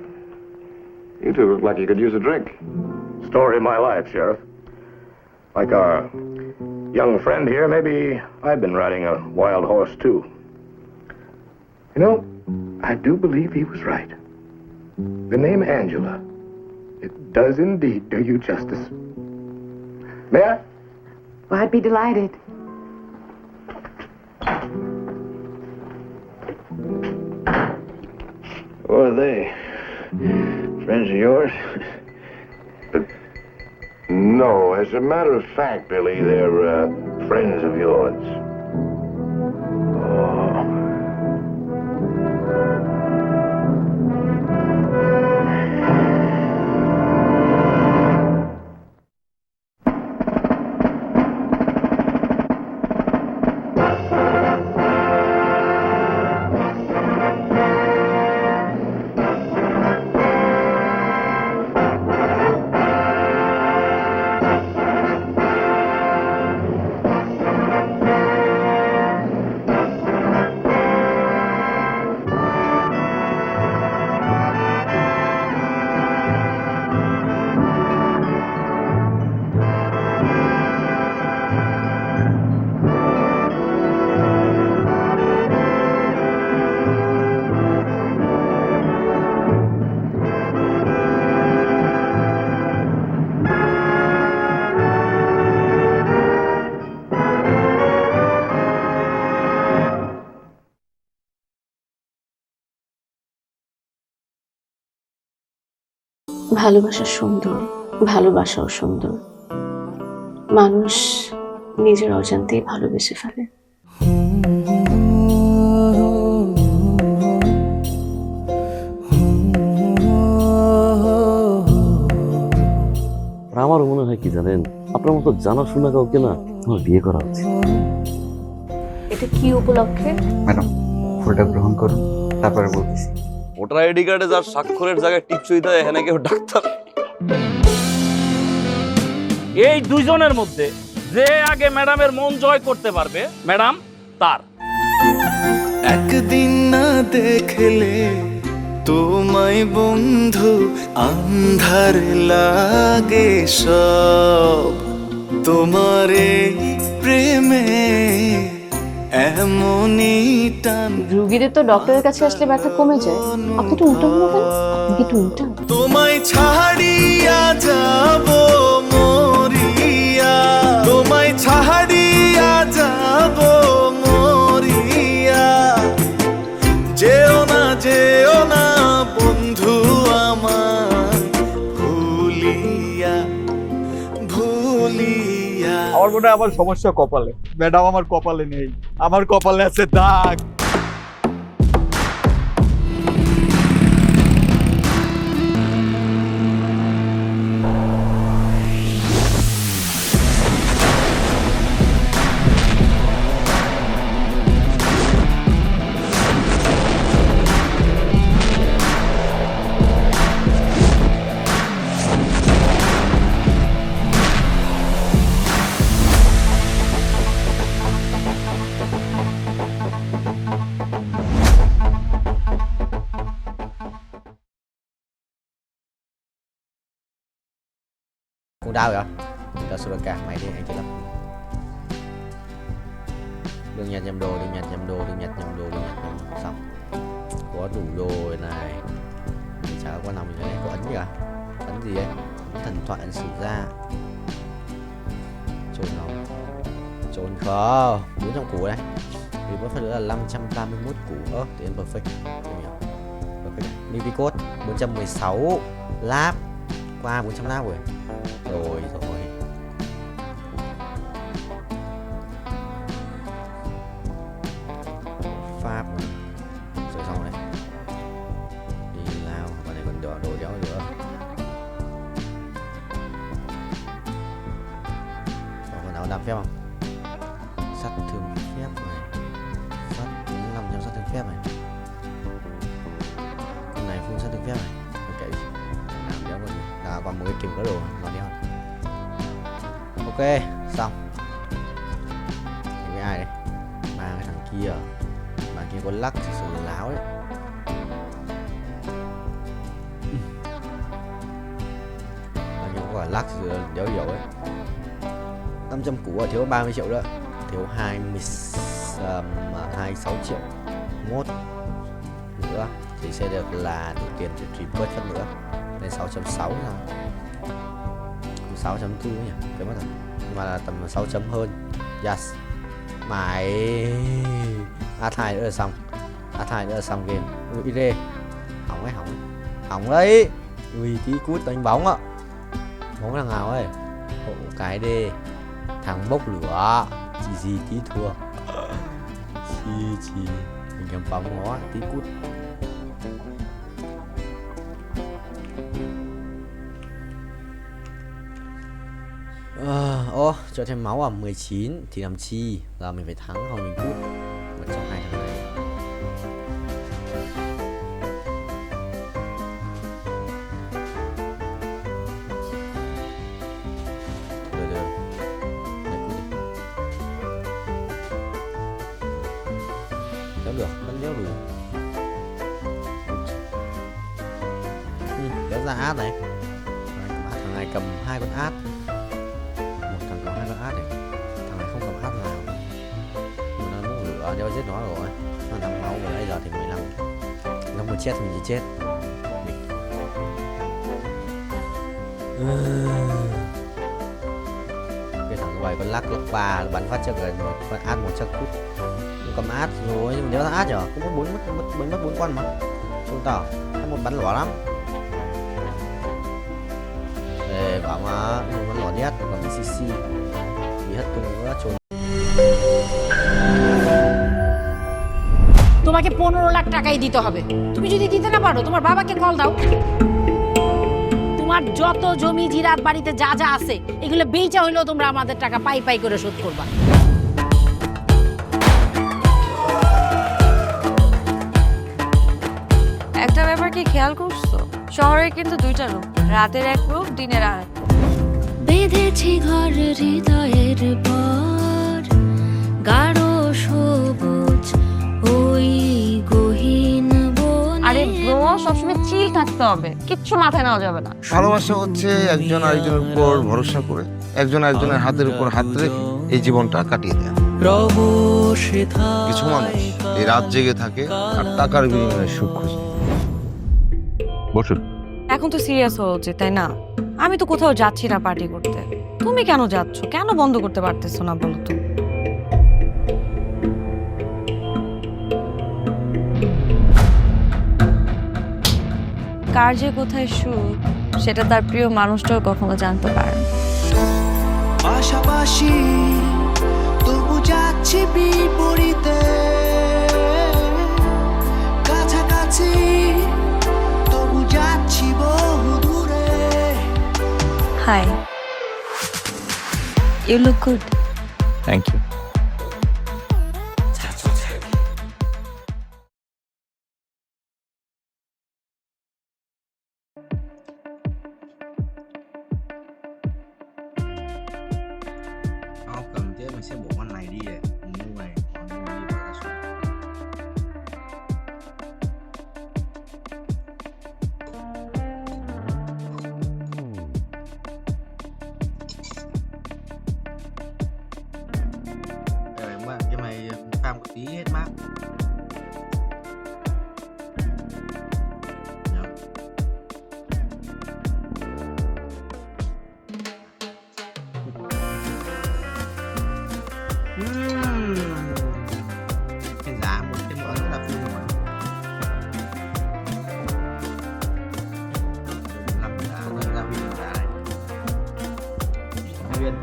You two look like you could use a drink. Story of my life, Sheriff. Like our young friend here, maybe I've been riding a wild horse, too. You know, I do believe he was right. The name Angela, it does indeed do you justice. May I? Well, I'd be delighted. Who are they? Friends of yours? No, as a matter of fact, Billy, they're friends of yours. ভালোবাসা সুন্দর, ভালোবাসাও সুন্দর। মানুষ নিজের অজান্তেই ভালোবেসে ফেলে। আমারও মনে হয় কি জানেন, আপনার মতো জানাশোনা কাউকে না আমার বিয়ে করা উচিত। এটা কি উপলক্ষে? ম্যাডাম, ফুলটা গ্রহণ করুন, তারপরে বলতেছি। ভোটার আইডি কার্ডে যার স্বাক্ষরের জায়গায় টিপসই দেয়, এখানে কেউ ডাক্তার। এই দুইজনের মধ্যে যে আগে ম্যাডামের মন জয় করতে পারবে, ম্যাডাম তার। একদিন না দেখলে তোমায় বন্ধু আন্ধার লাগে সব, তোমার এই প্রেমে এমনই টান। রোগীদের তো ডক্টরের কাছে আসলে ব্যথা কমে যায়, আপনি তো উল্টো হলো কেন? আপনি কি একটু উল্টো? তোমায় ছাড়িয়া যাব মরিয়া, তোমায় ছাড়িয়া যাব মরিয়া, যেও না বন্ধু আমার, ভুলিয়া ভুলিয়া। আমার মনে হয় আমার সমস্যা কপালে। ম্যাডাম আমার কপালে নেই, আমার কপালে আছে দাগ। Con đau vậy? Cho số cả mày đi anh chơi lắm. Đừng nhặt nhầm đồ, đừng nhặt nhầm đồ, đừng nhặt nhầm đồ, đừng nhặt nhầm đồ. Xong. Có đủ rồi này. Mình chả có nào mình cái này có ấn gì à? Ấn gì ấy? Thần thoại ấn sử ra. Trốn nó. Trốn khó. 400 củ đây. Vì có phải nữa là 531 củ. Thì em perfect. Perfect. Navy code 416 lap. Qua 400 lap rồi. Rồi. Pháp rồi xong rồi. Đi lao, con này còn đồ đéo nữa. Còn áo đạp phép không? Sát thương phép này. Sát 45% sát thương phép này. Con này full sát thương phép này. Ok. Làm đéo còn là còn một cái kìm có đồ mà đéo. Ok, xong. Với ai đây? Ba cái thằng kia. Bà kia có lắc thì sự láo đấy. lắc đéo hiểu ấy. 500 củ thiếu 30 triệu nữa, thiếu 26 triệu mốt nữa thì sẽ được là đủ tiền để trip bớt phân nữa lên 6.6 rồi, 6.4 nhỉ, cái mất rồi, nhưng mà là tầm 6 chấm hơn. Yes, mày A2 nữa là xong, A2 nữa là xong game. Ui rê, hỏng ấy, hỏng đấy. Ui tí cút đánh bóng ạ, bóng thằng nào ấy, hộ cái đi, thằng bốc lửa, gì tí thua, chi mình cầm bóng nó tí cút. Cho thêm máu à, 19 thì làm chi, giờ mình phải thắng hoặc mình cút một trong hai thằng này. Được, vẫn đéo đủ. Kéo ra át này. Thằng này cầm 2 con át. Một thằng cầm 2 con át này. Thằng này không cầm át nào. Mà nó muốn lửa, đéo giết nó rồi. Nó đang máu rồi, bây giờ thì 15. Nó muốn chết thì mình chỉ chết. Cái thằng quay con lắc 3 bắn phát cho gần một con át 1 chắc cút. Cầm át rồi, nhưng mà nếu thằng át nhở, cũng mất 4 con mà. Không tỏ, một bắn lỏ lắm. Để bảo mà một bắn lỏ nhất, còn CC bị hết tung nữa trốn. তোমাকে 15 লাখ টাকাই দিতে হবে। তুমি যদি দিতে না পারো তোমার বাবাকে কল দাও। তোমার যত জমি জিরাত বাড়িতে যা যা আছে এগুলো বেচা হইলেও তোমরা আমাদের টাকা পাই পাই করে শোধ করবা। একটা ব্যাপার কি খেয়াল করছো, শহরে কিন্তু দুইটা রূপ, রাতের এক রূপ, দিনের আর এক। বেঁধেছি ঘর হৃদয়ের পর, গাঢ় সবুজ ওই গহীন বনে। আরে ব্রো, সবসময় চিল থাকতে হবে, কিচ্ছু মাথায় নেওয়া যাবে না। ভালোবাসা হচ্ছে একজন আরেকজনের উপর ভরসা করে, একজন আরেকজনের হাতের উপর হাত রেখে এই জীবনটা কাটিয়ে দেয়। কিছু মানুষ এই রাত জেগে থাকে আর টাকার বিনিময়ে সুখ খুঁজে। বসুন। এখন তো সিরিয়াস হওয়া উচিত, তাই না? আমি তো কোথাও যাচ্ছি না পার্টি করতে, তুমি কেন যাচ্ছ? কেন বন্ধ করতে পারতেছো না বলো তো? কার যে কোথায় সুখ সেটা তার প্রিয় মানুষটাও কখনো জানতে পারে। পাশাপাশি তবু যাচ্ছি বিপরীতে, কাছাকাছি তবু যাচ্ছি বহু দূরে। Hi, you look good. Thank you. Cần chứ mình sẽ bộ con này đi này, mua này, còn mua đi vào là xuống. Rồi mà cái mày pha một tí hết mát. Cái giá một cái món rất là vui mà. Làm giá ra viên giá này. Viên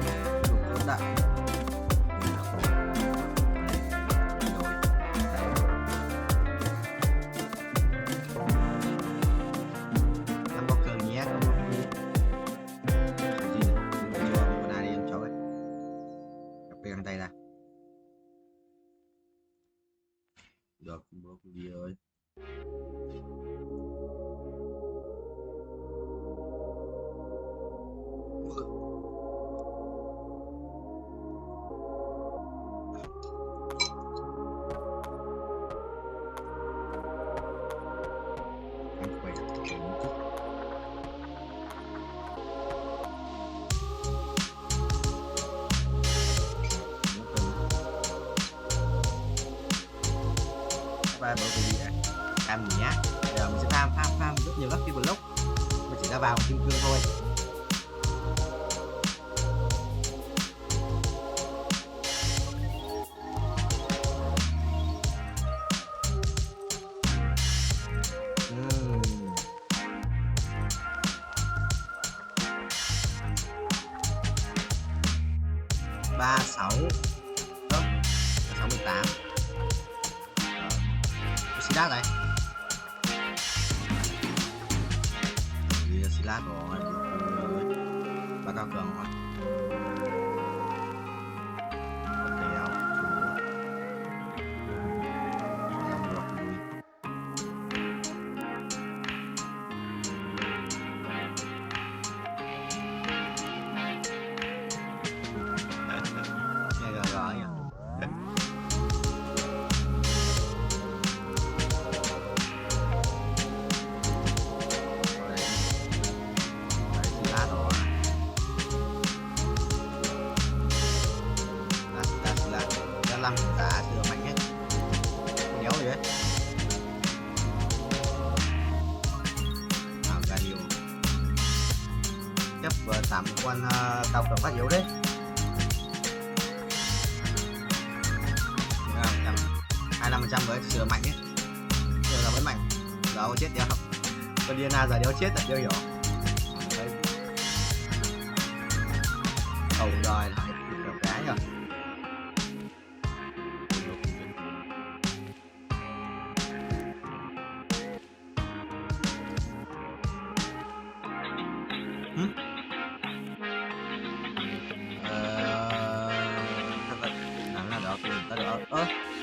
đủ đại. Em bóc cờ nhé. Pegang tay ra. Được, bố đi ơi. bởi vì tham nghỉ nhá. Giờ mình sẽ farm rất nhiều lucky block. Mình chỉ ra vào kim cương thôi. Ba sáu không 68 xí đá này đi xí đá rồi ba cao cường rồi năm đã sửa mạnh hết đéo rồi đấy gà nhiều chấp 8 con cao cường phát yếu đấy 25% với sửa mạnh ấy sửa là vẫn mạnh đâu chết đéo con Diana giờ đéo chết là đéo hiểu rồi lại được cái rồi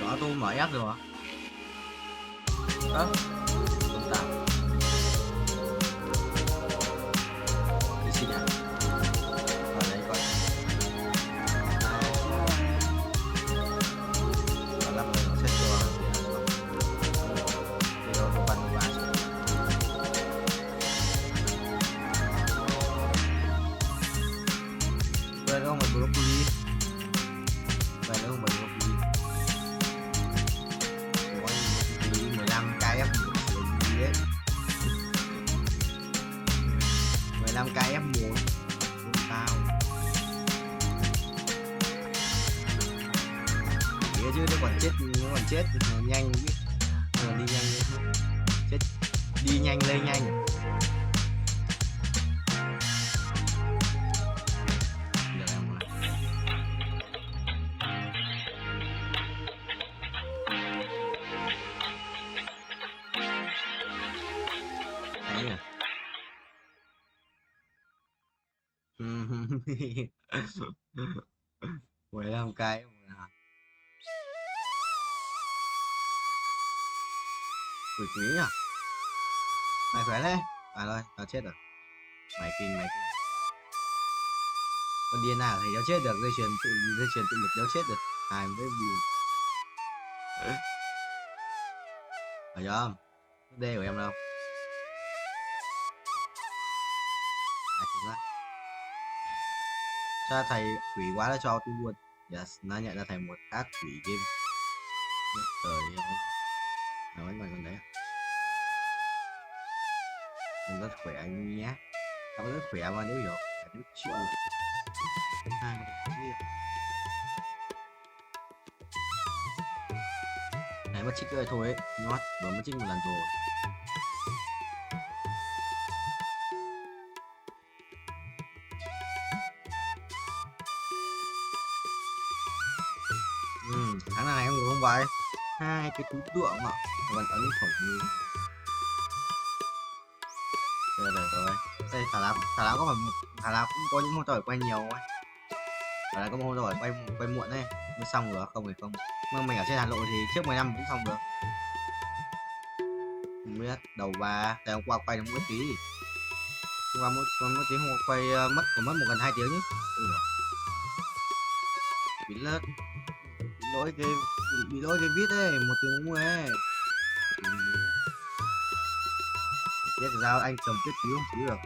đó tôi mở ép rồi đó không tạo đi xin à ở đây coi và làm người nó sẽ cho thì đó có văn và vậy không phải broccoli vậy không phải broccoli 15 k F1 tao nghĩa chứ nó còn chết nhanh chứ đi nhanh chết đi nhanh lên nhanh quay làm cái quý à mày khỏe đấy à rồi tao chết rồi mày kinh con điên nào thì nó chết được dây chuyền tự lực nó chết được ai mới bị phải không đê của em đâu cha thầy quỷ quá đã cho tôi luôn yes nó nhận ra thầy một ác quỷ game trời ơi nói mà con đấy mình rất khỏe anh nhé tao rất khỏe mà nếu hiểu phải chịu này mất trích rồi thôi ấy nhót vừa mất trích một lần rồi tháng này không được không vậy hai cái túi tượng mà vẫn ấn khổng lồ rồi đây thả lá có phải thả lá cũng có những môn tỏi quay nhiều ấy thả lá có môn tỏi quay muộn đấy mới xong được không thì không mà mình ở trên Hà Nội thì trước 10 năm cũng xong được không biết đầu ba tại hôm qua quay được mỗi tí hôm qua mỗi tí hôm qua quay mất một gần 2 tiếng chứ bị lết bị lỗi cái viết ấy 1 tiếng 40 ấy biết sao anh cầm viết cứu không cứu được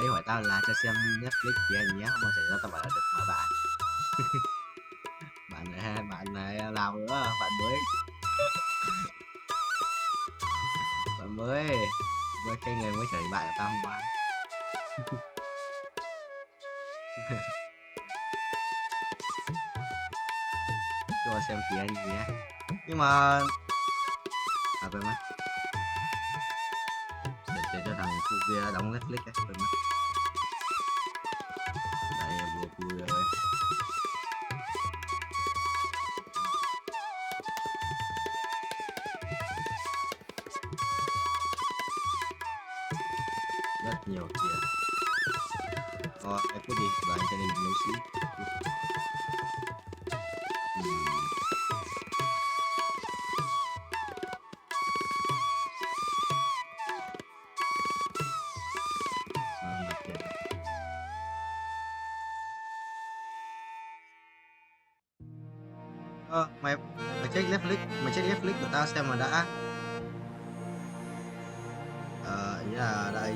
ấy hỏi tao là cho xem Netflix thì anh nhé, không bao giờ tao bảo là được mở bạn. Bạn này nào nữa, bạn mới cái người mới trở thành bạn của tao hôm qua. Cho xem kìa anh nhé. Nhưng mà quên mất. Để cho thằng khu kia đóng Netflix ấy, quên mất. Đấy em vui rồi. Rất nhiều tiền. Em cứ đi và anh cho nên nấu sĩ. Mày check Netflix của tao xem mà đã. Ý là đây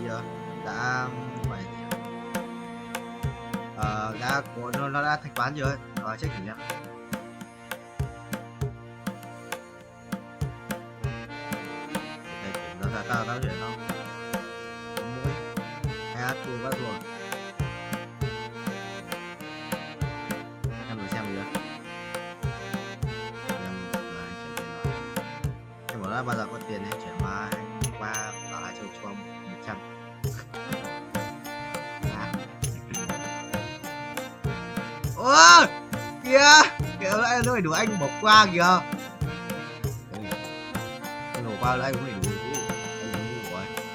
đã phải đã có nó đã thanh toán rồi. Check thử nhá. Tao chuyển không? Mỗi hai át thua bắt rồi. Em phải xem gì đó. Em bảo là bao giờ có tiền em chuyển qua bảo là cho 100. Ôi kìa lại nó phải đủ anh bỏ qua kìa. Anh đổ qua là anh cũng phải đủ.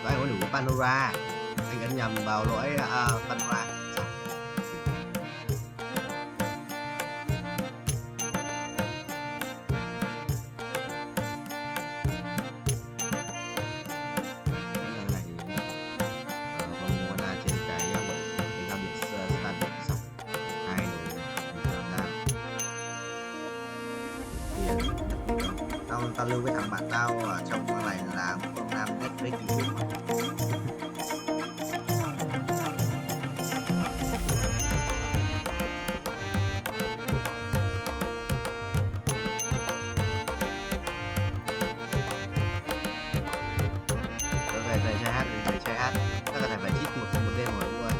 Anh có đủ Pandora. Anh ấn nhầm vào lỗi Pandora. Tao lưu với thằng bạn tao ở trong con này là một con nam Netflix kỷ lục. Về chơi hát, các có thể phải chít một đêm rồi luôn.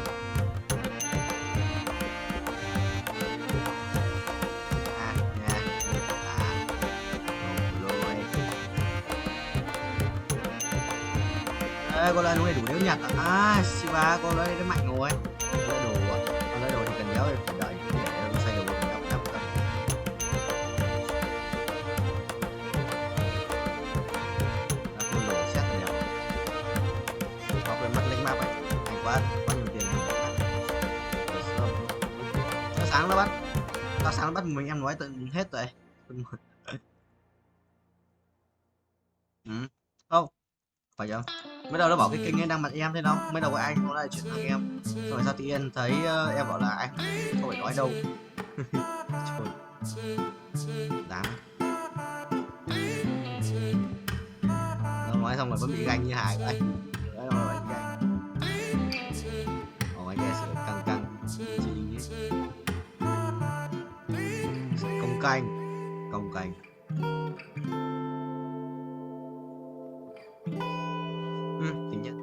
Con lấy đủ nếu nhặt Shiba con lấy cái mạnh rồi. Con lấy đồ thì cần đéo phải đợi để nó xây đồ cần đéo đắp cần. Con đồ xét nhiều. Có quên mất lính map ấy. Hay quá nhiều tiền. Tao sáng nó bắt mình em nói tận hết rồi. Không phải không? Mới đầu nó bảo cái kênh ấy đang mặt em thế đâu, mới đầu anh nó lại chuyển thằng em, rồi sao tự nhiên thấy em bảo là anh không phải nói đâu. Đáng. Nó nói xong rồi vẫn bị ganh như Hải vậy. Đấy rồi anh ganh. Anh nghe sự căng chi ấy. Sự công canh. Tính nhất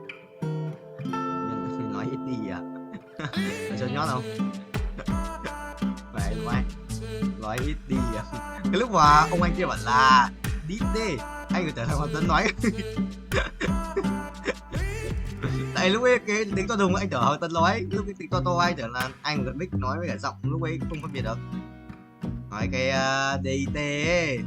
nói ít đi à. Phải cho nhót không? Phải nói ít đi à. Cái lúc mà ông anh kia bảo là đít đi, anh phải trở thành Hoàng Tuấn nói. Tại lúc ấy cái tính to đùng anh tưởng Hoàng Tuấn nói, lúc cái tính to anh tưởng là anh gần mic nói với cả giọng lúc ấy không phân biệt được. Nói cái DIT ấy.